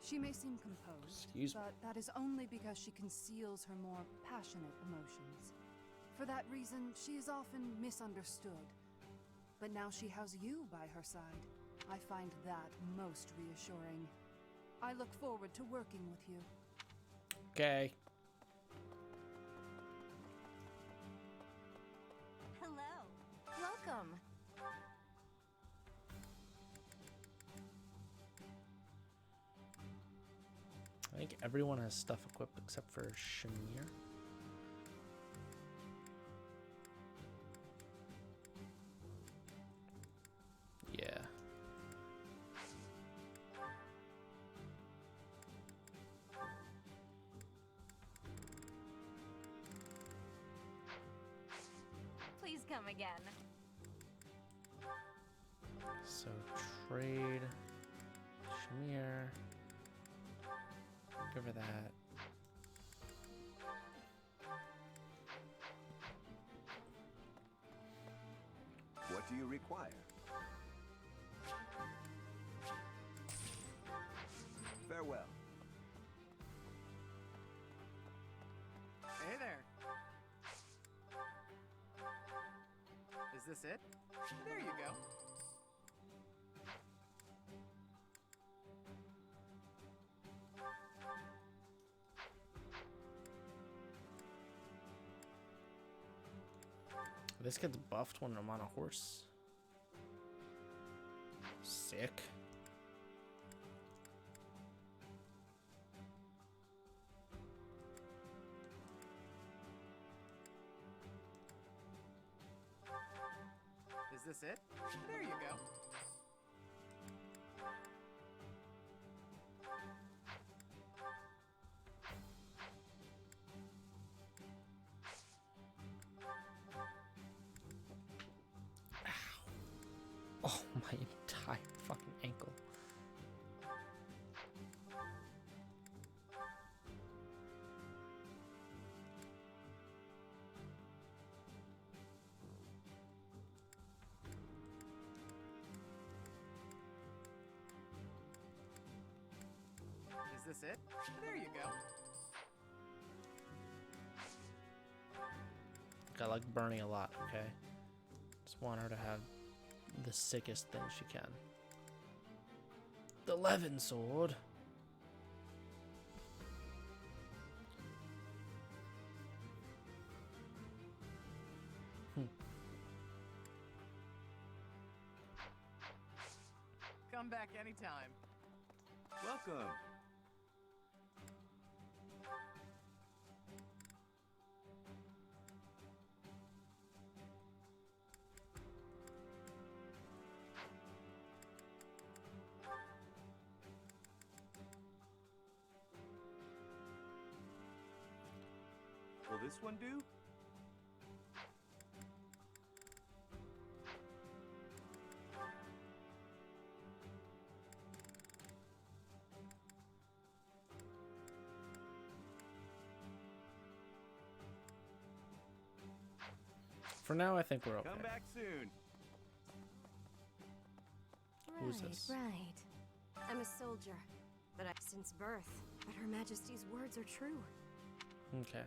She may seem composed, but that is only because she conceals her more passionate emotions. For that reason, she is often misunderstood. But now she has you by her side. I find that most reassuring. I look forward to working with you. Okay. Hello. Welcome. I think everyone has stuff equipped except for Shamir. Yeah. Please come again. So trade Shamir. Give her that. What do you require? Farewell. Hey there. Is this it? There you go. This gets buffed when I'm on a horse. Sick. Is this it? There you go. Oh, my entire fucking ankle. Is this it? There you go. I like Bernie a lot, okay? Just want her to have the sickest thing she can. The Levin sword. Come back anytime. Welcome. Will this one do? For now, I think we're okay. Come back soon. Who's this? Right. I'm a soldier, but since birth. But Her Majesty's words are true. Okay.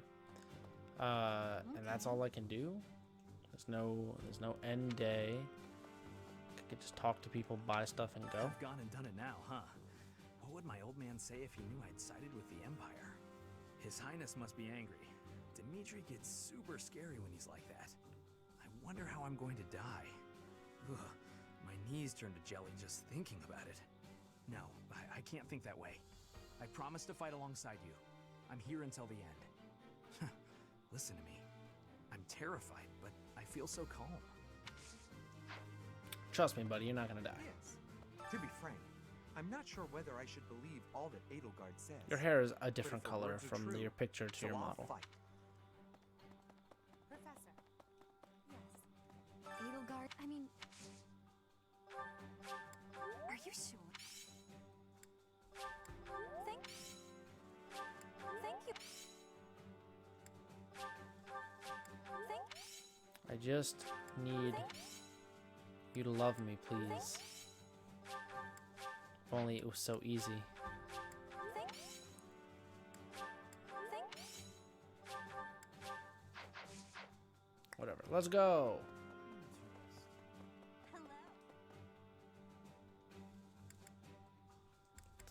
And that's all I can do? There's no end day. I could just talk to people, buy stuff, and go. I've gone and done it now, huh? What would my old man say if he knew I'd sided with the Empire? His Highness must be angry. Dimitri gets super scary when he's like that. I wonder how I'm going to die. Ugh, my knees turn to jelly just thinking about it. No, I can't think that way. I promise to fight alongside you. I'm here until the end. Listen to me. I'm terrified, but I feel so calm. Trust me, buddy, you're not gonna die. Yes. To be frank, I'm not sure whether I should believe all that Edelgard says. Your hair is a different if the color words are from true, your picture to so your I'll model. fight. Professor. Yes. Edelgard, I mean... Are you sure? Thank you. I just need you to love me, please. If only it was so easy. Whatever. Let's go.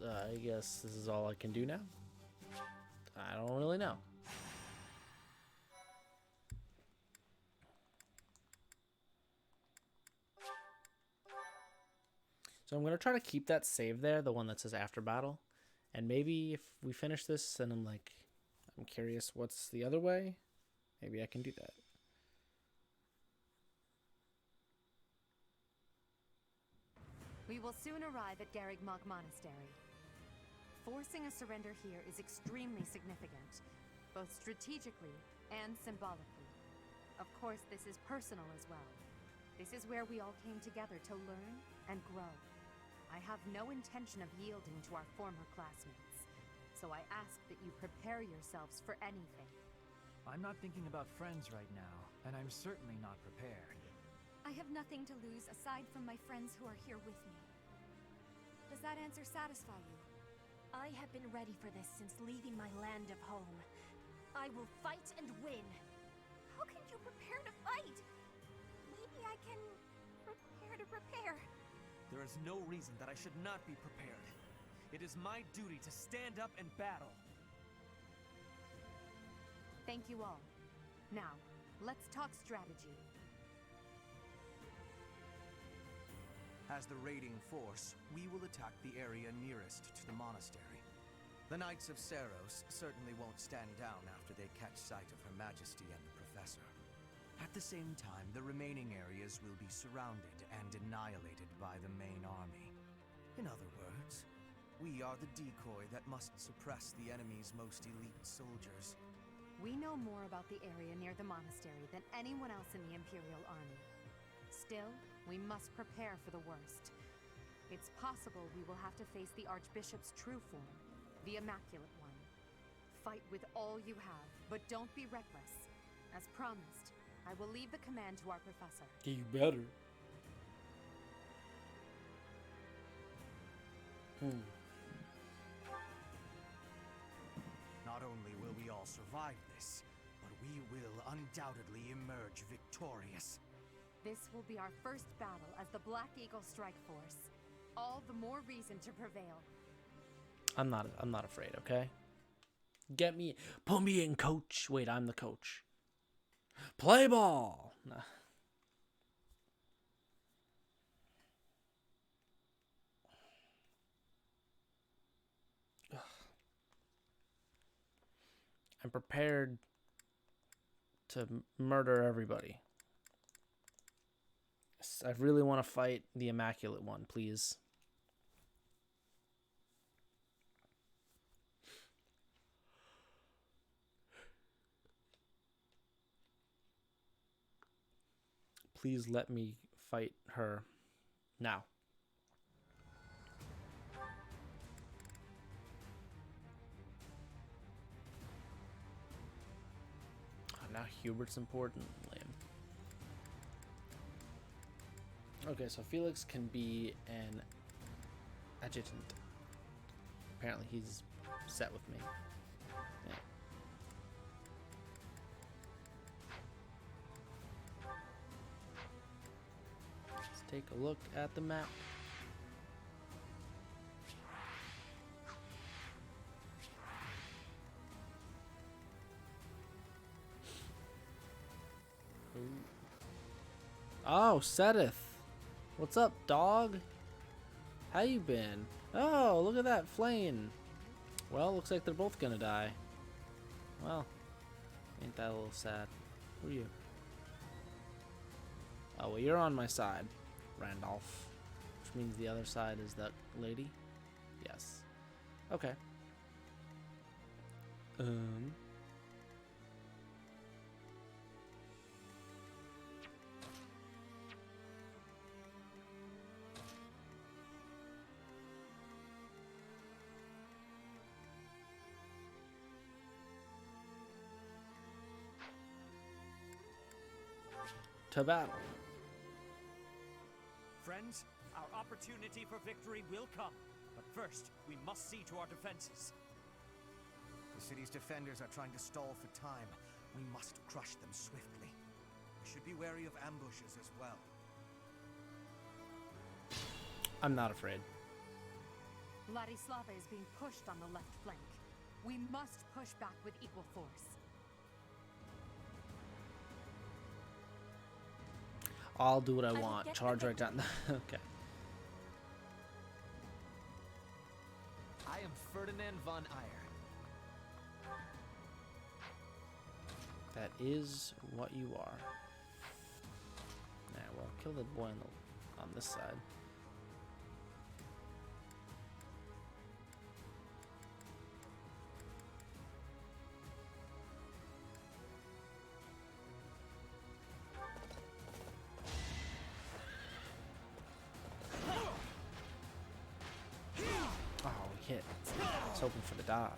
I guess this is all I can do now. I don't really know. So I'm going to try to keep that save there, the one that says after battle. And maybe if we finish this and I'm curious what's the other way, maybe I can do that. We will soon arrive at Garrigmog Monastery. Forcing a surrender here is extremely significant, both strategically and symbolically. Of course, this is personal as well. This is where we all came together to learn and grow. I have no intention of yielding to our former classmates, so I ask that you prepare yourselves for anything. I'm not thinking about friends right now, and I'm certainly not prepared. I have nothing to lose aside from my friends who are here with me. Does that answer satisfy you? I have been ready for this since leaving my land of home. I will fight and win. How can you prepare to fight? Maybe I can prepare to prepare. There is no reason that I should not be prepared. It is my duty to stand up and battle. Thank you all. Now, let's talk strategy. As the raiding force, we will attack the area nearest to the monastery. The Knights of Seiros certainly won't stand down after they catch sight of Her Majesty and the Professor. At the same time, the remaining areas will be surrounded and annihilated by the main army. In other words, we are the decoy that must suppress the enemy's most elite soldiers. We know more about the area near the monastery than anyone else in the Imperial Army. Still, we must prepare for the worst. It's possible we will have to face the Archbishop's true form, the Immaculate One. Fight with all you have, but don't be reckless. As promised, I will leave the command to our professor. You better. Not only will we all survive this, but we will undoubtedly emerge victorious. This will be our first battle as the Black Eagle Strike Force. All the more reason to prevail. I'm not afraid, okay? Put me in, coach. Wait, I'm the coach. Play ball. Nah. I'm prepared to murder everybody. I really want to fight the Immaculate One, please. Please let me fight her now. Oh, now Hubert's important. Lame. Okay, so Felix can be an adjutant. Apparently he's set with me. Yeah. Let's take a look at the map. Ooh. Oh, Sedith. What's up, dog? How you been? Oh, look at that flame. Well, looks like they're both gonna die. Well, ain't that a little sad? Who are you? Oh, well, you're on my side, Randolph. Which means the other side is that lady? Yes. Okay. To battle. Friends, our opportunity for victory will come. But first, we must see to our defenses. The city's defenders are trying to stall for time. We must crush them swiftly. We should be wary of ambushes as well. I'm not afraid. Ladislava is being pushed on the left flank. We must push back with equal force. I'll do what I want. Charge right down. Okay. I am Ferdinand von Eyre. That is what you are. Nah, well, kill the boy on this side. Hit. I was hoping for the dodge.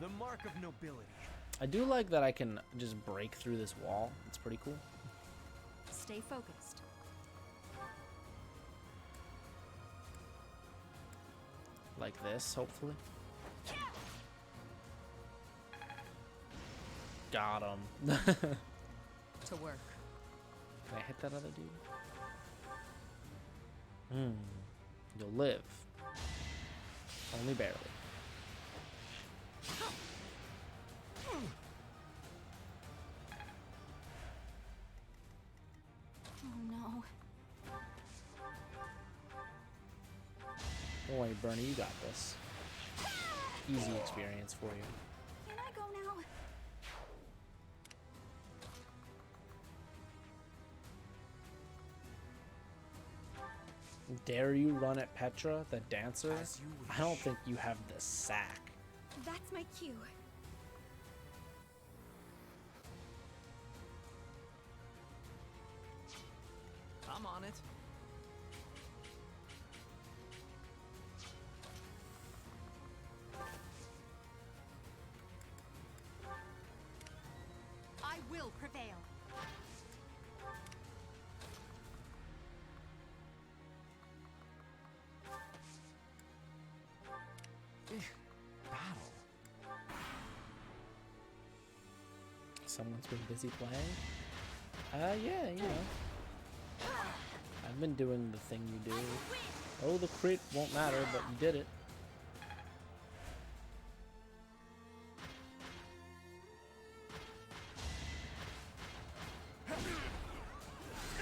The mark of nobility. I do like that I can just break through this wall. It's pretty cool. Stay focused. Like this, hopefully. Got him. To work. Can I hit that other dude? You'll live. Only barely. Oh no. Don't worry, Bernie, you got this. Easy experience for you. Can I go now? Dare you run at Petra, the dancer? I don't think you have the sack. That's my cue. I'm on it. I will prevail. Battle. Someone's been busy playing? Yeah, you know. I've been doing the thing you do. Oh, the crit won't matter, but you did it.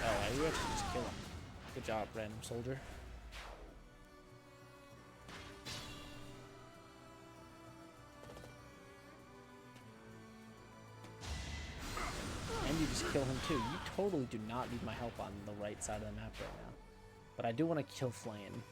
Oh, you actually just kill him. Good job, random soldier. And you just kill him too. You totally do not need my help on the right side of the map right now. But I do want to kill Flame.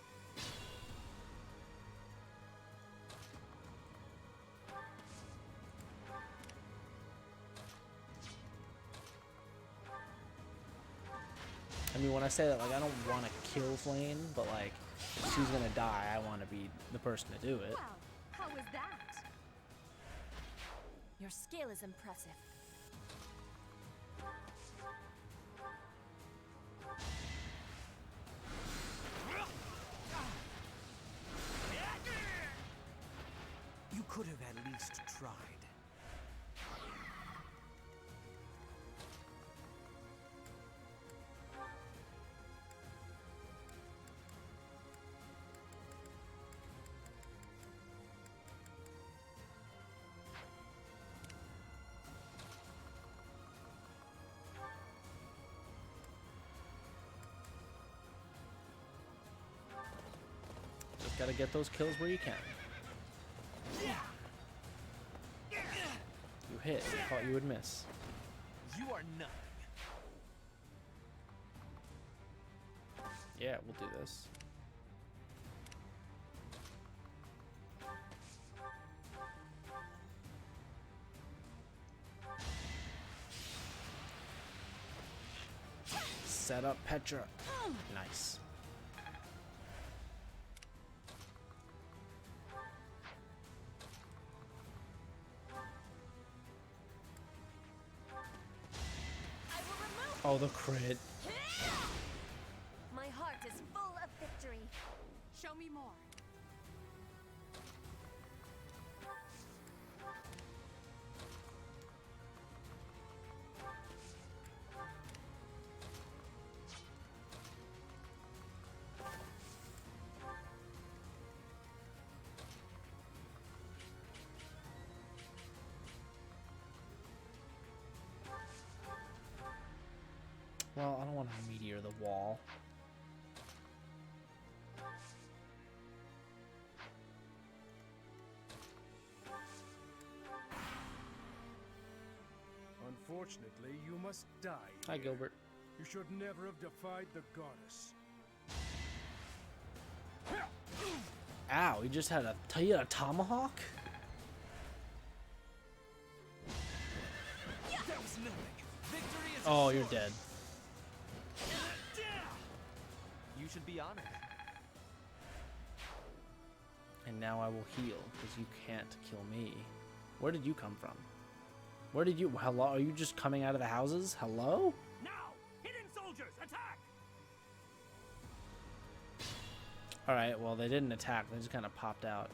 I mean, when I say that, like, I don't want to kill Flame, but like, if she's gonna die, I want to be the person to do it. Wow, how was that? Your skill is impressive. You could have at least tried. Just gotta get those kills where you can. You hit. I thought you would miss. You are nothing. Yeah, we'll do this. Set up Petra. Nice. Oh, the crit. My heart is full of victory. Show me more. Well, I don't want to meteor the wall. Unfortunately, you must die. Hi, here. Gilbert. You should never have defied the goddess. Ow, he just had a tomahawk? That was nothing. Victory is Oh, assured. you're dead. You should be honored. And now I will heal, because you can't kill me. Where did you come from? Where did you... Hello? Are you just coming out of the houses? Hello? Now, hidden soldiers, attack! Alright, well, they didn't attack. They just kind of popped out.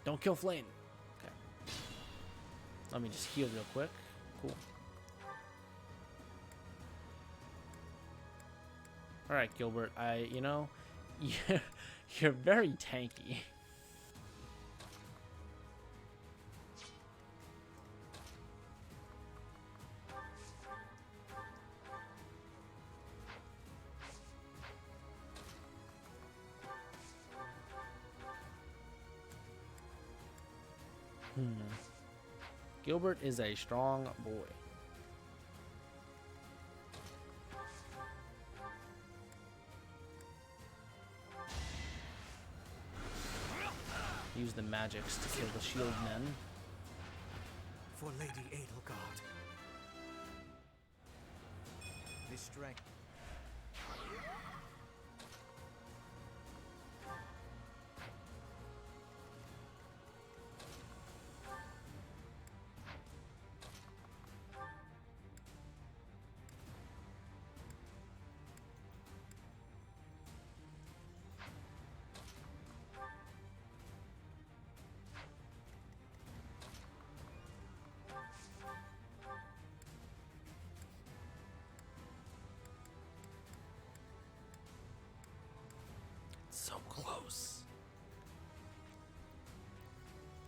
Don't kill Flame. Okay. Let me just heal real quick. Cool. Alright, Gilbert. You know, you're very tanky. Gilbert is a strong boy. Use the magics to kill the shield men. For Lady Edelgard. This strength. So close.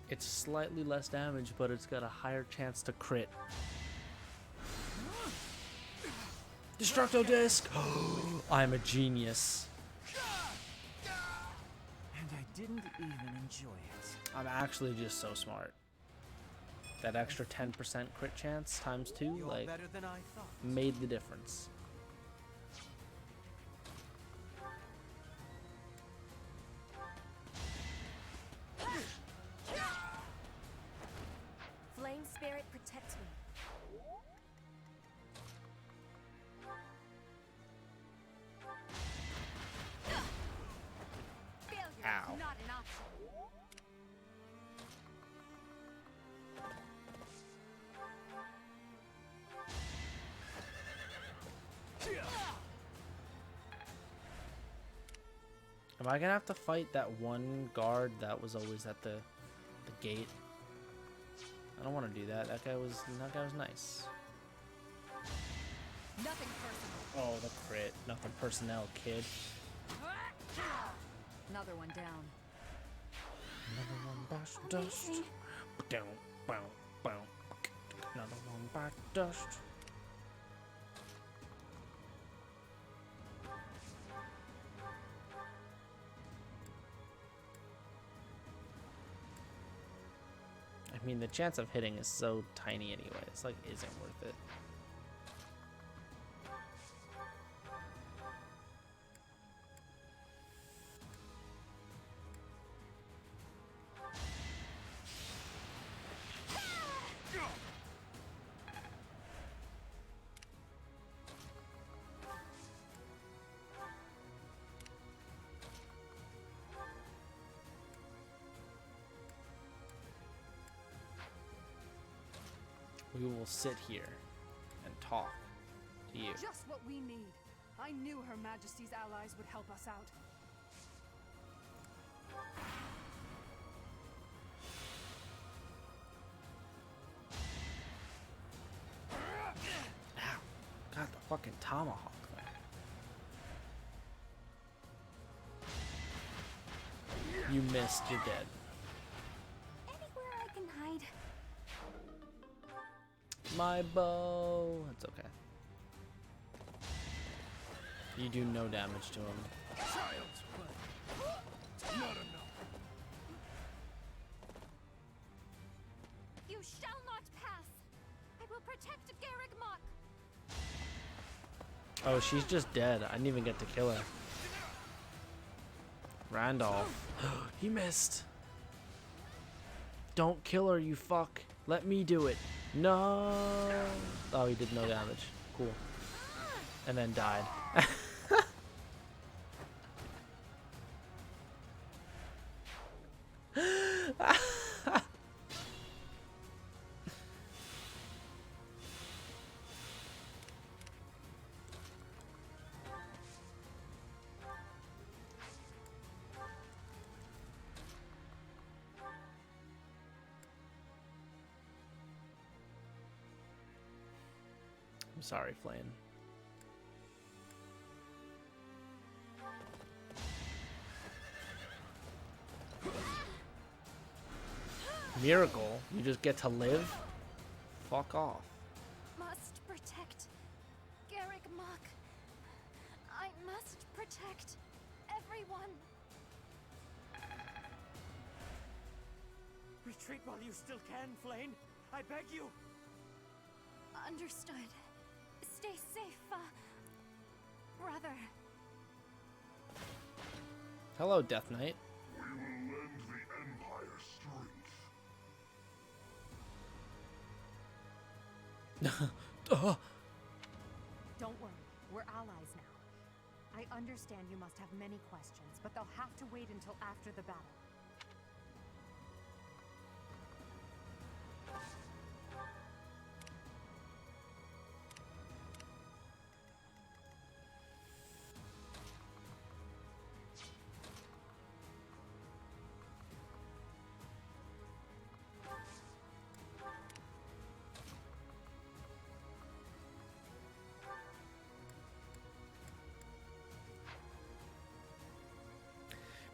It's slightly less damage, but it's got a higher chance to crit. Destructo Disc! I'm a genius. And I didn't even enjoy it. I'm actually just so smart. That extra 10% crit chance times 2, You're like, better than I thought. made the difference. Flame Spirit, protect me. Failure Ow. is not an option. Am I gonna have to fight that one guard that was always at the gate? I don't want to do that. That guy was nice. Nothing personal. Oh, the crit. Nothing personnel, kid. Another one down. Another one bash dust. Down, bow, bow. Another one bash dust. I mean, the chance of hitting is so tiny anyway. It's like, isn't worth it. We will sit here and talk to you. Just what we need. I knew Her Majesty's allies would help us out. Ow. God, the fucking tomahawk, man. You missed, you're dead. Anywhere I can hide. My bow. It's okay. You do no damage to him. Child's play. Not enough. You shall not pass. I will protect Garrick Mach. Oh, she's just dead. I didn't even get to kill her. Randolph. He missed. Don't kill her, you fuck. Let me do it. No. Oh, he did no damage. Cool. And then died. I'm sorry, Flame. Miracle? You just get to live? Fuck off. Must protect Garrick Mach. I must protect everyone. Retreat. Retreat while you still can, Flayn. I beg you. Understood. Stay safe, brother. Hello, Death Knight. We will lend the Empire strength. Don't worry, we're allies now. I understand you must have many questions, but they'll have to wait until after the battle.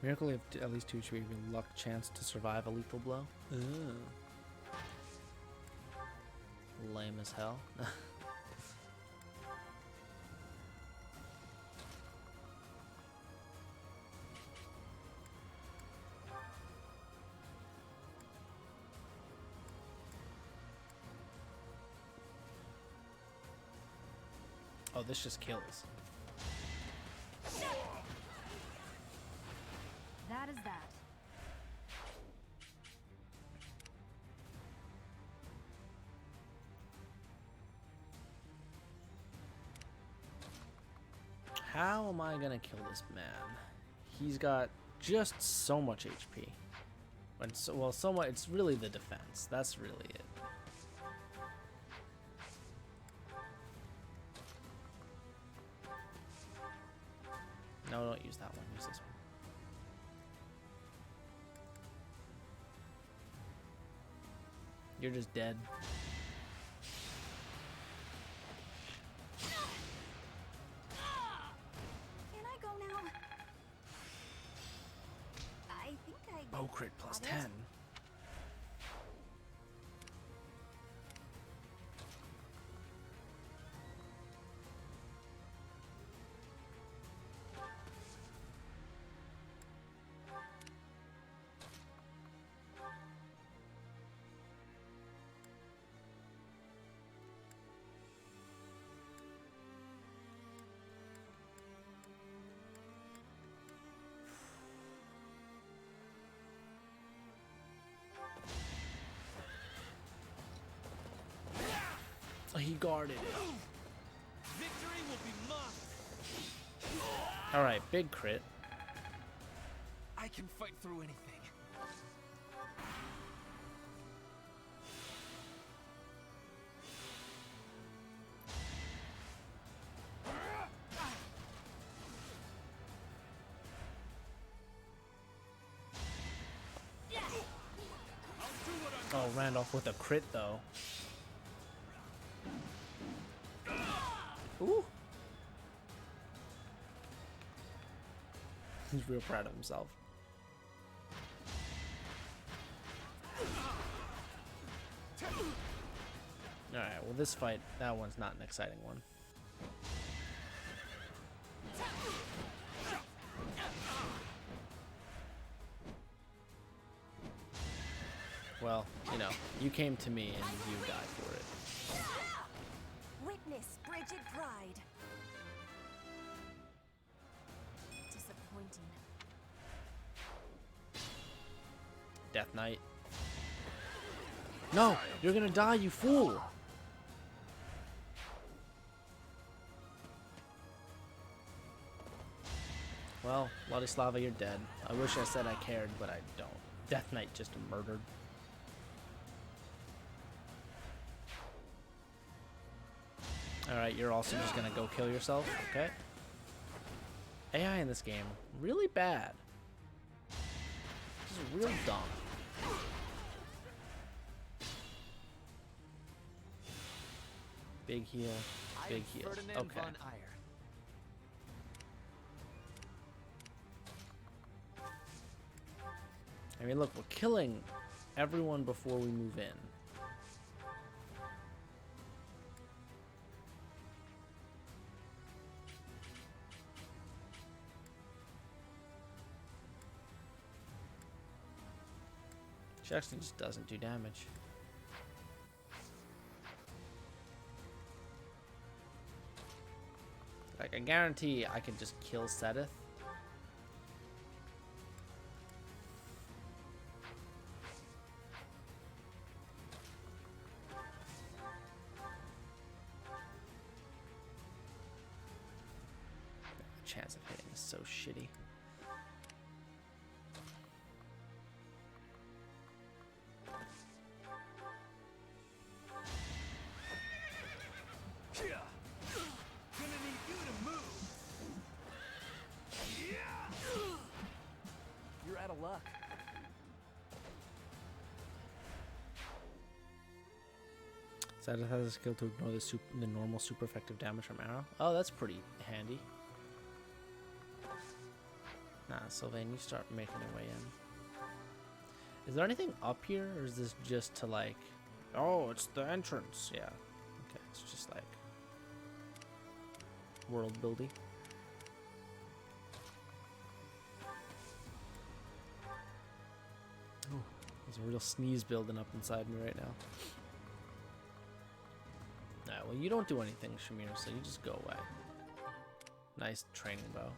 Miracle of at least 2 should give you luck chance to survive a lethal blow. Ooh. Lame as hell. Oh, this just kills. That is that. How am I gonna kill this man? He's got just so much HP. And so, well, somewhat, it's really the defense. That's really it. No, don't use that one. Use this one. You're just dead. Can I go now? I think I Bow crit plus got it. 10. He guarded it. Victory will be mine. All right, big crit. I can fight through anything. Oh, Randolph with a crit though. Ooh. He's real proud of himself. Alright, well this fight, that one's not an exciting one. Well, you know, you came to me and you died for it. Witness Bridget Bride. Disappointing. Death Knight. No, you're gonna die, you fool! Well, Ladislava, you're dead. I wish I said I cared, but I don't. Death Knight just murdered. Alright, you're also just gonna go kill yourself, okay? AI in this game, really bad. This is real dumb. Big heal, big heal. Okay. I mean, look, we're killing everyone before we move in. She actually just doesn't do damage. Like, I guarantee I could just kill Seteth. The chance of hitting is so shitty. Luck. Seteth has a skill to ignore the normal super effective damage from arrow. Oh, that's pretty handy. Nah, Sylvain, you start making your way in. Is there anything up here, or is this just to like... Oh, it's the entrance. Yeah. Okay, it's just like... world building. There's a real sneeze building up inside me right now. Alright, well, you don't do anything, Shamir, so you just go away. Nice training bow.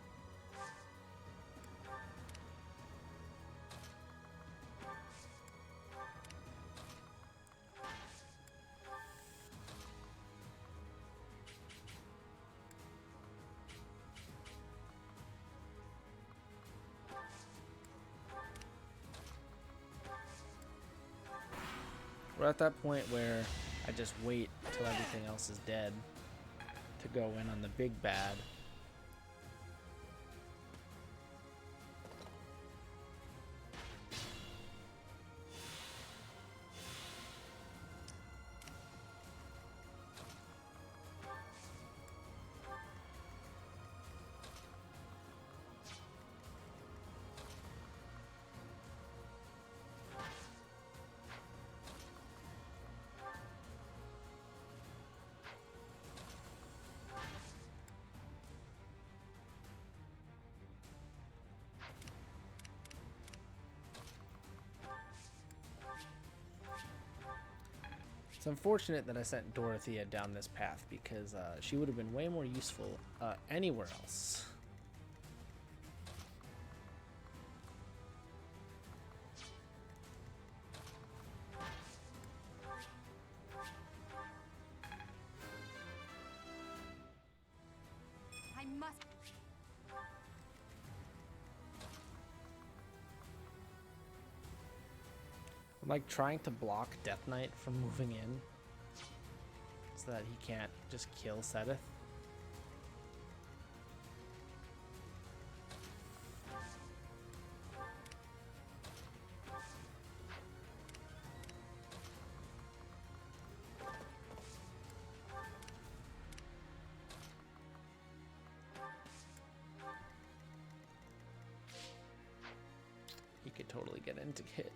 We're at that point where I just wait till everything else is dead to go in on the big bad. It's unfortunate that I sent Dorothea down this path because she would have been way more useful anywhere else. I must. I'm like trying to block Death Knight from moving in so that he can't just kill Seteth. He could totally get into Kit.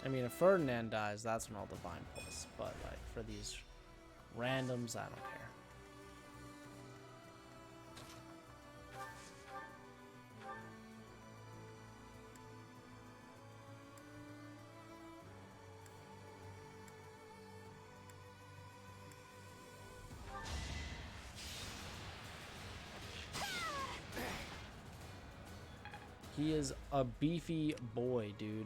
I mean, if Ferdinand dies, that's when I'll Divine Pulse. But, like, for these randoms, I don't care. He is a beefy boy, dude.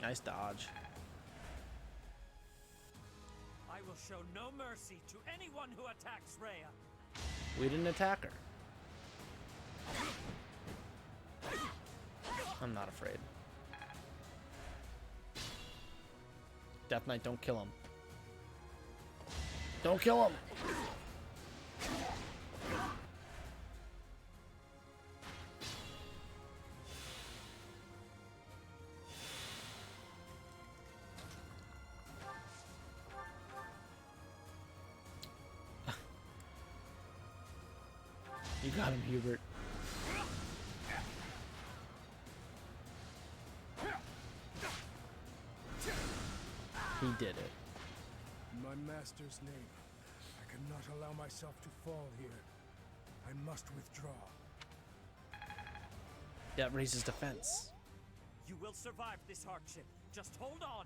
Nice dodge. I will show no mercy to anyone who attacks Rhea. We didn't attack her. I'm not afraid. Death Knight, don't kill him. Don't kill him! You got him, Hubert. He did it. In my master's name, I cannot allow myself to fall here. I must withdraw. That raises defense. You will survive this hardship. Just hold on.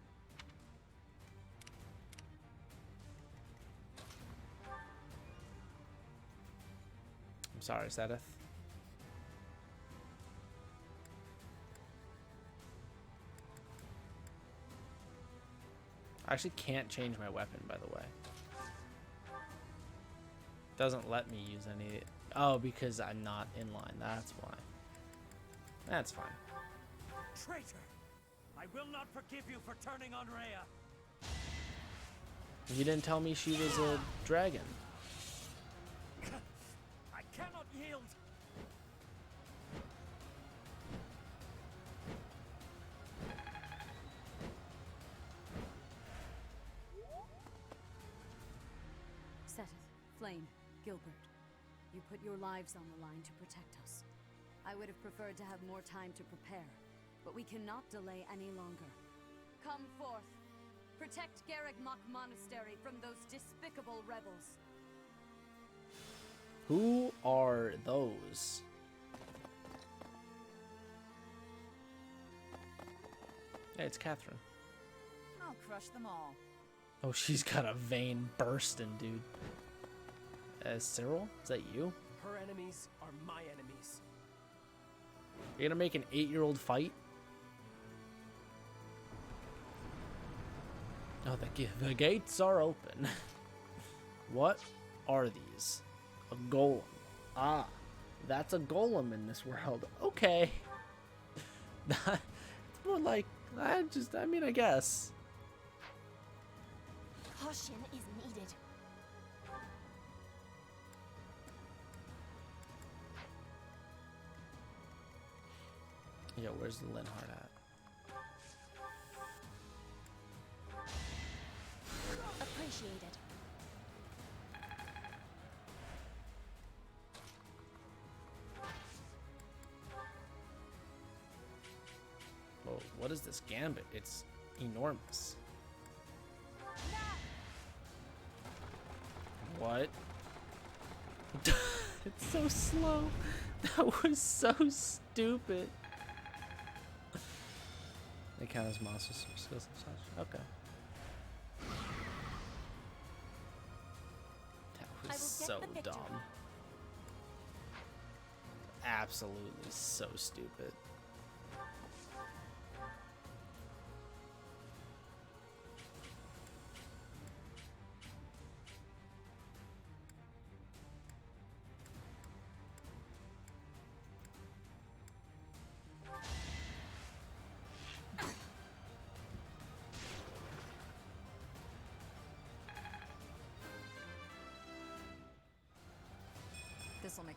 I'm sorry, Sedith. I actually can't change my weapon, by the way. Doesn't let me use any. Oh, because I'm not in line. That's why. That's fine. Traitor! I will not forgive you for turning on Rhea. You didn't tell me she was a dragon. I cannot yield. Seteth, Flame, Gilbert, you put your lives on the line to protect us. I would have preferred to have more time to prepare, but we cannot delay any longer. Come forth. Protect Garreg Mach Monastery from those despicable rebels. Who are those? Hey, it's Catherine. I'll crush them all. Oh, she's got a vein bursting, dude. Cyril? Is that you? Her enemies are my enemies. You're gonna make an 8-year-old fight? Oh, the gates are open. What are these? A golem. Ah, that's a golem in this world. Okay. That's more like, I mean, I guess. Caution is needed. Yo, where's the Linhardt at? Appreciated. Oh, what is this gambit? It's enormous. What? It's so slow. That was so stupid. They count as monster skills and such. Okay. That was so dumb. Absolutely so stupid. This'll make...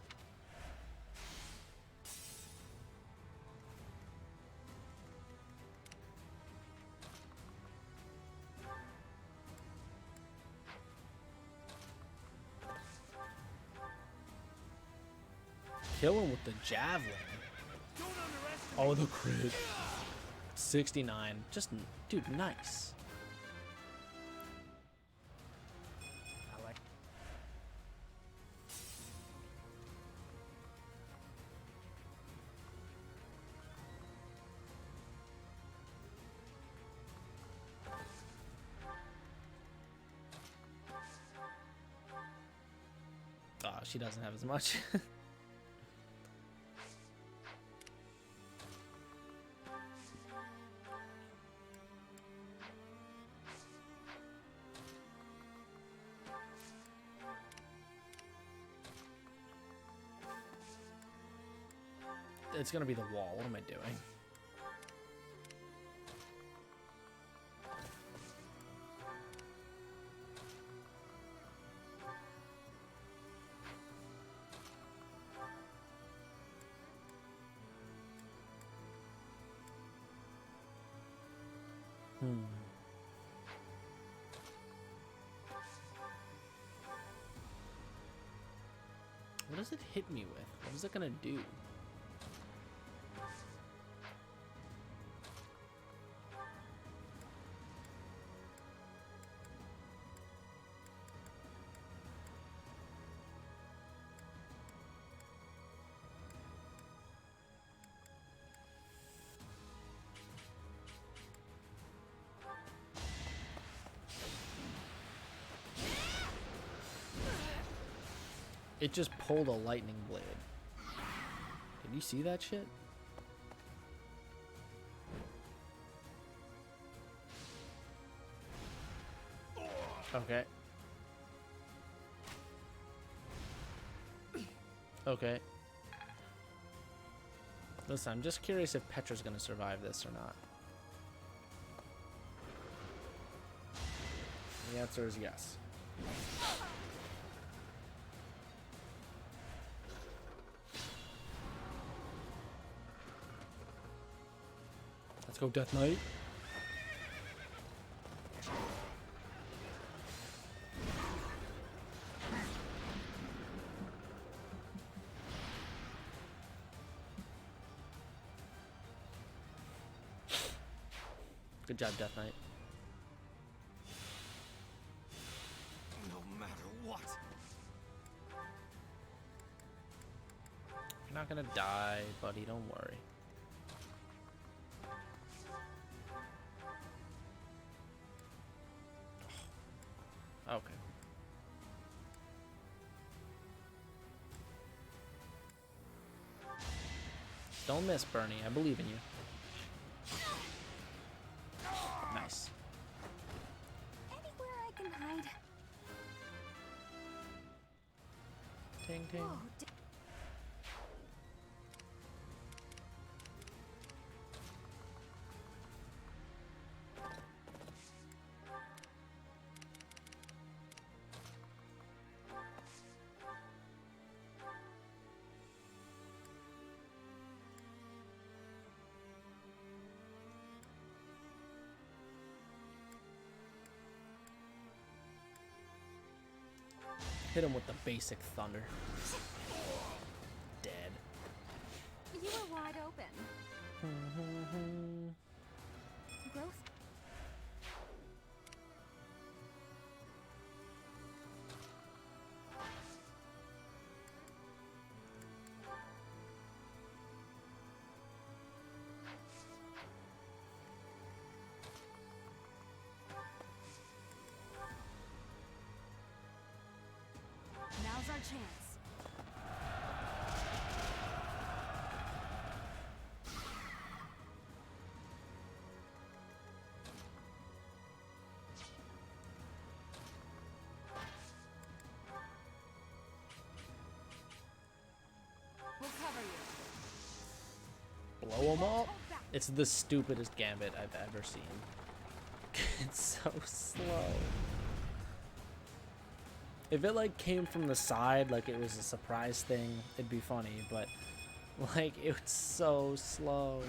Kill him with the javelin. Oh, the crit. 69. Just, dude, nice. I like... Oh, she doesn't have as much. It's gonna be the wall. What am I doing? What does it hit me with? What is it gonna do? It just pulled a lightning blade. Did you see that shit? Okay. Okay. Listen, I'm just curious if Petra's gonna survive this or not. The answer is yes. Let's go, Death Knight. Good job, Death Knight. No matter what. You're not gonna die, buddy. Don't worry. Okay. Don't miss, Bernie. I believe in you. Nice. Anywhere I can hide. Ting ting. Whoa, Hit him with the basic thunder. Dead. You were wide open. Growth. Now's our chance. We'll cover you. Blow them all? It's the stupidest gambit I've ever seen. It's so slow. If it like came from the side, like it was a surprise thing, it'd be funny, but like it's so slow.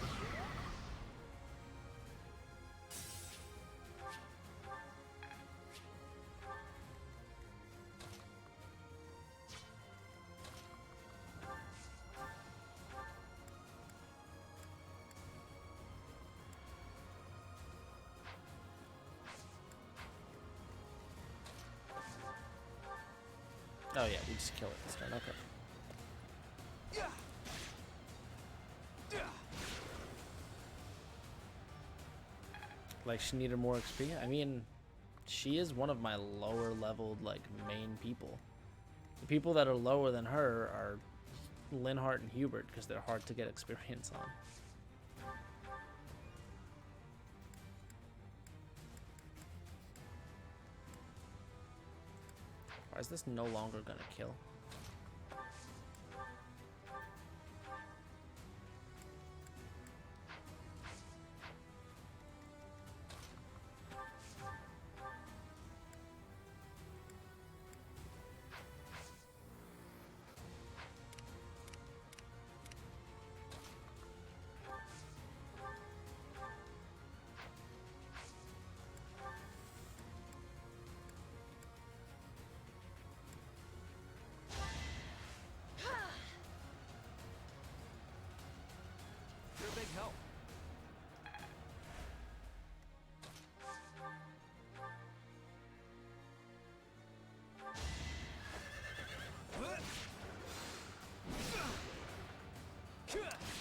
Oh yeah, we just kill it this turn, okay. Like she needed more XP? I mean, she is one of my lower leveled like main people. The people that are lower than her are Linhardt and Hubert because they're hard to get experience on. Why is this no longer gonna kill?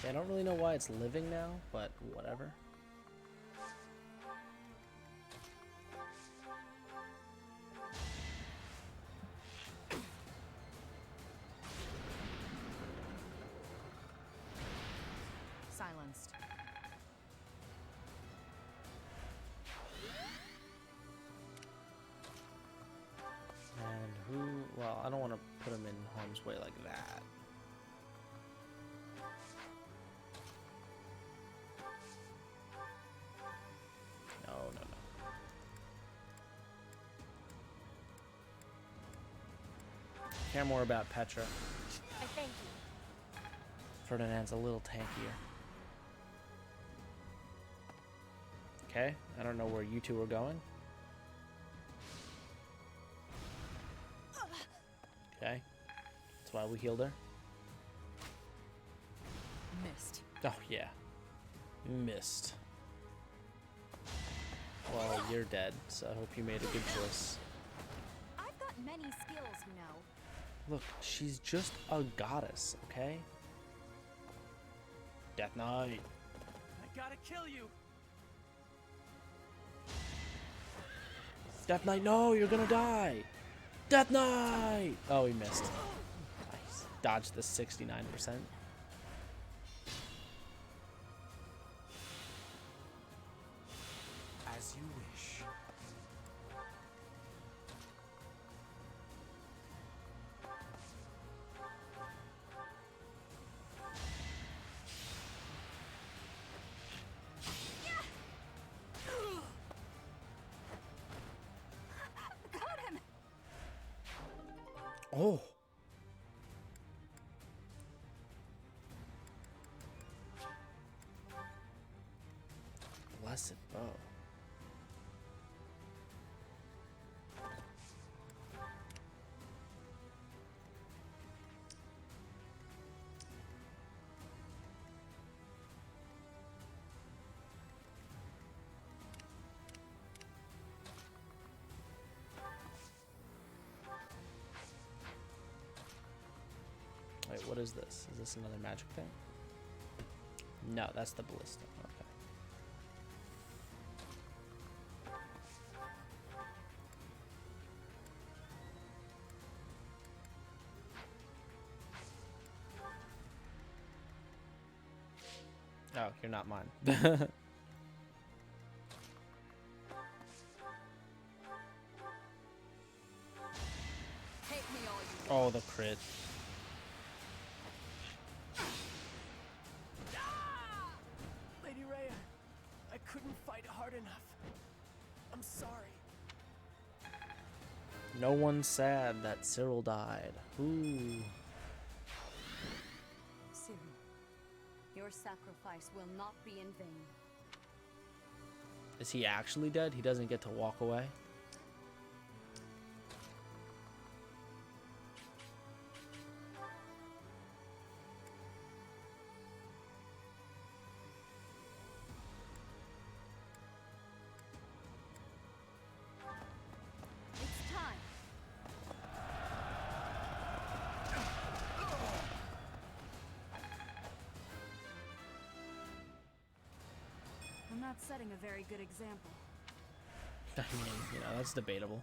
Okay, I don't really know why it's living now, but whatever. Silenced. And who... Well, I don't want to put him in harm's way like that. No, no, no. Care more about Petra. I thank you. Ferdinand's a little tankier. Okay, I don't know where you two are going. Okay, that's why we healed her. Missed. Oh, yeah. Missed. Well, you're dead, so I hope you made a good choice. I've got many skills, you know. Look, she's just a goddess, okay? Death Knight. I gotta kill you. Death Knight, no, you're gonna die. Death Knight! Oh, he missed. Nice. Dodged the 69%. As you wish. Got him. Oh. Blessed bow. Wait, what is this? Is this another magic thing? No, that's the ballista. Okay. Oh, you're not mine. Take me all you Oh, the crit. Lady Rhea, I couldn't fight hard enough. I'm sorry. No one's sad that Cyril died. Ooh. Cyril, your sacrifice will not be in vain. Is he actually dead? He doesn't get to walk away? It's time. I'm not setting a very good example. I mean, you know, that's debatable.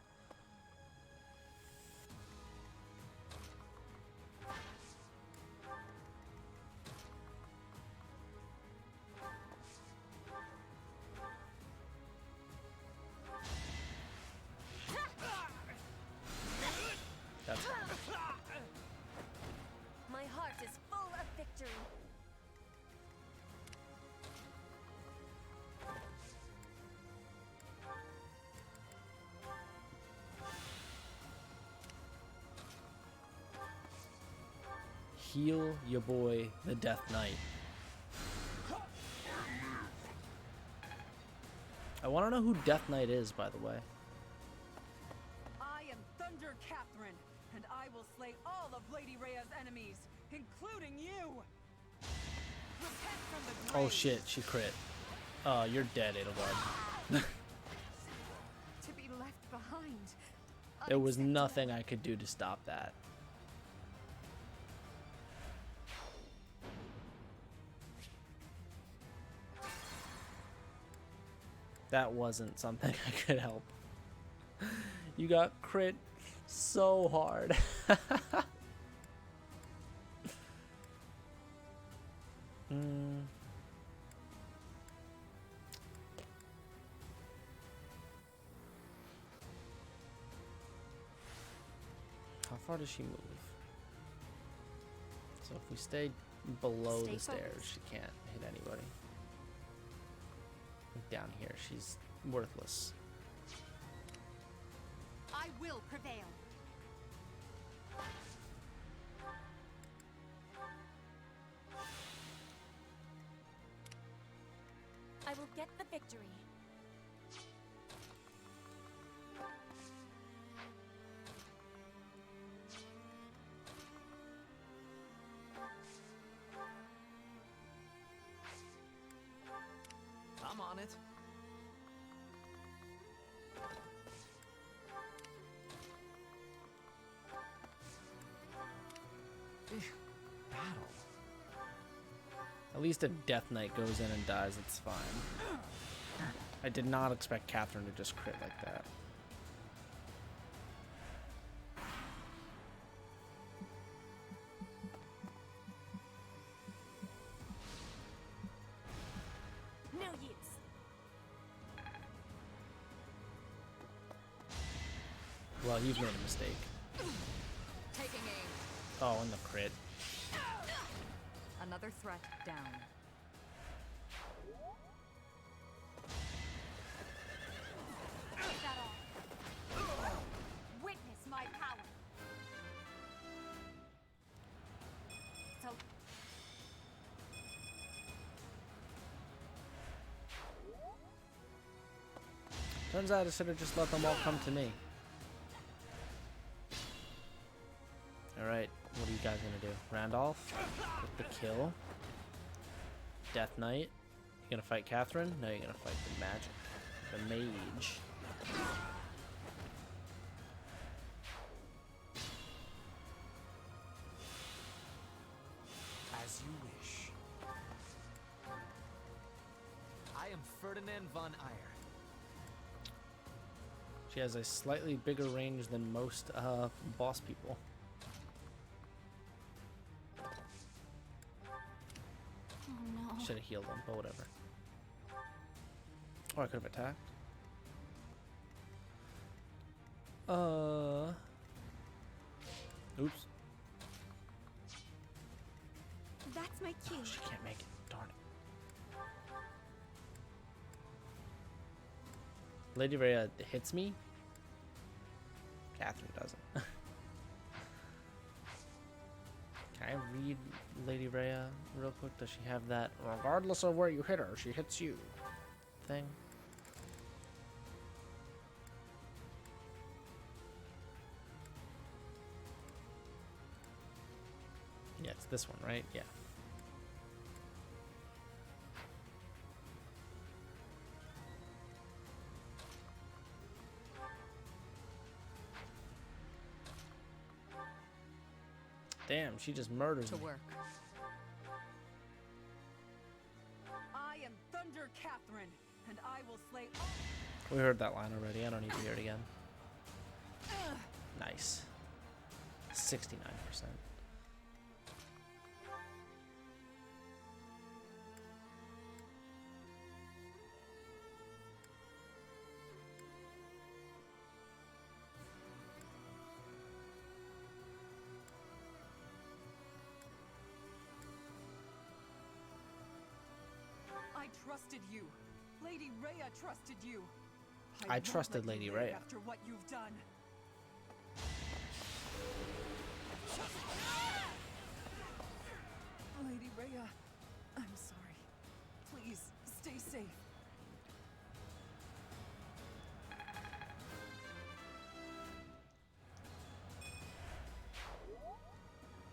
That's My heart is full of victory. heal your boy, the Death Knight. I want to know who Death Knight is, by the way. I am Thunder Catherine, and I will slay all of Lady Rhea's enemies, including you! Repent from the grave. Oh shit, she crit. You're dead, Edelgard. To be left behind. There was nothing I could do to stop that. That wasn't something I could help. You got crit so hard. How far does she move? So if we stay below the stairs, she can't hit anybody. Down here, she's worthless. I will prevail. I will get the victory. I'm on it. Battle. At least if Death Knight goes in and dies, it's fine. I did not expect Catherine to just crit like that. No use. Well, you've made a mistake. Taking aim. Oh, and the crit. Another threat down. Is that all? Witness my power. So Turns out I should have just let them all come to me. Alright, what are you guys gonna do? Randolph with the kill. Death Knight. You gonna fight Catherine? No, you're gonna fight the magic. The mage. As you wish. I am Ferdinand von Eyre. She has a slightly bigger range than most boss people. Oh no. Should have healed him, but whatever. Oh, I could have attacked. Oops. that's my cue. Oh, she can't make it. Darn it. Lady Rhea hits me. Catherine doesn't. Can I read Lady Rhea real quick? Does she have that regardless of where you hit her, she hits you thing? Yeah, it's this one, right? Yeah. Damn, she just murders me. work. I am Thunder Catherine, and I will slay all. We heard that line already. I don't need to hear it again. Nice. 69%. I trusted you. Lady Rhea trusted you. I won't trusted let you Lady live Rhea. After what you've done. Lady Rhea, I'm sorry. Please, stay safe.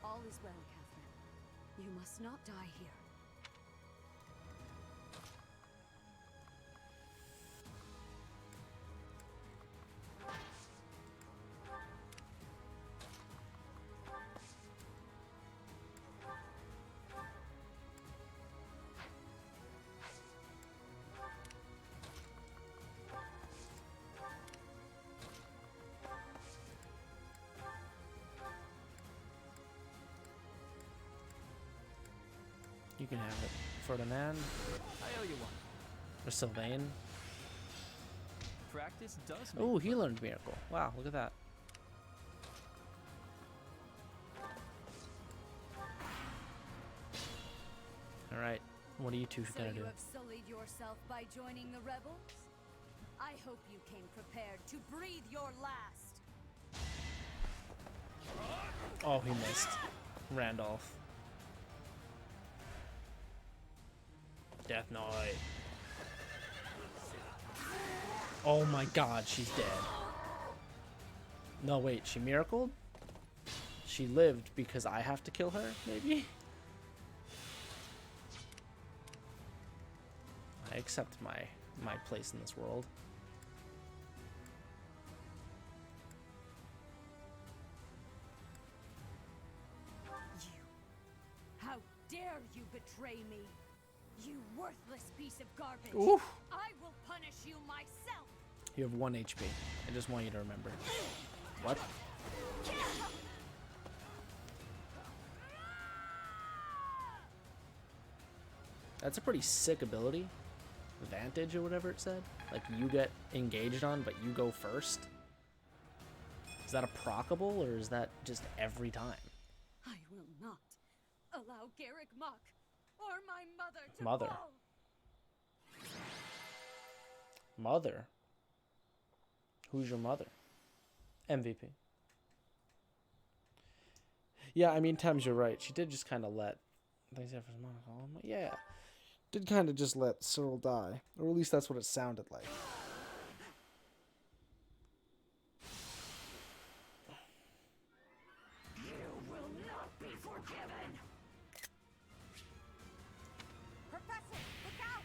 All is well, Catherine. You must not die here. You can have it. Ferdinand. I owe you one. Or Sylvain. Practice does make Oh, he learned Miracle. Wow, look at that. Alright, what are you two So gonna you do? have sullied yourself by joining the rebels? I hope you came prepared to breathe your last. Oh, he missed. Randolph. Death Knight. Oh my god, she's dead. No, wait, she miracled? She lived because I have to kill her, maybe? I accept my place in this world. How dare you betray me? You worthless piece of garbage. Oof. I will punish you myself. You have 1 HP. I just want you to remember. What? That's a pretty sick ability. Vantage or whatever it said. Like you get engaged on, but you go first. Is that a proccable or is that just every time? I will not allow Garrick Mach or my mother to Mother. fall. Mother? Who's your mother? MVP. Yeah, I mean, Thames, you're right. She did just kind of let... Yeah. Did kind of just let Cyril die. Or at least that's what it sounded like. You will not be forgiven. Professor, look out!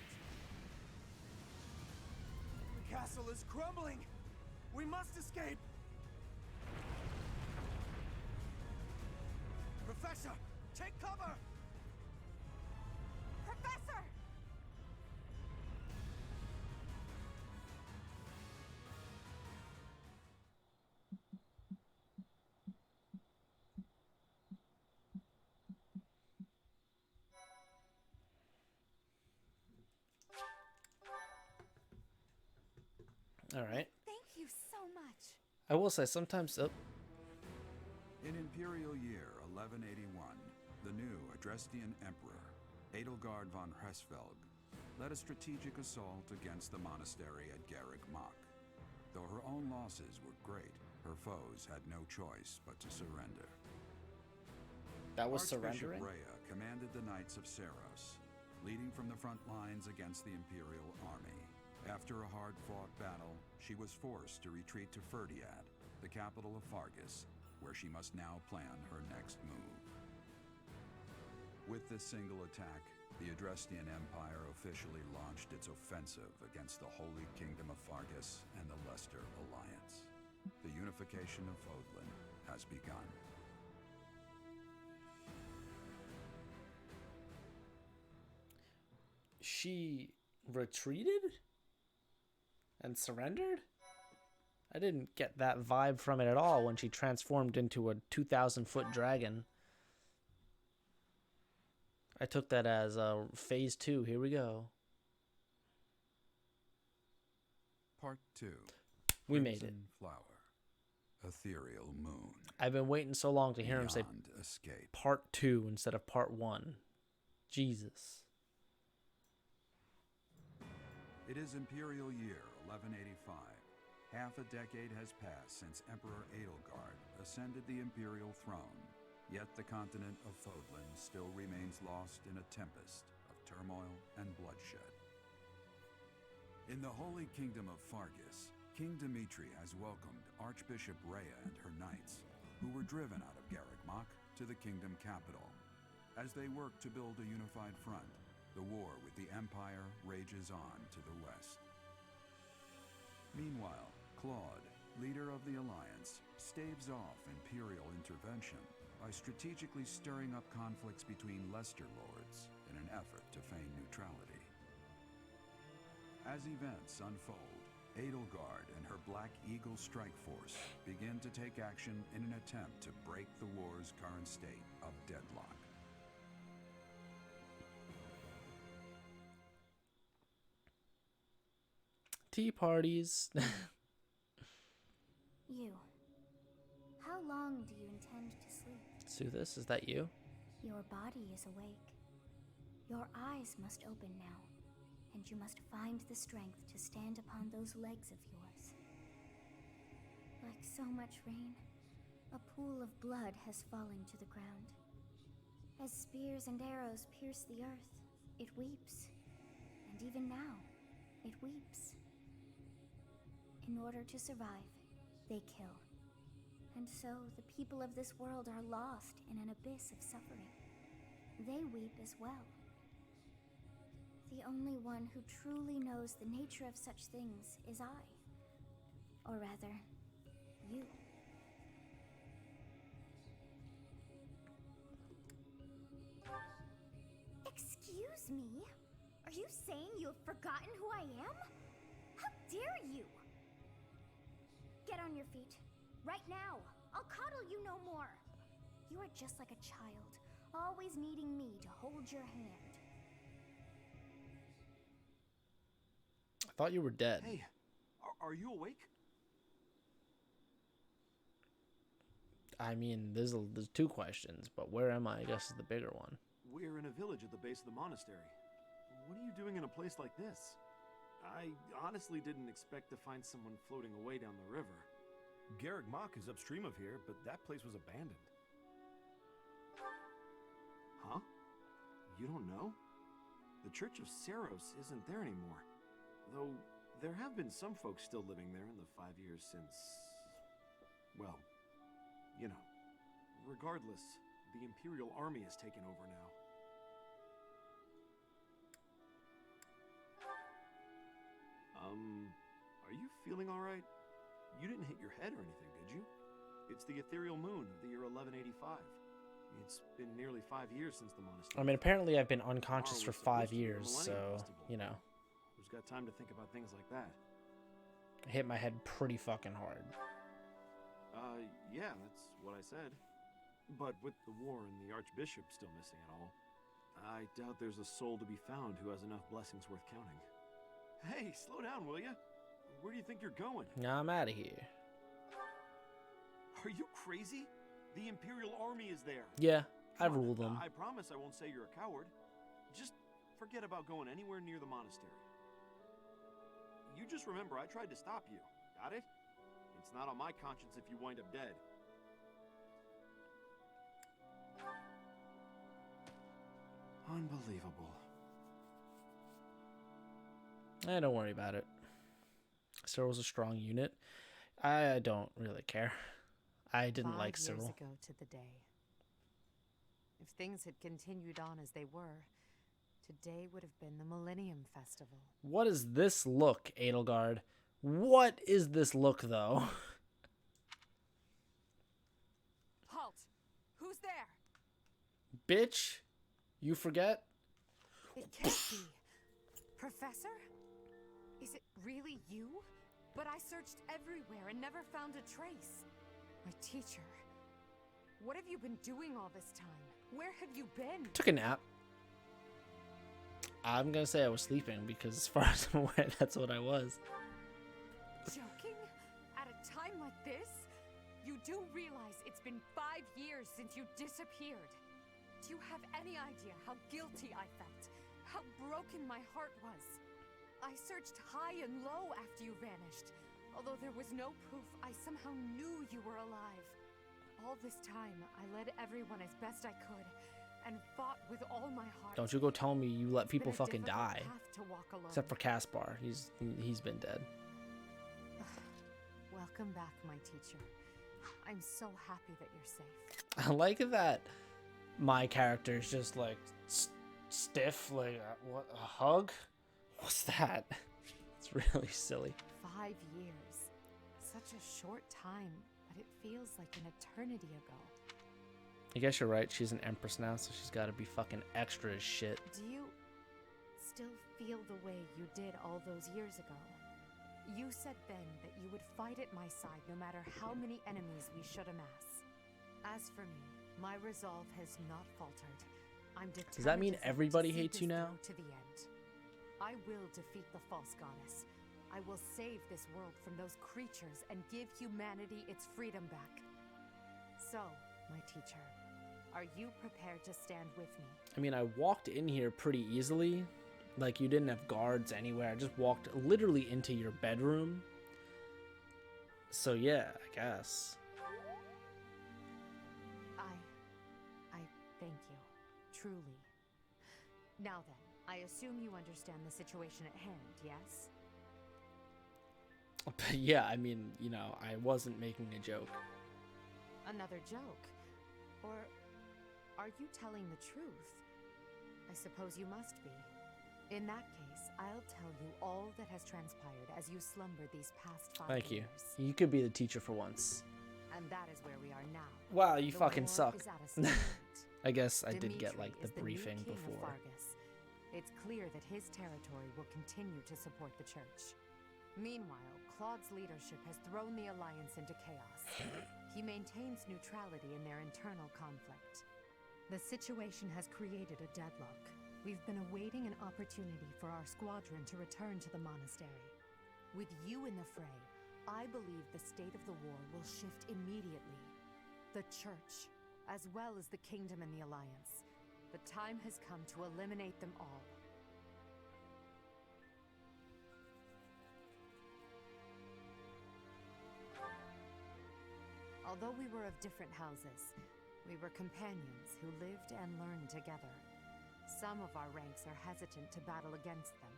The castle is crumbling! We must escape! Professor, take cover! Professor! Alright. Thank you so much. I will say sometimes... Oh, In Imperial Year 1181, the new Adrestian Emperor, Edelgard von Hresvelg, led a strategic assault against the monastery at Garrick Mach. Though her own losses were great, her foes had no choice but to surrender. that was Archbishop surrendering? Rhea commanded the Knights of Seros, leading from the front lines against the Imperial army. After a hard-fought battle, she was forced to retreat to Ferdiad, the capital of Fargus, where she must now plan her next move. With this single attack, the Adrestian Empire officially launched its offensive against the Holy Kingdom of Fargus and the Leicester Alliance. The unification of Fodlan has begun. She retreated? And surrendered? I didn't get that vibe from it at all when she transformed into a 2,000-foot dragon. I took that as phase 2. Here we go. Part 2. We made it. Crimson Flower. Ethereal Moon. I've been waiting so long to hear him say Beyond escape. part 2 instead of part 1. Jesus. It is Imperial Year 1185. Half a decade has passed since Emperor Edelgard ascended the Imperial throne, yet the continent of Fodlan still remains lost in a tempest of turmoil and bloodshed. In the Holy Kingdom of Fargus, King Dimitri has welcomed Archbishop Rhea and her knights, who were driven out of Garrick Mach to the kingdom capital. As they work to build a unified front, the war with the Empire rages on to the west. Meanwhile, Claude, leader of the Alliance, staves off Imperial intervention by strategically stirring up conflicts between Leicester lords in an effort to feign neutrality. As events unfold, Edelgard and her Black Eagle strike force begin to take action in an attempt to break the war's current state of deadlock. tea parties. You. How long do you intend to sleep? Suthis, is that you? Your body is awake. Your eyes must open now, and you must find the strength to stand upon those legs of yours. Like so much rain, a pool of blood has fallen to the ground. As spears and arrows pierce the earth, it weeps. And even now, it weeps. In order to survive, they kill. And so the people of this world are lost in an abyss of suffering. They weep as well. The only one who truly knows the nature of such things is I. Or rather, you. Excuse me? Are you saying you have forgotten who I am? How dare you! Get on your feet. Right now. I'll coddle you no more. You are just like a child, always needing me to hold your hand. I thought you were dead. Hey, are you awake? I mean, there's two questions, but where am I guess is the bigger one. We're in a village at the base of the monastery. What are you doing in a place like this? I honestly didn't expect to find someone floating away down the river. Garreg Mach is upstream of here, but that place was abandoned. Huh? You don't know? The Church of Seiros isn't there anymore. Though, there have been some folks still living there in the 5 years since... well, you know. Regardless, the Imperial Army has taken over now. Are you feeling alright? You didn't hit your head or anything, did you? It's the ethereal moon of the year 1185. It's been nearly 5 years since the monastery. I mean, apparently I've been unconscious for 5 years, so, you know. Who's got time to think about things like that? I hit my head pretty fucking hard. Yeah, that's what I said. But with the war and the Archbishop still missing it all, I doubt there's a soul to be found who has enough blessings worth counting. Hey, slow down, will ya? Where do you think you're going? Now I'm out of here. Are you crazy? The Imperial Army is there. Yeah, I've ruled them. I promise I won't say you're a coward. Just forget about going anywhere near the monastery. You just remember I tried to stop you. Got it? It's not on my conscience if you wind up dead. Unbelievable. Don't worry about it. Cyril's a strong unit. I don't really care. I didn't like Cyril. 5 years ago to the day. If things had continued on as they were, today would have been the Millennium Festival. What is this look, Edelgard? What is this look, though? Halt! Who's there? Bitch, you forget? It can't be. Professor? Is it really you? But I searched everywhere and never found a trace. My teacher. What have you been doing all this time? Where have you been? Took a nap. I'm gonna say I was sleeping because as far as I'm aware, that's what I was. Joking? At a time like this? You do realize it's been 5 years since you disappeared. Do you have any idea how guilty I felt? How broken my heart was? I searched high and low after you vanished. Although there was no proof, I somehow knew you were alive. All this time, I led everyone as best I could, and fought with all my heart. Don't you go tell me you let people It's been a fucking difficult die. path to walk alone. Except for Caspar. He's been dead. Welcome back, my teacher. I'm so happy that you're safe. I like that my character is just like stiff, like what, a hug? What's that? It's really silly. 5 years. Such a short time, but it feels like an eternity ago. I guess you're right. She's an empress now, so she's got to be fucking extra as shit. Do you still feel the way you did all those years ago? You said then that you would fight at my side no matter how many enemies we should amass. As for me, my resolve has not faltered. I'm determined. Does that mean to everybody see hates this you now? through to the end. I will defeat the false goddess. I will save this world from those creatures and give humanity its freedom back. So, my teacher, are you prepared to stand with me? I mean, I walked in here pretty easily. Like, you didn't have guards anywhere. I just walked literally into your bedroom. So, yeah, I guess. I thank you. Truly. Now then, I assume you understand the situation at hand, yes? But yeah, I mean, you know, I wasn't making a joke. Another joke? Or are you telling the truth? I suppose you must be. In that case, I'll tell you all that has transpired as you slumbered these past 5 Thank you. years. You could be the teacher for once. And that is where we are now. Wow, you The fucking war suck. is at a stalemate. I guess I did get Dimitri like the is new briefing king of before. Faerghus. It's clear that his territory will continue to support the church. Meanwhile, Claude's leadership has thrown the Alliance into chaos. He maintains neutrality in their internal conflict. The situation has created a deadlock. We've been awaiting an opportunity for our squadron to return to the monastery. With you in the fray, I believe the state of the war will shift immediately. The church, as well as the kingdom and the Alliance. The time has come to eliminate them all. Although we were of different houses, we were companions who lived and learned together. Some of our ranks are hesitant to battle against them,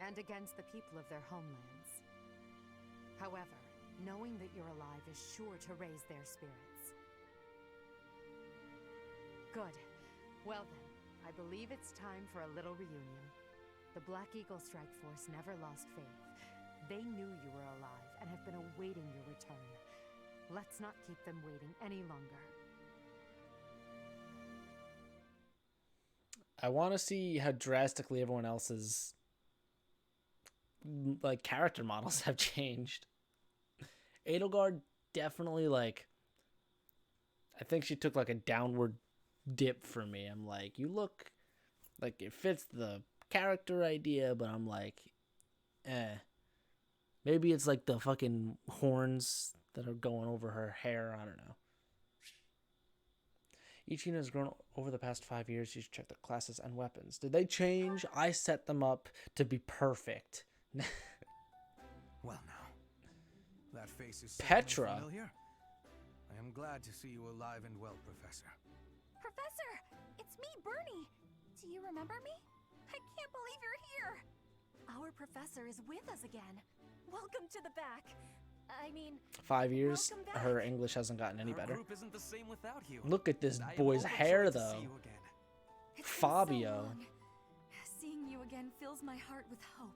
and against the people of their homelands. However, knowing that you're alive is sure to raise their spirits. Good. Well then, I believe it's time for a little reunion. The Black Eagle Strike Force never lost faith. They knew you were alive and have been awaiting your return. Let's not keep them waiting any longer. I want to see how drastically everyone else's like character models have changed. Edelgard definitely like, I think she took like a downward dip for me. I'm like, you look like it fits the character idea, but I'm like, maybe it's like the fucking horns that are going over her hair. I don't know. Each unit has grown over the past 5 years. You should check the classes and weapons. Did they change? I set them up to be perfect. Well now, that face is Petra. familiar. I am glad to see you alive and well, Professor. Professor, it's me, Bernie. Do you remember me? I can't believe you're here. Our professor is with us again. Welcome to the back. I mean, 5 years, welcome back. her English hasn't gotten any Our better. group isn't the same without you. Look at this And I am boy's overjoyed hair, to though. see you again. It's been so Fabio. long. Seeing you again fills my heart with hope.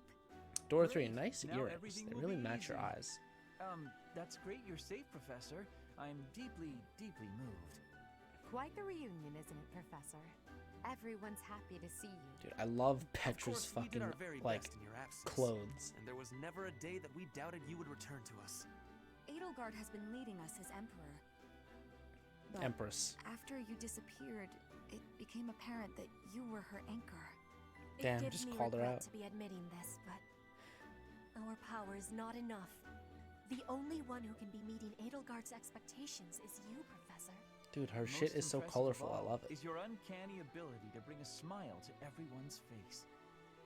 Dorothy, Great. nice Now earrings. everything They will really be match your easy. eyes. That's great you're safe, Professor. I'm deeply, deeply moved. Quite the reunion, isn't it, Professor? Everyone's happy to see you. Dude, I love Of Petra's course, we did fucking, our very like, best in your absence, clothes. and there was never a day that we doubted you would return to us. Edelgard has been leading us as Emperor. But Empress. after you disappeared, it became apparent that you were her anchor. Damn, It gives just me called her regret out. to be admitting this, but our power is not enough. The only one who can be meeting Edelgard's expectations is you, Professor. Dude, her Most shit is so impressive of colorful. I all love it. Is your uncanny ability to bring a smile to everyone's face.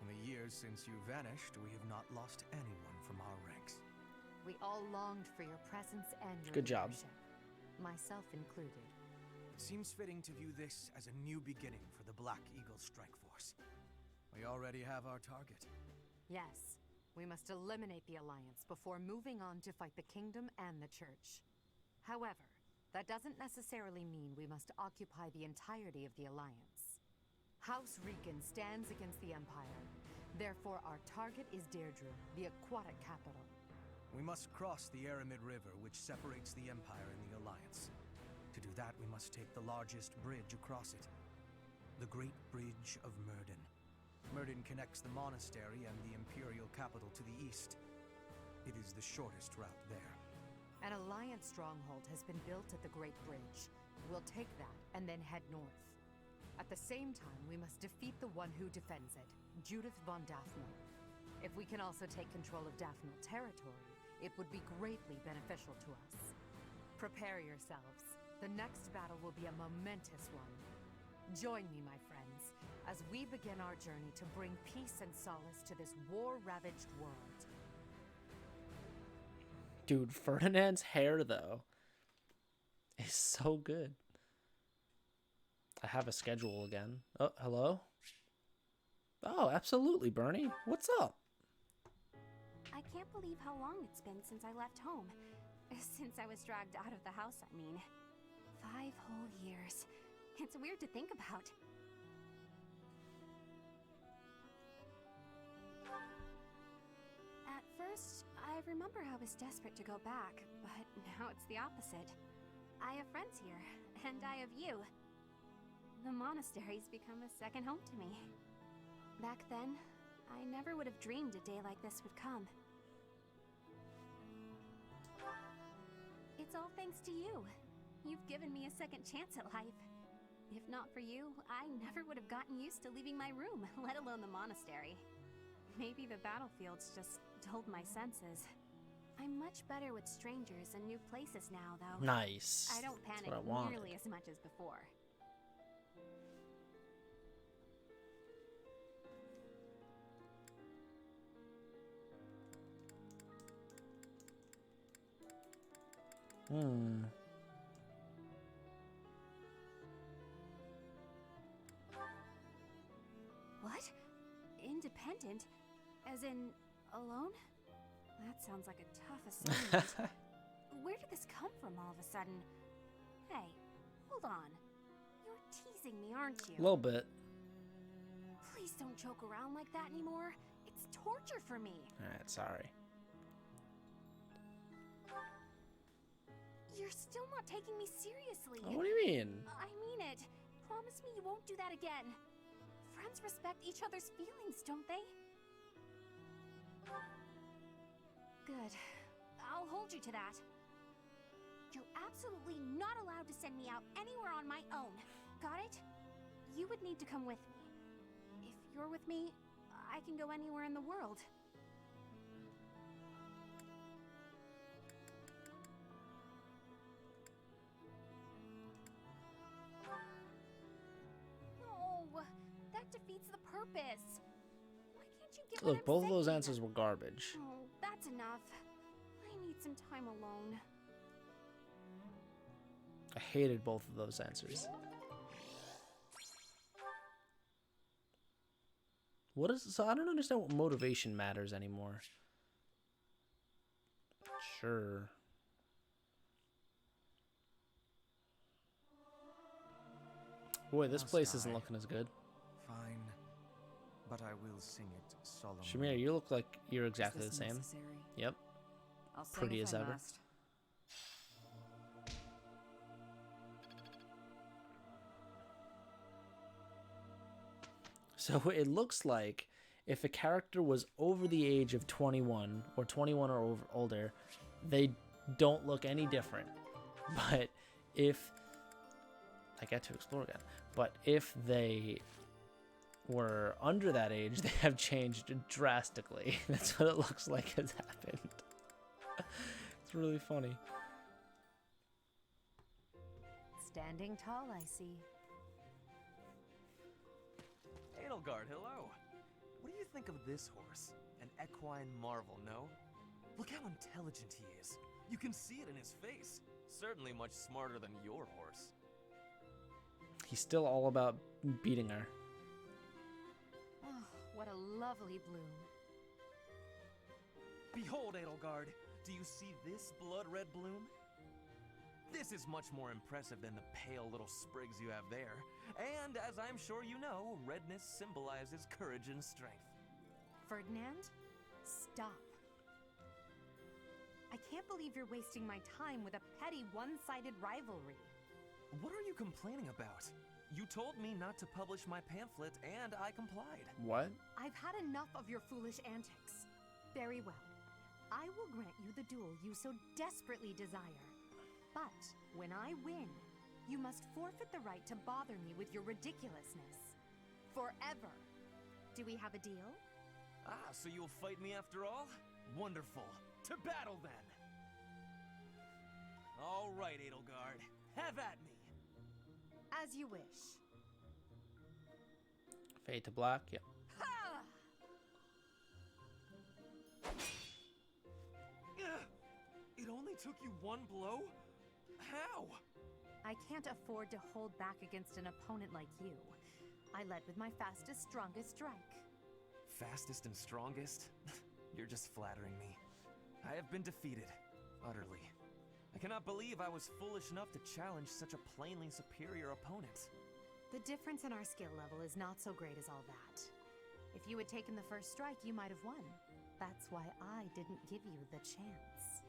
In the years since you vanished, we have not lost anyone from our ranks. We all longed for your presence and your Good job. leadership, myself included. It seems fitting to view this as a new beginning for the Black Eagle Strike Force. We already have our target. Yes, we must eliminate the Alliance before moving on to fight the Kingdom and the Church. However, that doesn't necessarily mean we must occupy the entirety of the Alliance. House Riken stands against the Empire. Therefore, our target is Deirdre, the aquatic capital. We must cross the Aramid River, which separates the Empire and the Alliance. To do that, we must take the largest bridge across it. The Great Bridge of Myrden. Myrden connects the monastery and the Imperial capital to the east. It is the shortest route there. An Alliance stronghold has been built at the Great Bridge. We'll take that and then head north. At the same time, we must defeat the one who defends it, Judith von Daphne. If we can also take control of Daphnel territory, it would be greatly beneficial to us. Prepare yourselves. The next battle will be a momentous one. Join me, my friends, as we begin our journey to bring peace and solace to this war-ravaged world. Dude, Ferdinand's hair, though, is so good. I have a schedule again. Oh, hello? Oh, absolutely, Bernie. What's up? I can't believe how long it's been since I left home. Since I was dragged out of the house, I mean. 5 whole years. It's weird to think about. At first, I remember I was desperate to go back, but now it's the opposite. I have friends here, and I have you. The monastery's become a second home to me. Back then, I never would have dreamed a day like this would come. It's all thanks to you. You've given me a second chance at life. If not for you, I never would have gotten used to leaving my room, let alone the monastery. Maybe the battlefields just dulled my senses. I'm much better with strangers and new places now, though. Nice. I don't That's panic what I wanted. nearly as much as before. What? Independent? As in, alone? That sounds like a tough assignment. Where did this come from all of a sudden? Hey, hold on. You're teasing me, aren't you? A little bit. Please don't joke around like that anymore. It's torture for me. Alright, sorry. You're still not taking me seriously. Oh, what do you mean? I mean it. Promise me you won't do that again. Friends respect each other's feelings, don't they? Good. I'll hold you to that. You're absolutely not allowed to send me out anywhere on my own. Got it? You would need to come with me. If you're with me, I can go anywhere in the world. No, that defeats the purpose. Why can't you get what Look, I'm both of those saying? answers were garbage. Oh, that's enough. I need some time alone. I hated both of those answers. What is so? I don't understand what motivation matters anymore. Sure. Boy, this place isn't looking as good. Fine, but I will sing it solemnly. Shamir, you look like you're exactly the this same. necessary? Yep. I'll sing Pretty if as I ever. must. So it looks like if a character was over the age of 21 or 21 or older, they don't look any different. But if I get to explore again, but if they were under that age, they have changed drastically. That's what it looks like has happened. It's really funny. Standing tall, I see. Edelgard, hello. What do you think of this horse? An equine marvel, no? Look how intelligent he is. You can see it in his face. Certainly much smarter than your horse. He's still all about beating her. Oh, what a lovely bloom. Behold, Edelgard. Do you see this blood-red bloom? This is much more impressive than the pale little sprigs you have there. And as I'm sure you know, redness symbolizes courage and strength. Ferdinand, stop. I can't believe you're wasting my time with a petty one-sided rivalry. What are you complaining about? You told me not to publish my pamphlet, and I complied. What? I've had enough of your foolish antics. Very well. I will grant you the duel you so desperately desire. But when I win, you must forfeit the right to bother me with your ridiculousness. Forever. Do we have a deal? Ah, so you'll fight me after all? Wonderful. To battle, then! All right, Edelgard. Have at me! As you wish. Fade to black, yep. Ha! It only took you one blow? How? I can't afford to hold back against an opponent like you. I led with my fastest, strongest strike. Fastest and strongest? You're just flattering me. I have been defeated. Utterly. I cannot believe I was foolish enough to challenge such a plainly superior opponent. The difference in our skill level is not so great as all that. If you had taken the first strike, you might have won. That's why I didn't give you the chance.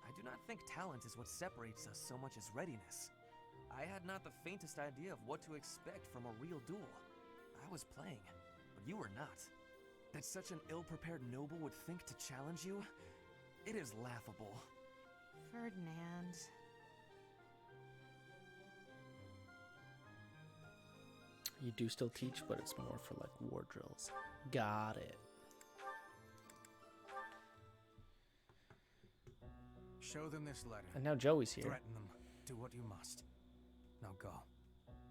I do not think talent is what separates us so much as readiness. I had not the faintest idea of what to expect from a real duel. I was playing, but you were not. That such an ill-prepared noble would think to challenge you? It is laughable. Ferdinand. You do still teach, but it's more for like war drills. Got it. Show them this letter. And now Joey's here. Threaten them. Do what you must. Now go.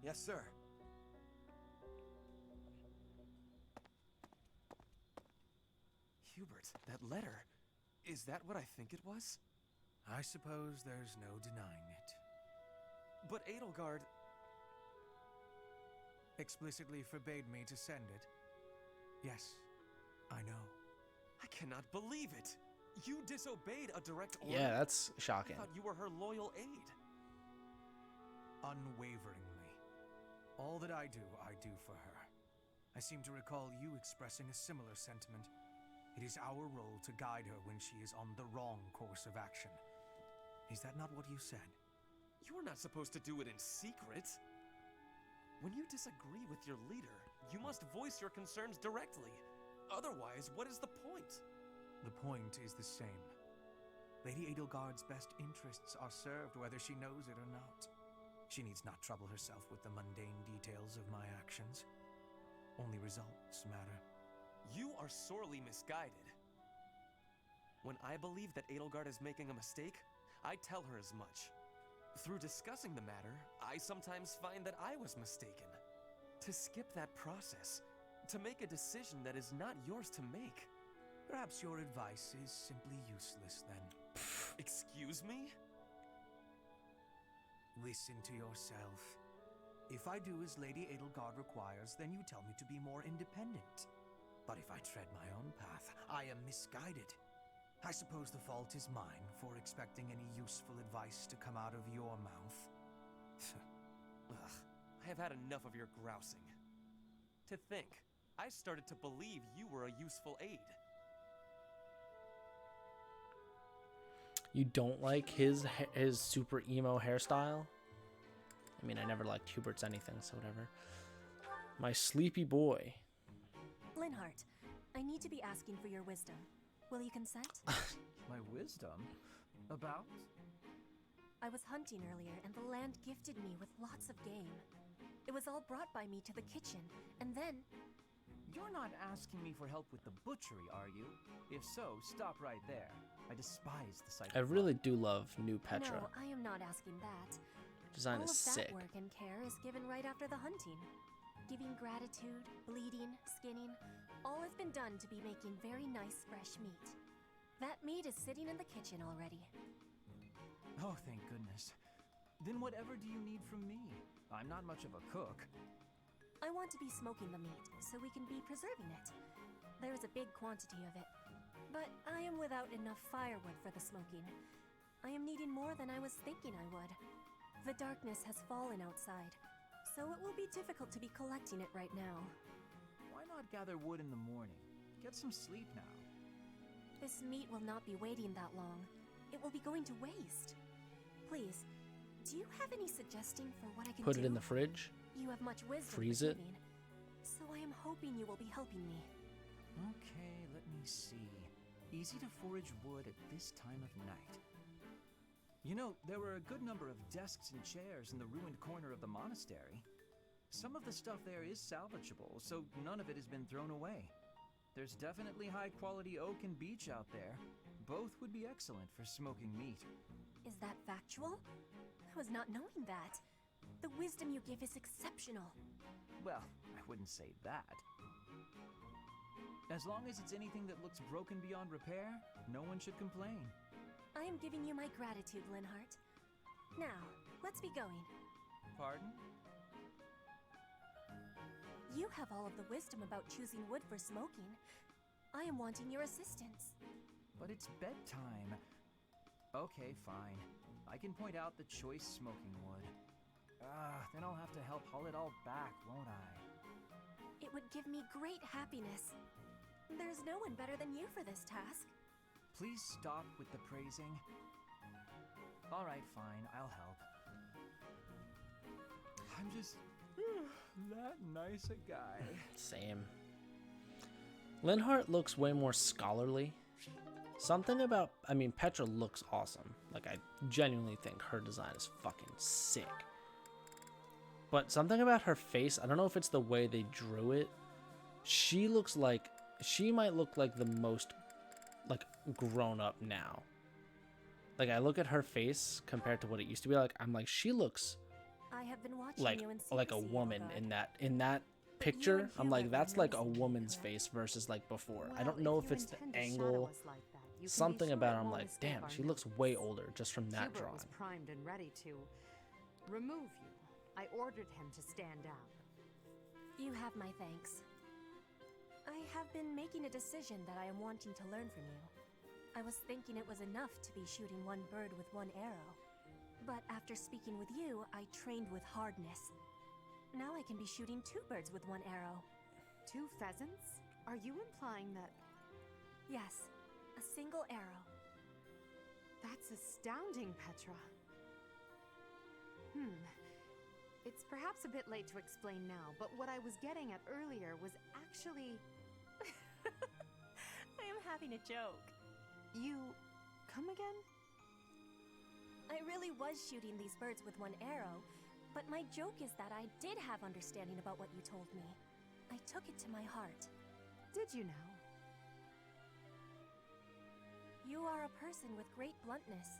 Yes, sir. Hubert, that letter. Is that what I think it was? I suppose there's no denying it. But Edelgard explicitly forbade me to send it. Yes, I know. I cannot believe it. You disobeyed a direct order. Yeah, that's shocking. I thought you were her loyal aide. Unwaveringly. All that I do for her. I seem to recall you expressing a similar sentiment. It is our role to guide her when she is on the wrong course of action. Is that not what you said? You are not supposed to do it in secret. When you disagree with your leader, you must voice your concerns directly. Otherwise, what is the point? The point is the same. Lady Edelgard's best interests are served whether she knows it or not. She needs not trouble herself with the mundane details of my actions. Only results matter. You are sorely misguided. When I believe that Edelgard is making a mistake, I tell her as much. Through discussing the matter, I sometimes find that I was mistaken. To skip that process, to make a decision that is not yours to make. Perhaps your advice is simply useless then. Excuse me? Listen to yourself. If I do as Lady Edelgard requires, then you tell me to be more independent. But if I tread my own path, I am misguided. I suppose the fault is mine for expecting any useful advice to come out of your mouth. Ugh, I have had enough of your grousing. To think, I started to believe you were a useful aid. You don't like his super emo hairstyle? I mean, I never liked Hubert's anything, so whatever. My sleepy boy. Linhardt, I need to be asking for your wisdom. Will you consent? My wisdom? About? I was hunting earlier, and the land gifted me with lots of game. It was all brought by me to the kitchen, and then... You're not asking me for help with the butchery, are you? If so, stop right there. I despise the sight I of really blood. do love New Petra. No, I am not asking that. Design all is of sick. that work and care is given right after the hunting. Giving gratitude, bleeding, skinning, all has been done to be making very nice fresh meat. That meat is sitting in the kitchen already. Oh, thank goodness. Then whatever do you need from me? I'm not much of a cook. I want to be smoking the meat, so we can be preserving it. There is a big quantity of it. But I am without enough firewood for the smoking. I am needing more than I was thinking I would. The darkness has fallen outside, so it will be difficult to be collecting it right now. Why not gather wood in the morning? Get some sleep now. This meat will not be waiting that long. It will be going to waste. Please, do you have any suggestion for what I can do? Put it in the fridge. You have much wisdom. Freeze for it. giving, so I am hoping you will be helping me. Okay, let me see. Easy to forage wood at this time of night. You know, there were a good number of desks and chairs in the ruined corner of the monastery. Some of the stuff there is salvageable, so none of it has been thrown away. There's definitely high-quality oak and beech out there. Both would be excellent for smoking meat. Is that factual? I was not knowing that. The wisdom you give is exceptional. Well, I wouldn't say that. As long as it's anything that looks broken beyond repair, no one should complain. I am giving you my gratitude, Linhardt. Now, let's be going. Pardon? You have all of the wisdom about choosing wood for smoking. I am wanting your assistance. But it's bedtime. Okay, fine. I can point out the choice smoking wood. Then I'll have to help haul it all back, won't I? It would give me great happiness. There's no one better than you for this task. Please stop with the praising. All right, fine, I'll help. I'm just that nice a guy. Same. Linhardt looks way more scholarly. Something about, I mean, Petra looks awesome. Like, I genuinely think her design is fucking sick. But something about her face, I don't know if it's the way they drew it. She looks like, she might look like the most, like, grown up now. Like, I look at her face compared to what it used to be like, I'm like, she looks I have been watching like you in like a secrecy, woman Edelgard. in that picture. I'm like, that's like a woman's face versus like before. I don't know if it's the angle, something about her, I'm like, damn, she looks way older just from that Hubert drawing. was primed and ready to remove you. I ordered him to stand down. You have my thanks. I have been making a decision that I am wanting to learn from you. I was thinking it was enough to be shooting one bird with one arrow. But after speaking with you, I trained with hardness. Now I can be shooting 2 birds with 1 arrow. 2 pheasants? Are you implying that... Yes, a single arrow. That's astounding, Petra. It's perhaps a bit late to explain now, but what I was getting at earlier was actually... I am having a joke. You... come again? I really was shooting these birds with 1 arrow, but my joke is that I did have understanding about what you told me. I took it to my heart. Did you know? You are a person with great bluntness.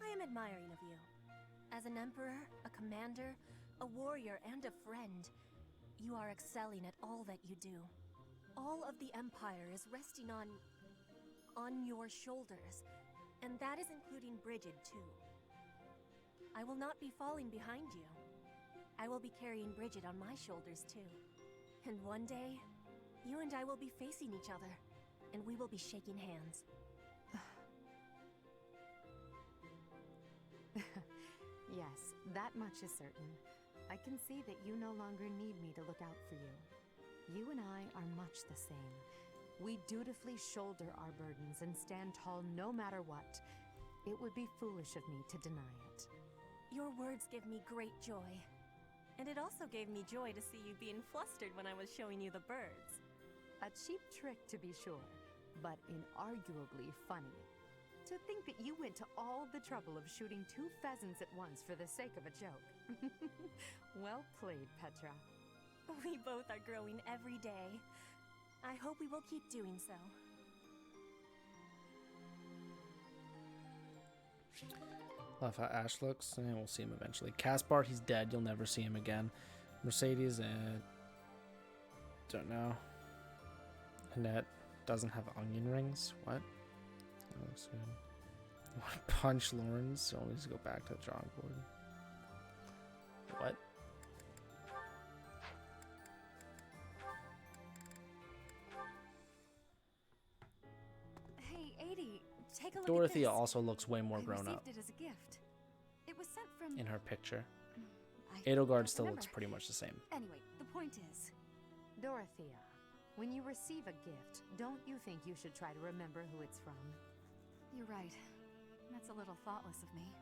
I am admiring of you. As an emperor, a commander, a warrior, and a friend, you are excelling at all that you do. All of the Empire is resting on your shoulders, and that is including Brigid, too. I will not be falling behind you. I will be carrying Brigid on my shoulders, too. And one day, you and I will be facing each other, and we will be shaking hands. Yes, that much is certain. I can see that you no longer need me to look out for you. You and I are much the same. We dutifully shoulder our burdens and stand tall no matter what. It would be foolish of me to deny it. Your words give me great joy. And it also gave me joy to see you being flustered when I was showing you the birds. A cheap trick, to be sure, but inarguably funny. To think that you went to all the trouble of shooting 2 pheasants at once for the sake of a joke. Well played, Petra. We both are growing every day. I hope we will keep doing so. Love how Ash looks, and we'll see him eventually. Caspar, he's dead. You'll never see him again. Mercedes, don't know. Annette doesn't have onion rings. What? That looks good. You want to punch Lawrence? So always go back to the drawing board. What? Hey, 80, take a look Dorothea at this. also looks way more grown I up received it as a gift. It was sent from... in her picture. I Edelgard don't still remember. looks pretty much the same. Anyway, the point is... Dorothea, when you receive a gift, don't you think you should try to remember who it's from? You're right. That's a little thoughtless of me.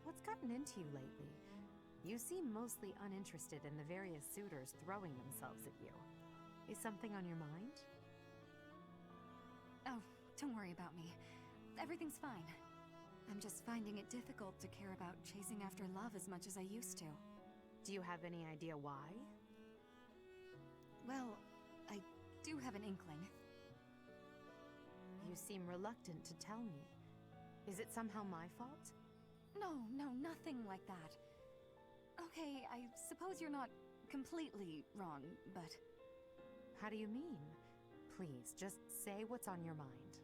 What's gotten into you lately? You seem mostly uninterested in the various suitors throwing themselves at you. Is something on your mind? Oh, don't worry about me. Everything's fine. I'm just finding it difficult to care about chasing after love as much as I used to. Do you have any idea why? Well, do have an inkling. You seem reluctant to tell me. Is it somehow my fault? No, nothing like that. Okay, I suppose you're not completely wrong, but... How do you mean? Please, just say what's on your mind.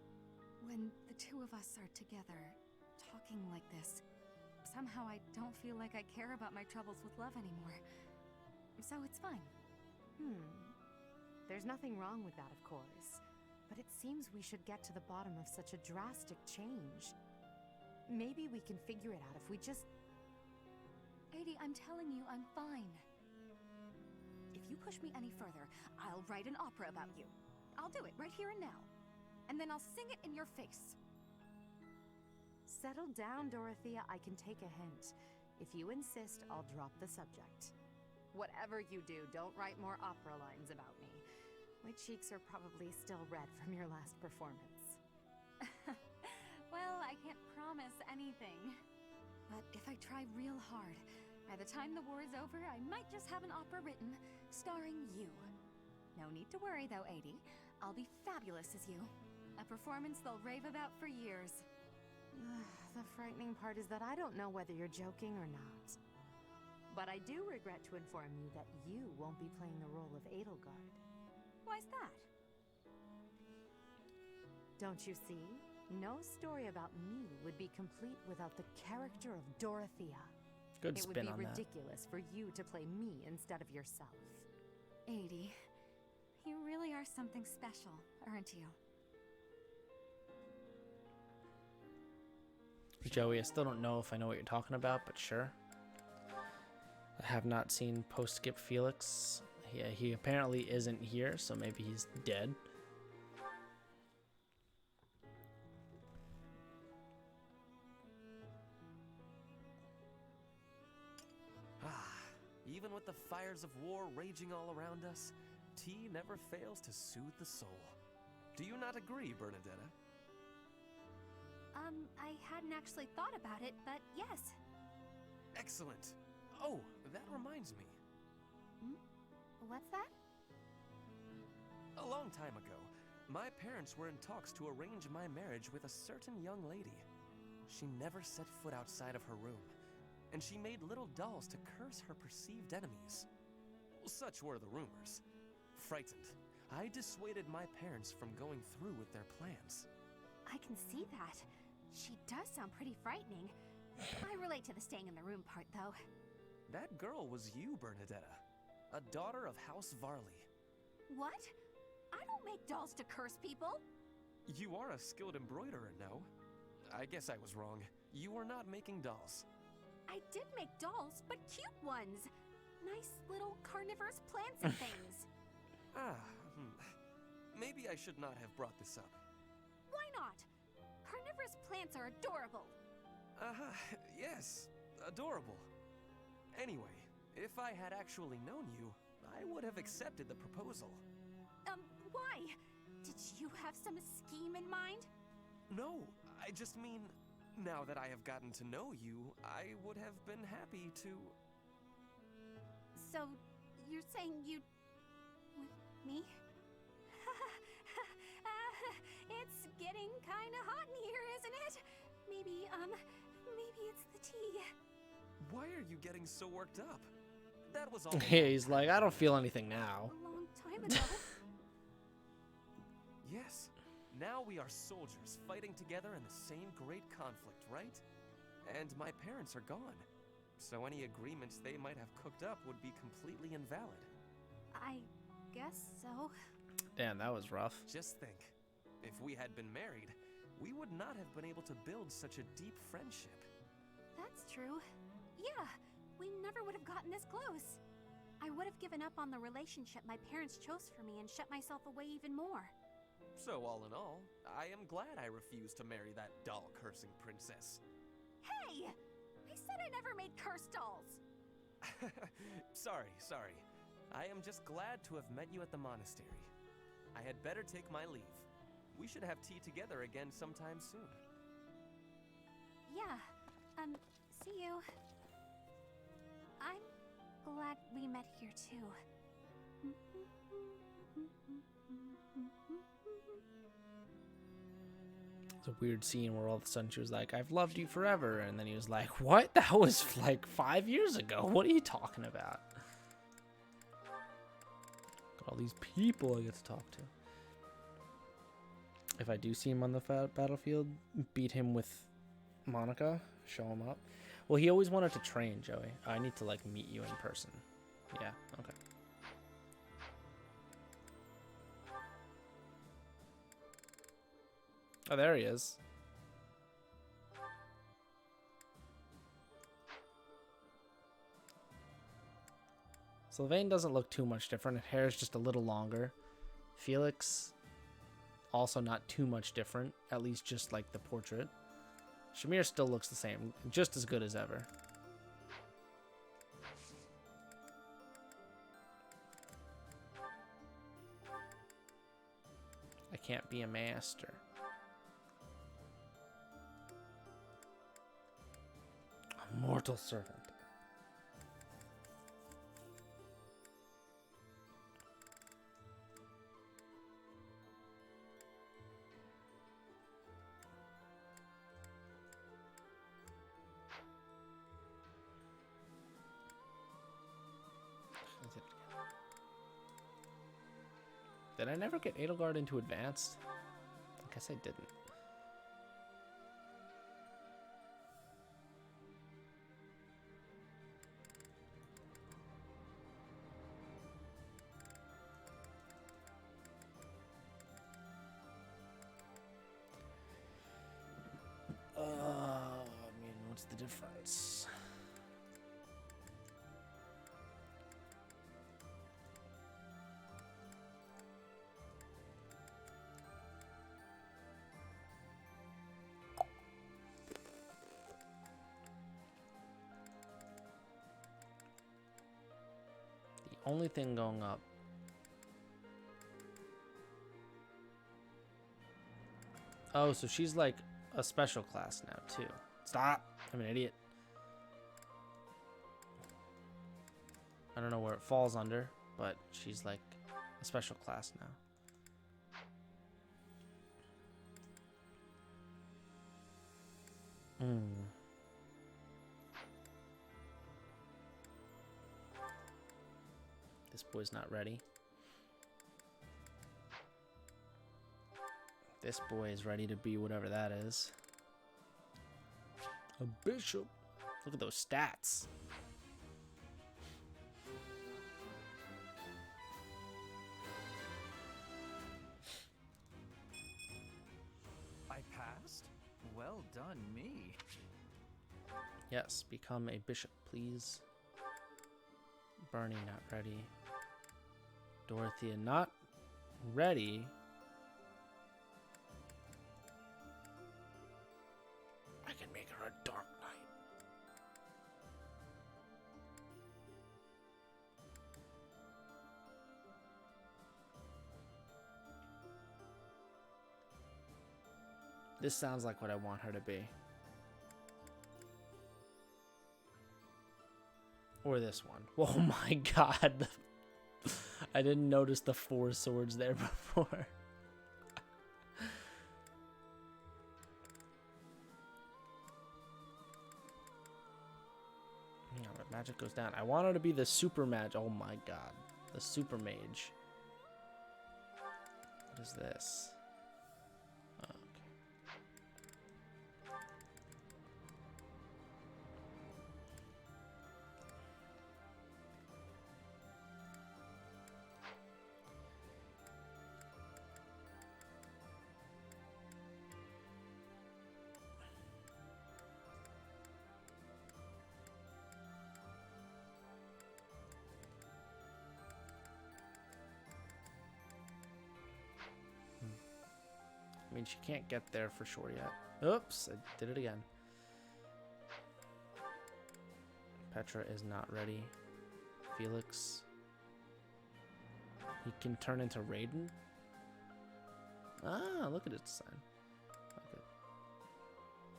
When the two of us are together, talking like this, somehow I don't feel like I care about my troubles with love anymore. So it's fine. There's nothing wrong with that, of course. But it seems we should get to the bottom of such a drastic change. Maybe we can figure it out if we just... Adi, I'm telling you, I'm fine. If you push me any further, I'll write an opera about you. I'll do it right here and now. And then I'll sing it in your face. Settle down, Dorothea. I can take a hint. If you insist, I'll drop the subject. Whatever you do, don't write more opera lines about me. My cheeks are probably still red from your last performance. Well, I can't promise anything. But if I try real hard, by the time the war is over, I might just have an opera written, starring you. No need to worry though, Adi. I'll be fabulous as you. A performance they'll rave about for years. The frightening part is that I don't know whether you're joking or not. But I do regret to inform you that you won't be playing the role of Edelgard. Why's that? Don't you see? No story about me would be complete without the character of Dorothea. Good spin on that. It would be ridiculous for you to play me instead of yourself. Adi, you really are something special, aren't you? Joey, I still don't know if I know what you're talking about, but sure. I have not seen post-skip Felix. He apparently isn't here, so maybe he's dead. Even with the fires of war raging all around us, tea never fails to soothe the soul. Do you not agree, Bernadetta? I hadn't actually thought about it, but yes. Excellent. Oh, that reminds me. What's that? A long time ago, my parents were in talks to arrange my marriage with a certain young lady. She never set foot outside of her room, and she made little dolls to curse her perceived enemies. Such were the rumors. Frightened, I dissuaded my parents from going through with their plans. I can see that. She does sound pretty frightening. I relate to the staying in the room part, though. That girl was you, Bernadetta, a daughter of House Varley. What? I don't make dolls to curse people. You are a skilled embroiderer, no? I guess I was wrong. You were not making dolls. I did make dolls, but cute ones. Nice little carnivorous plants and things. Maybe I should not have brought this up. Why not? Carnivorous plants are adorable. Yes, adorable. Anyway, if I had actually known you, I would have accepted the proposal. Why? Did you have some scheme in mind? No, I just mean, now that I have gotten to know you, I would have been happy to... So, you're saying you'd... with me? It's getting kinda hot in here, isn't it? Maybe it's the tea. Why are you getting so worked up? That was all. He's like, I don't feel anything now. A long time ago. Yes. Now we are soldiers fighting together in the same great conflict, right? And my parents are gone. So any agreements they might have cooked up would be completely invalid. I guess so. Damn, that was rough. Just think. If we had been married, we would not have been able to build such a deep friendship. That's true. Yeah, we never would have gotten this close. I would have given up on the relationship my parents chose for me and shut myself away even more. So all in all, I am glad I refused to marry that doll-cursing princess. Hey! I said I never made cursed dolls! Sorry. I am just glad to have met you at the monastery. I had better take my leave. We should have tea together again sometime soon. Yeah, see you. I'm glad we met here too. It's a weird scene where all of a sudden she was like, "I've loved you forever," and then he was like, "What? That was like 5 years ago. What are you talking about?" Got all these people I get to talk to. If I do see him on the battlefield, beat him with Monica, show him up. Well, he always wanted to train, Joey. I need to like meet you in person. Yeah, okay. Oh, there he is. Sylvain doesn't look too much different. His hair is just a little longer. Felix, also not too much different. At least just like the portrait. Shamir still looks the same. Just as good as ever. I can't be a master. A mortal servant. Did I never get Edelgard into advanced? I guess I didn't. I mean, what's the difference? Only thing going up. Oh, so she's like a special class now too. Stop! I'm an idiot. I don't know where it falls under, but she's like a special class now. This boy's not ready. This boy is ready to be whatever that is. A bishop. Look at those stats. I passed? Well done, me. Yes, become a bishop, please. Bernie, not ready. Dorothea, not ready. I can make her a Dark Knight. This sounds like what I want her to be. Or this one. Oh my god. I didn't notice the 4 swords there before. Yeah, but magic goes down. I want her to be the super mage. Oh my god. The super mage. What is this? I mean, she can't get there for sure yet. Oops, I did it again. Petra is not ready. Felix. He can turn into Raiden. Ah, look at his design. Okay.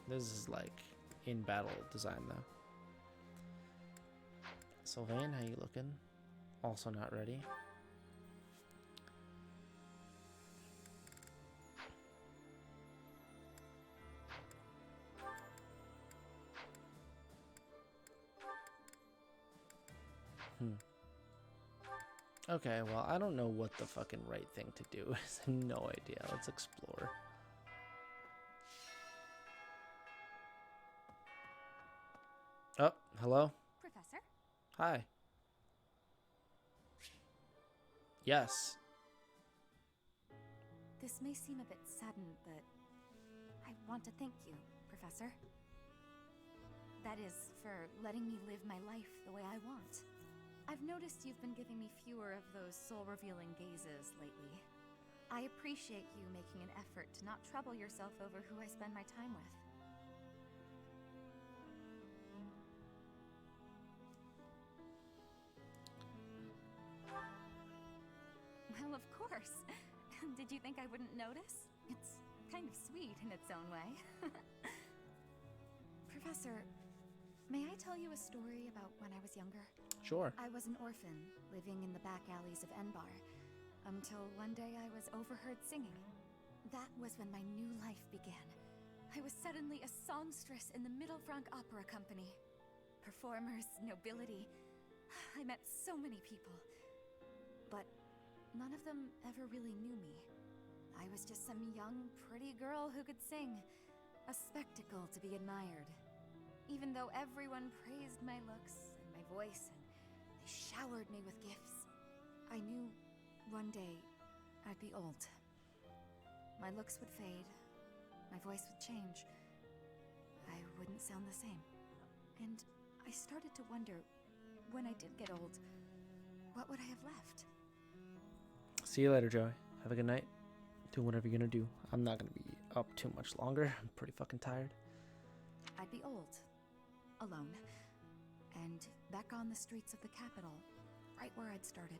This is like in battle design though. Sylvain, how you looking? Also not ready. Okay, well, I don't know what the fucking right thing to do is. I have no idea. Let's explore. Oh, hello? Professor? Hi. Yes. This may seem a bit sudden, but I want to thank you, Professor. That is, for letting me live my life the way I want. I've noticed you've been giving me fewer of those soul-revealing gazes lately. I appreciate you making an effort to not trouble yourself over who I spend my time with. Well, of course. Did you think I wouldn't notice? It's kind of sweet in its own way. Professor, may I tell you a story about when I was younger? Sure. I was an orphan, living in the back alleys of Enbar, until one day I was overheard singing. That was when my new life began. I was suddenly a songstress in the Mittelfrank Opera Company. Performers, nobility. I met so many people. But none of them ever really knew me. I was just some young, pretty girl who could sing. A spectacle to be admired. Even though everyone praised my looks and my voice, and they showered me with gifts, I knew one day I'd be old. My looks would fade, my voice would change. I wouldn't sound the same. And I started to wonder, when I did get old, what would I have left? See you later, Joey. Have a good night. Do whatever you're gonna do. I'm not gonna be up too much longer. I'm pretty fucking tired. I'd be old, alone, and back on the streets of the capital, right where I'd started.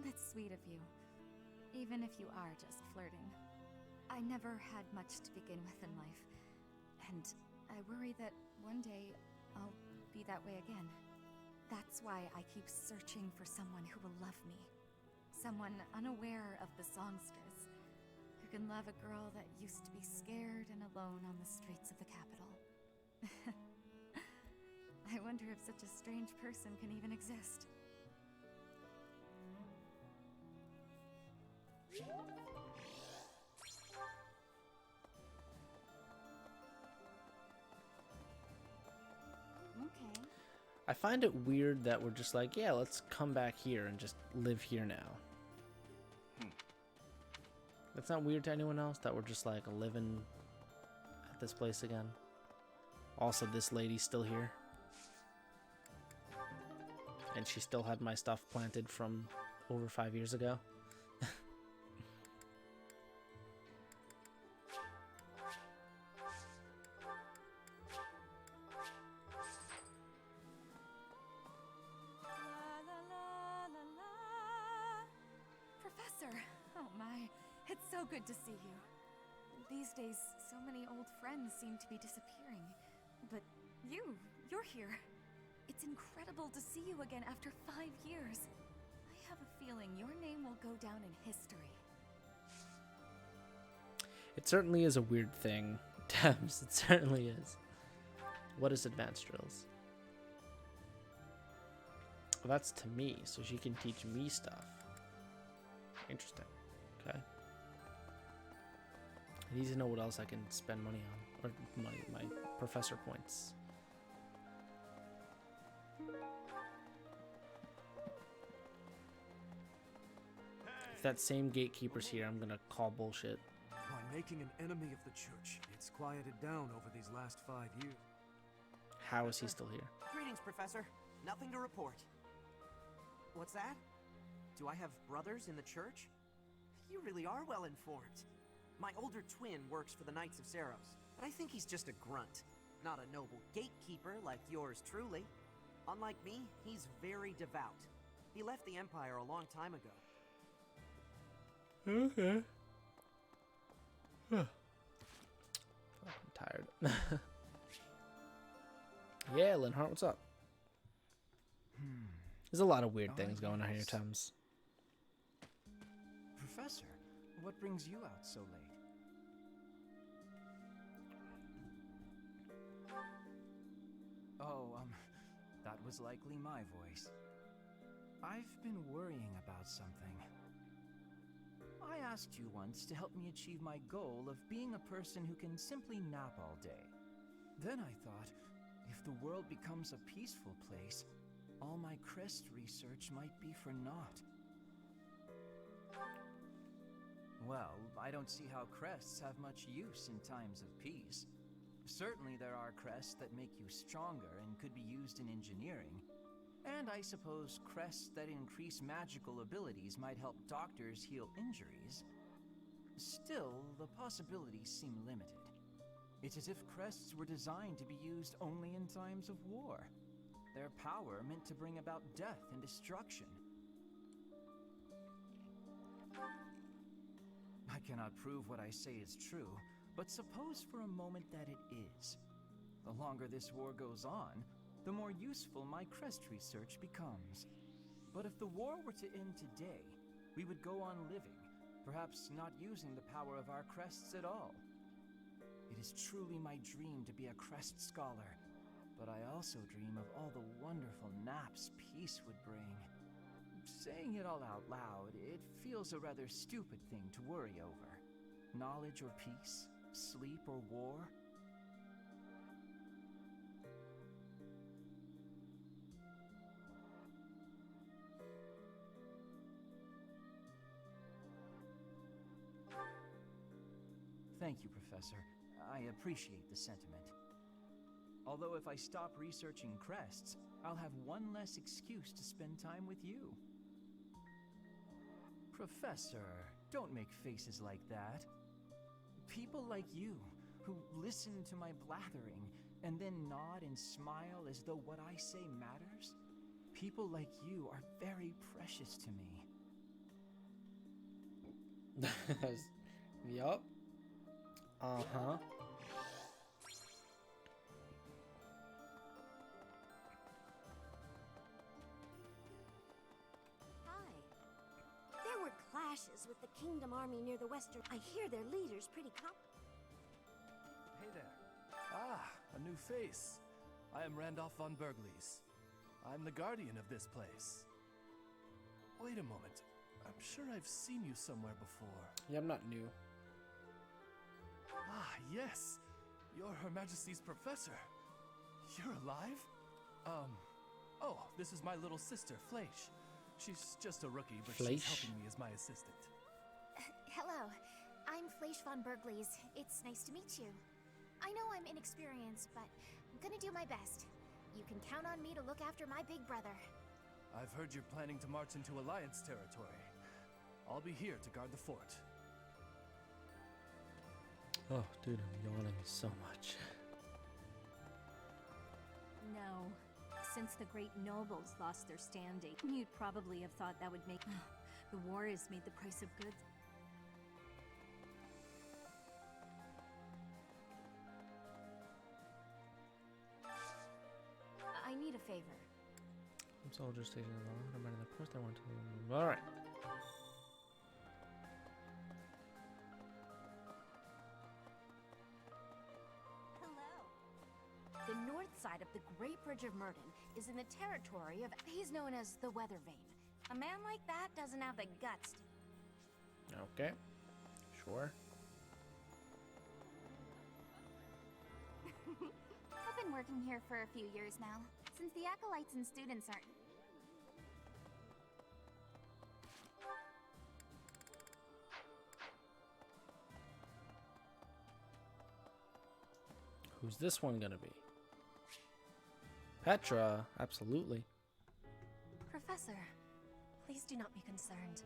That's sweet of you, even if you are just flirting. I never had much to begin with in life, and I worry that one day I'll be that way again. That's why I keep searching for someone who will love me. Someone unaware of the songstress, who can love a girl that used to be scared and alone on the streets of the capital. I wonder if such a strange person can even exist. Okay. I find it weird that we're just like, yeah, let's come back here and just live here now. That's not weird to anyone else that we're just like living at this place again. Also, this lady's still here. And she still had my stuff planted from over 5 years ago. Professor! Oh my, it's so good to see you. These days, so many old friends seem to be disappearing. But you're here. It's incredible to see you again after 5 years. I have a feeling your name will go down in history. It certainly is a weird thing, Thames. It certainly is. What is advanced drills? Well, that's to me, so she can teach me stuff. Interesting. Okay. I need to know what else I can spend money on. Or money, my professor points. If that same gatekeeper's here, I'm gonna call bullshit. By making an enemy of the church, it's quieted down over these last 5 years. How is he still here? Greetings, Professor. Nothing to report. What's that? Do I have brothers in the church? You really are well informed. My older twin works for the Knights of Saros, but I think he's just a grunt, not a noble gatekeeper like yours truly. Unlike me, he's very devout. He left the Empire a long time ago. Okay. I'm tired. Yeah, Linhart, what's up? There's a lot of weird things going on here, Thames. Professor, what brings you out so late? Oh, that was likely my voice. I've been worrying about something. I asked you once to help me achieve my goal of being a person who can simply nap all day. Then I thought, if the world becomes a peaceful place, all my crest research might be for naught. Well, I don't see how crests have much use in times of peace. Certainly there are crests that make you stronger and could be used in engineering. And I suppose crests that increase magical abilities might help doctors heal injuries. Still, the possibilities seem limited. It's as if crests were designed to be used only in times of war. Their power meant to bring about death and destruction. I cannot prove what I say is true, but suppose for a moment that it is. The longer this war goes on, the more useful my crest research becomes. But if the war were to end today, we would go on living, perhaps not using the power of our crests at all. It is truly my dream to be a crest scholar, but I also dream of all the wonderful naps peace would bring. Saying it all out loud, it feels a rather stupid thing to worry over. Knowledge or peace, sleep or war. Thank you, Professor. I appreciate the sentiment. Although if I stop researching crests, I'll have one less excuse to spend time with you. Professor, don't make faces like that. People like you, who listen to my blathering and then nod and smile as though what I say matters, people like you are very precious to me. Yup. Uh-huh. There were clashes with the Kingdom Army near the western. I hear their leader's pretty Hey there. Ah, a new face. I am Randolph von Berglies. I'm the guardian of this place. Wait a moment. I'm sure I've seen you somewhere before. Yeah, I'm not new. Ah, yes. You're Her Majesty's professor. You're alive? Oh, this is my little sister, Fleisch. She's just a rookie, but she's helping me as my assistant. Hello, I'm Fleisch von Berglies. It's nice to meet you. I know I'm inexperienced, but I'm gonna do my best. You can count on me to look after my big brother. I've heard you're planning to march into Alliance territory. I'll be here to guard the fort. Oh, dude, I'm yawning so much. No. Since the great nobles lost their standing, you'd probably have thought that would make... The war has made the price of goods... I need a favor. Some soldiers taking a long time in the course they want to... Alright. The north side of the Great Bridge of Myrden is in the territory of... He's known as the Weather Vane. A man like that doesn't have the guts to... Okay. Sure. I've been working here for a few years now, since the acolytes and students aren't... Who's this one gonna be? Petra, absolutely. Professor, please do not be concerned.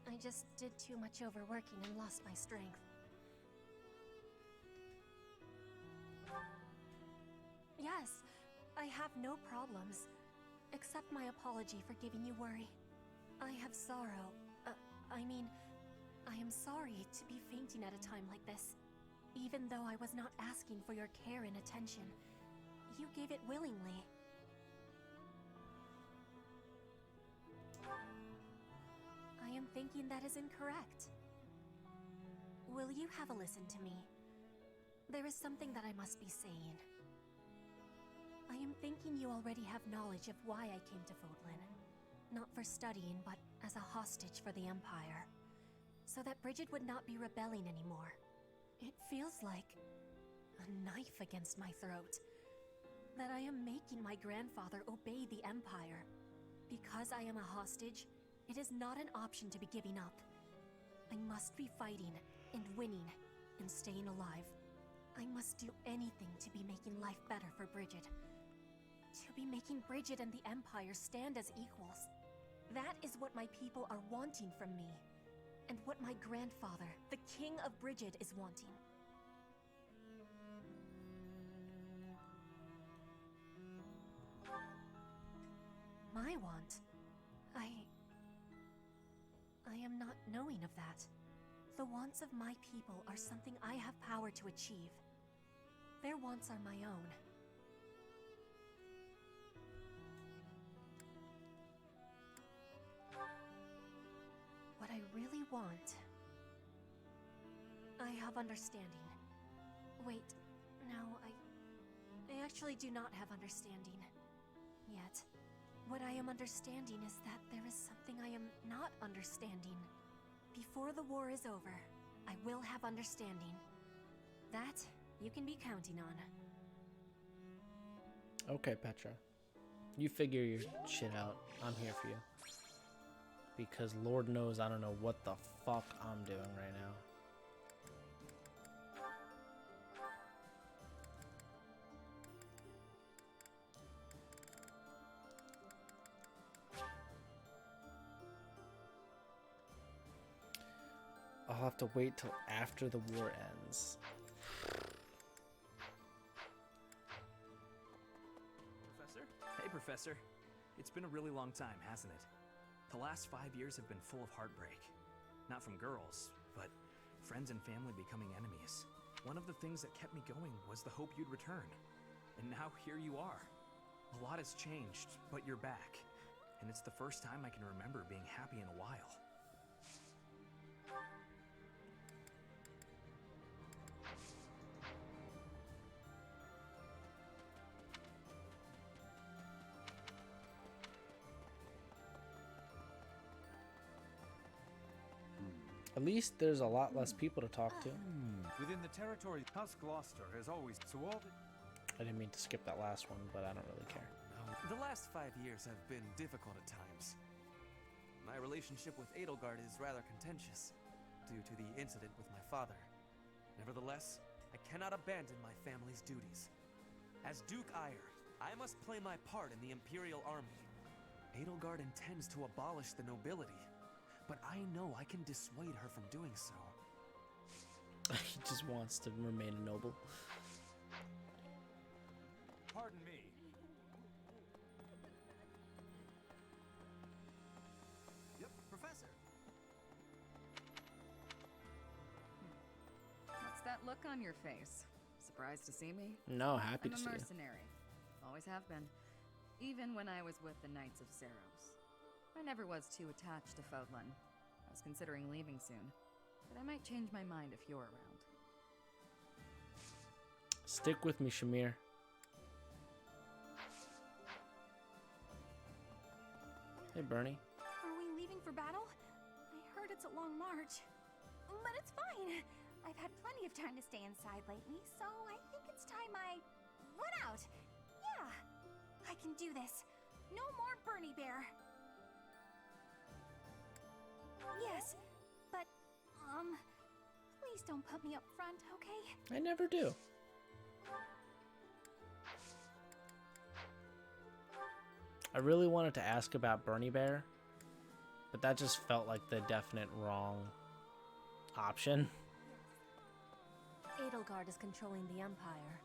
I just did too much overworking and lost my strength. Yes, I have no problems, except my apology for giving you worry. I have sorrow. I am sorry to be fainting at a time like this. Even though I was not asking for your care and attention, you gave it willingly. I am thinking that is incorrect. Will you have a listen to me? There is something that I must be saying. I am thinking you already have knowledge of why I came to Fodlan. Not for studying, but as a hostage for the Empire. So that Brigid would not be rebelling anymore. It feels like a knife against my throat. That I am making my grandfather obey the Empire. Because I am a hostage, it is not an option to be giving up. I must be fighting, and winning, and staying alive. I must do anything to be making life better for Brigid. To be making Brigid and the Empire stand as equals. That is what my people are wanting from me. And what my grandfather, the King of Brigid, is wanting. My want? I am not knowing of that. The wants of my people are something I have power to achieve. Their wants are my own. What I really want... I have understanding. Wait, no, I actually do not have understanding. Yet. What I am understanding is that there is something I am not understanding. Before the war is over, I will have understanding. That you can be counting on. Okay, Petra. You figure your shit out. I'm here for you. Because Lord knows I don't know what the fuck I'm doing right now. I'll have to wait till after the war ends. Professor? Hey, Professor. It's been a really long time, hasn't it? The last 5 years have been full of heartbreak. Not from girls, but friends and family becoming enemies. One of the things that kept me going was the hope you'd return. And now here you are. A lot has changed, but you're back. And it's the first time I can remember being happy in a while. At least there's a lot less people to talk to. Within the territory, House Gloucester has always so all the... I didn't mean to skip that last one, but I don't really care. The last 5 years have been difficult at times. My relationship with Edelgard is rather contentious, due to the incident with my father. Nevertheless, I cannot abandon my family's duties. As Duke Eyre, I must play my part in the Imperial Army. Edelgard intends to abolish the nobility, but I know I can dissuade her from doing so. He just wants to remain a noble. Pardon me. Yep, Professor. What's that look on your face? Surprised to see me? No, happy I'm to a see you. mercenary. Always have been. Even when I was with the Knights of Seiros. I never was too attached to Fodlan. I was considering leaving soon, but I might change my mind if you're around. Stick with me, Shamir. Hey, Bernie. Are we leaving for battle? I heard it's a long march. But it's fine. I've had plenty of time to stay inside lately, so I think it's time I run out. Yeah, I can do this. No more Bernie Bear. Yes, but, please don't put me up front, okay? I never do. I really wanted to ask about Bernie Bear, but that just felt like the definite wrong option. Edelgard is controlling the Empire.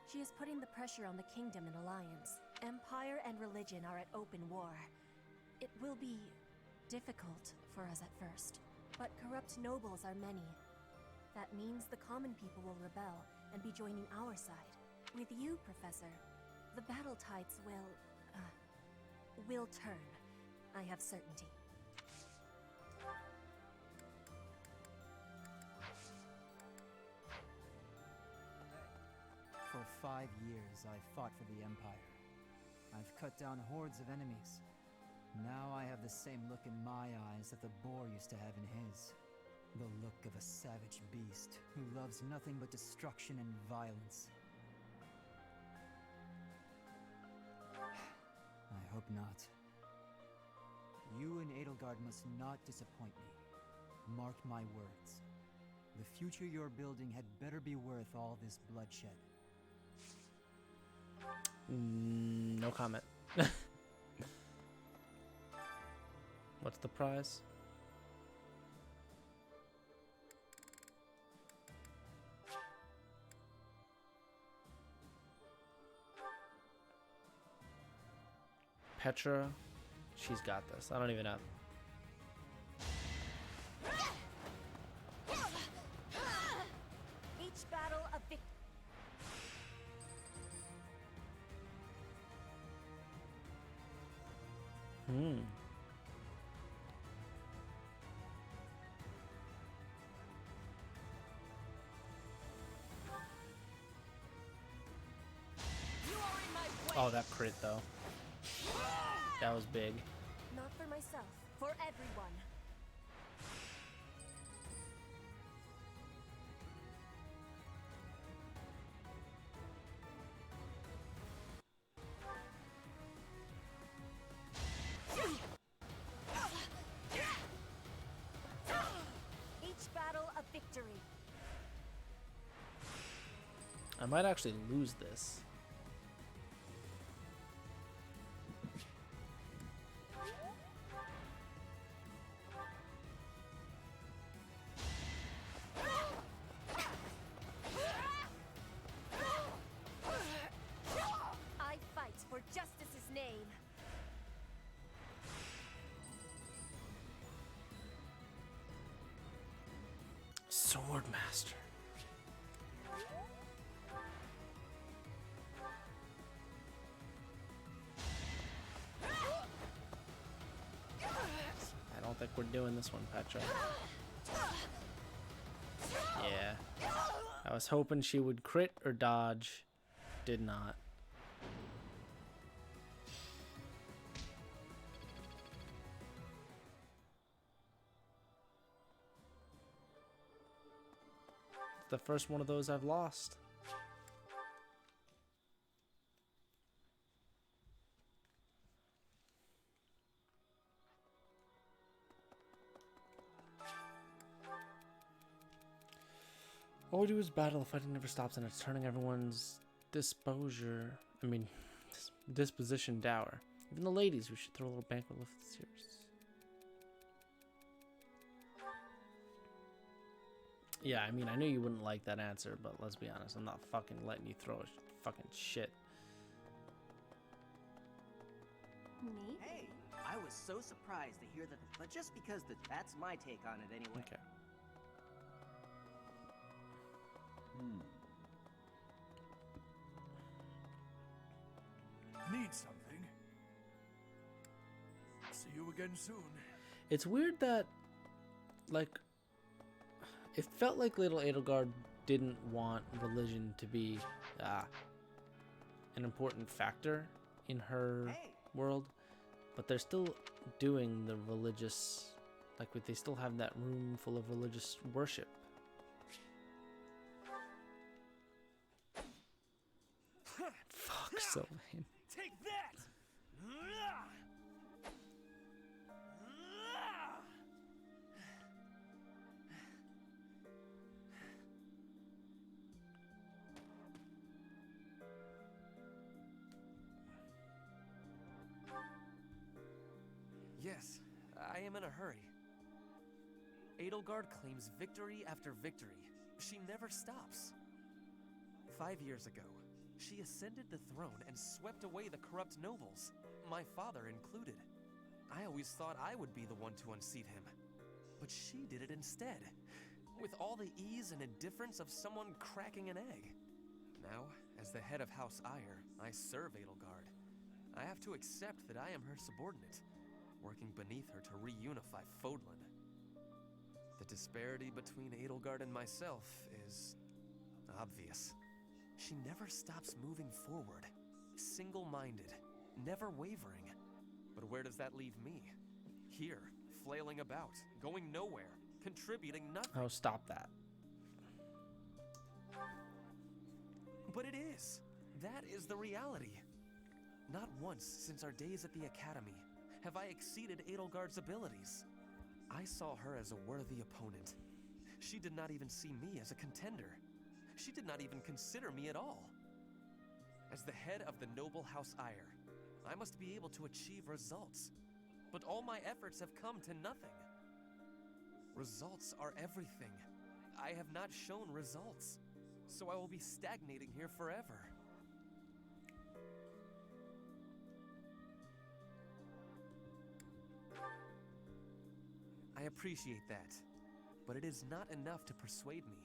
She is putting the pressure on the kingdom in alliance. Empire and religion are at open war. It will be difficult for us at first, but corrupt nobles are many. That means the common people will rebel and be joining our side. With you, Professor, the battle tides will turn. I have certainty. For For 5 years, I've fought for the Empire. I've cut down hordes of enemies. Now I have the same look in my eyes that the boar used to have in his. The look of a savage beast who loves nothing but destruction and violence. I hope not. You and Edelgard must not disappoint me. Mark my words. The future you're building had better be worth all this bloodshed. No comment. What's the prize? Petra, she's got this. I don't even know. Each battle a victory. Oh, that crit though. That was big. Not for myself, for everyone. Each battle a victory. I might actually lose this. I fight for justice's name. Swordmaster. I don't think we're doing this one, Petra. Yeah. I was hoping she would crit or dodge. Did not. It's the first one of those I've lost. All we do is battle. Fighting never stops, and it's turning everyone's disposition dour. Even the ladies, we should throw a little banquet with this year. Yeah, I mean, I knew you wouldn't like that answer, but let's be honest, I'm not fucking letting you throw a fucking shit. Me? Hey, I was so surprised to hear that, but just because that's my take on it anyway. Okay. Need something? See you again soon. It's weird that, like, it felt like little Edelgard didn't want religion to be an important factor in her world, but they're still doing the religious, like, they still have that room full of religious worship. Fuck, Sylvain. Take that! Yes, I am in a hurry. Edelgard claims victory after victory. She never stops. 5 years ago, she ascended the throne and swept away the corrupt nobles, my father included. I always thought I would be the one to unseat him, but she did it instead, with all the ease and indifference of someone cracking an egg. Now, as the head of House Eyre, I serve Edelgard. I have to accept that I am her subordinate, working beneath her to reunify Fodlan. The disparity between Edelgard and myself is obvious. She never stops moving forward, single-minded, never wavering. But where does that leave me? Here, flailing about, going nowhere, contributing nothing. Oh, stop that. But it is. That is the reality. Not once since our days at the Academy have I exceeded Edelgard's abilities. I saw her as a worthy opponent. She did not even see me as a contender. She did not even consider me at all. As the head of the noble House Ire, I must be able to achieve results. But all my efforts have come to nothing. Results are everything. I have not shown results, so I will be stagnating here forever. I appreciate that, but it is not enough to persuade me.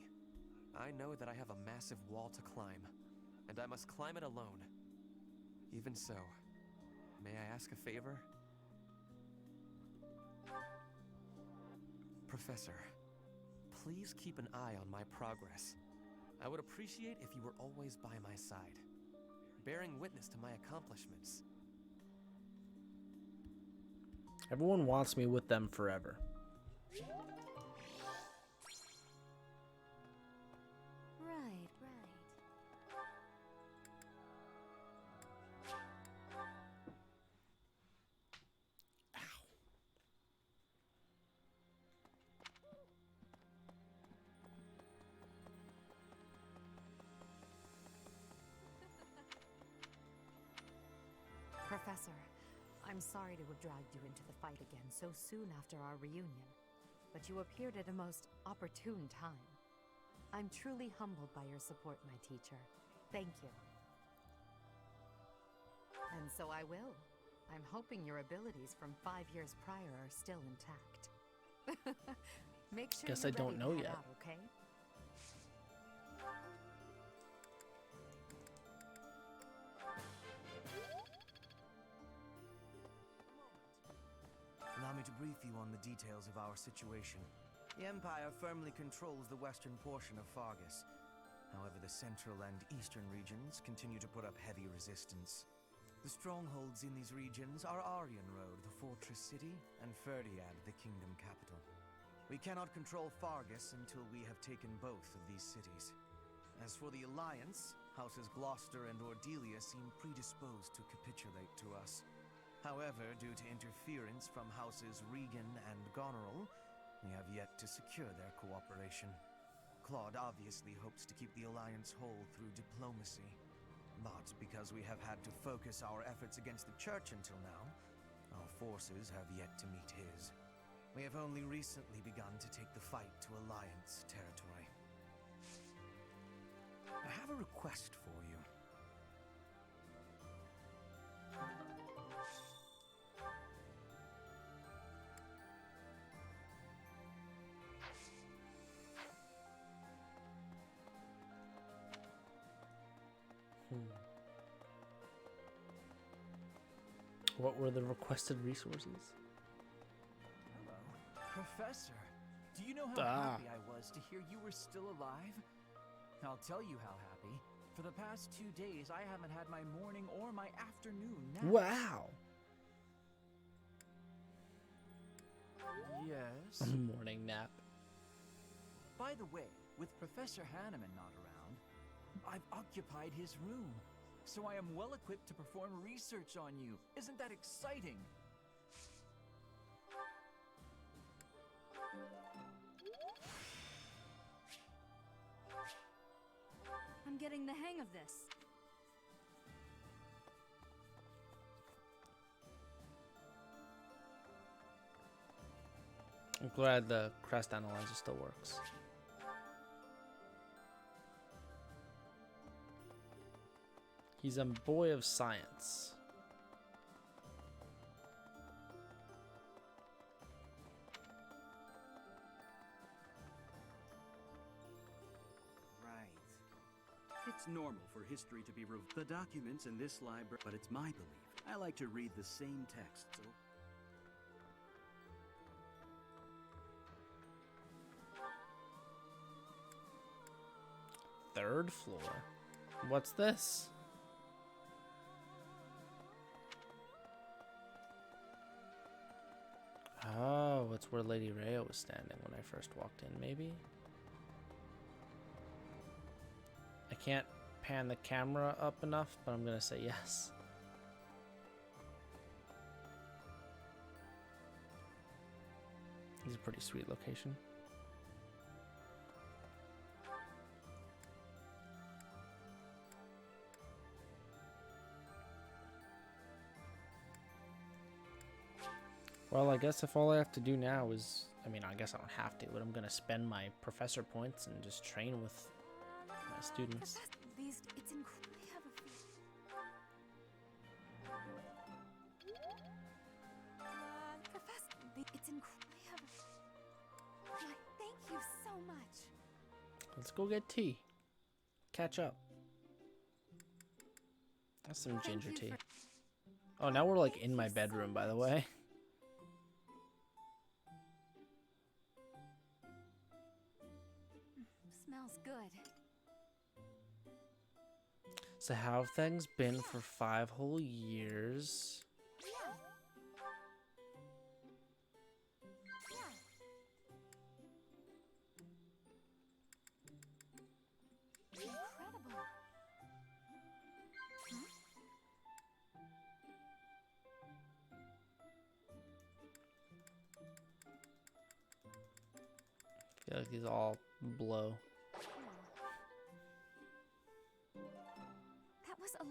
I know that I have a massive wall to climb, and I must climb it alone. Even so, may I ask a favor? Professor, please keep an eye on my progress. I would appreciate if you were always by my side, bearing witness to my accomplishments. Everyone wants me with them forever. Right. Professor, I'm sorry to have dragged you into the fight again so soon after our reunion, but you appeared at a most opportune time. I'm truly humbled by your support, my teacher. Thank you. And so I will. I'm hoping your abilities from 5 years prior are still intact. Make sure Guess you're I don't ready know to head yet. out, okay? Allow me to brief you on the details of our situation. The Empire firmly controls the western portion of Fargus. However, the central and eastern regions continue to put up heavy resistance. The strongholds in these regions are Aryan Road, the fortress city, and Ferdiad, the kingdom capital. We cannot control Fargus until we have taken both of these cities. As for the Alliance, Houses Gloucester and Ordelia seem predisposed to capitulate to us. However, due to interference from Houses Regan and Goneril, we have yet to secure their cooperation. Claude obviously hopes to keep the Alliance whole through diplomacy. But because we have had to focus our efforts against the Church until now, our forces have yet to meet his. We have only recently begun to take the fight to Alliance territory. I have a request for you. What were the requested resources? Hello. Professor, do you know how happy I was to hear you were still alive? I'll tell you how happy. For the past 2 days, I haven't had my morning or my afternoon nap. Wow. Yes? A morning nap. By the way, with Professor Hanneman not around, I've occupied his room. So I am well equipped to perform research on you. Isn't that exciting? I'm getting the hang of this. I'm glad the crest analyzer still works. He's a boy of science. Right. It's normal for history to be the documents in this library, but it's my belief. I like to read the same texts. Third floor. What's this? Oh, it's where Lady Rhea was standing when I first walked in, maybe? I can't pan the camera up enough, but I'm gonna say yes. This is a pretty sweet location. Well, I guess if all I have to do now is, I mean, I guess I don't have to, but I'm gonna spend my professor points and just train with my students. These, it's incredible. I have a Professor, it's incredible. I have a thank you so much. Let's go get tea. Catch up. That's some ginger tea. Oh, now we're like in my bedroom, by the way. Smells good. So how have things been for 5 whole years? Incredible. I feel like these all blow. That was a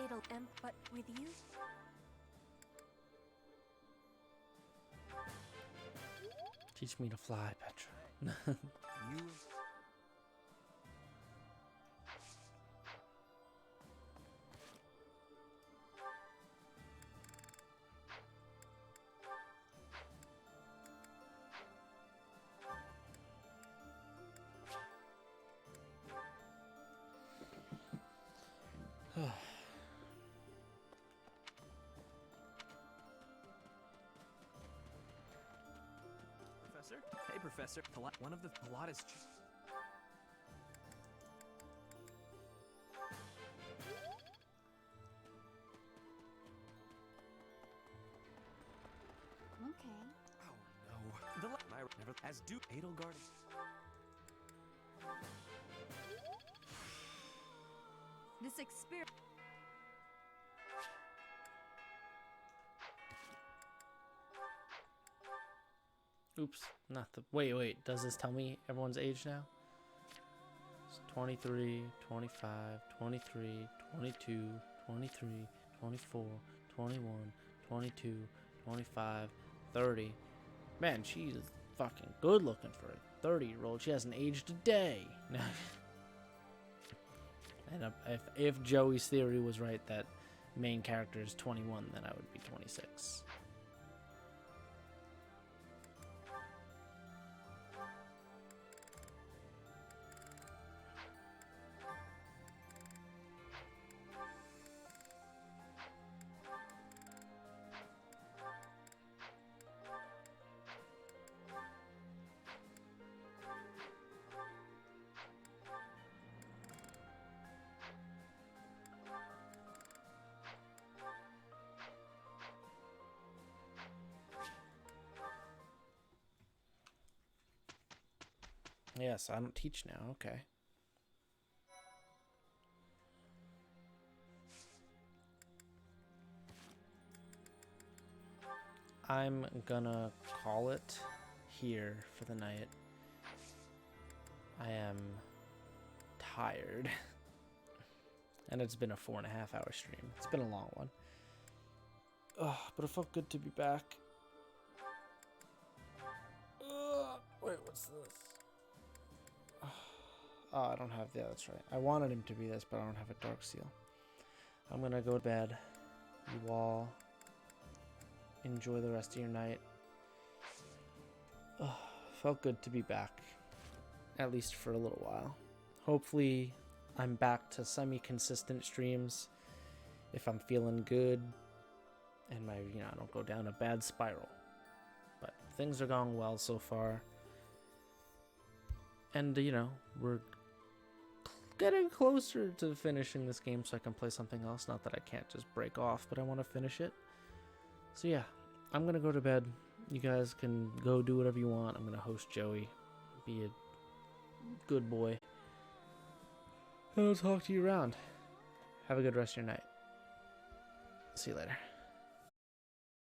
It'll but with you? Teach me to fly, Petra. You Professor? Hey, Professor. One of the Pilates. Okay. Oh no. I never as do Edelgard. This experience. Oops, not the... Wait, does this tell me everyone's age now? It's 23, 25, 23, 22, 23, 24, 21, 22, 25, 30. Man, she's fucking good looking for a 30-year-old. She hasn't aged a day. And if Joey's theory was right that main character is 21, then I would be 26. Yes, I don't teach now. Okay. I'm gonna call it here for the night. I am tired. And it's been a 4.5-hour stream. It's been a long one. Ugh, but it felt good to be back. Wait, what's this? Oh, I don't have... Yeah, that's right. I wanted him to be this, but I don't have a Dark Seal. I'm gonna go to bed. You all enjoy the rest of your night. Felt good to be back. At least for a little while. Hopefully I'm back to semi-consistent streams if I'm feeling good and I don't go down a bad spiral. But things are going well so far. And, we're getting closer to finishing this game so I can play something else. Not that I can't just break off, but I want to finish it. So yeah, I'm going to go to bed. You guys can go do whatever you want. I'm going to host Joey. Be a good boy. And I'll talk to you around. Have a good rest of your night. See you later.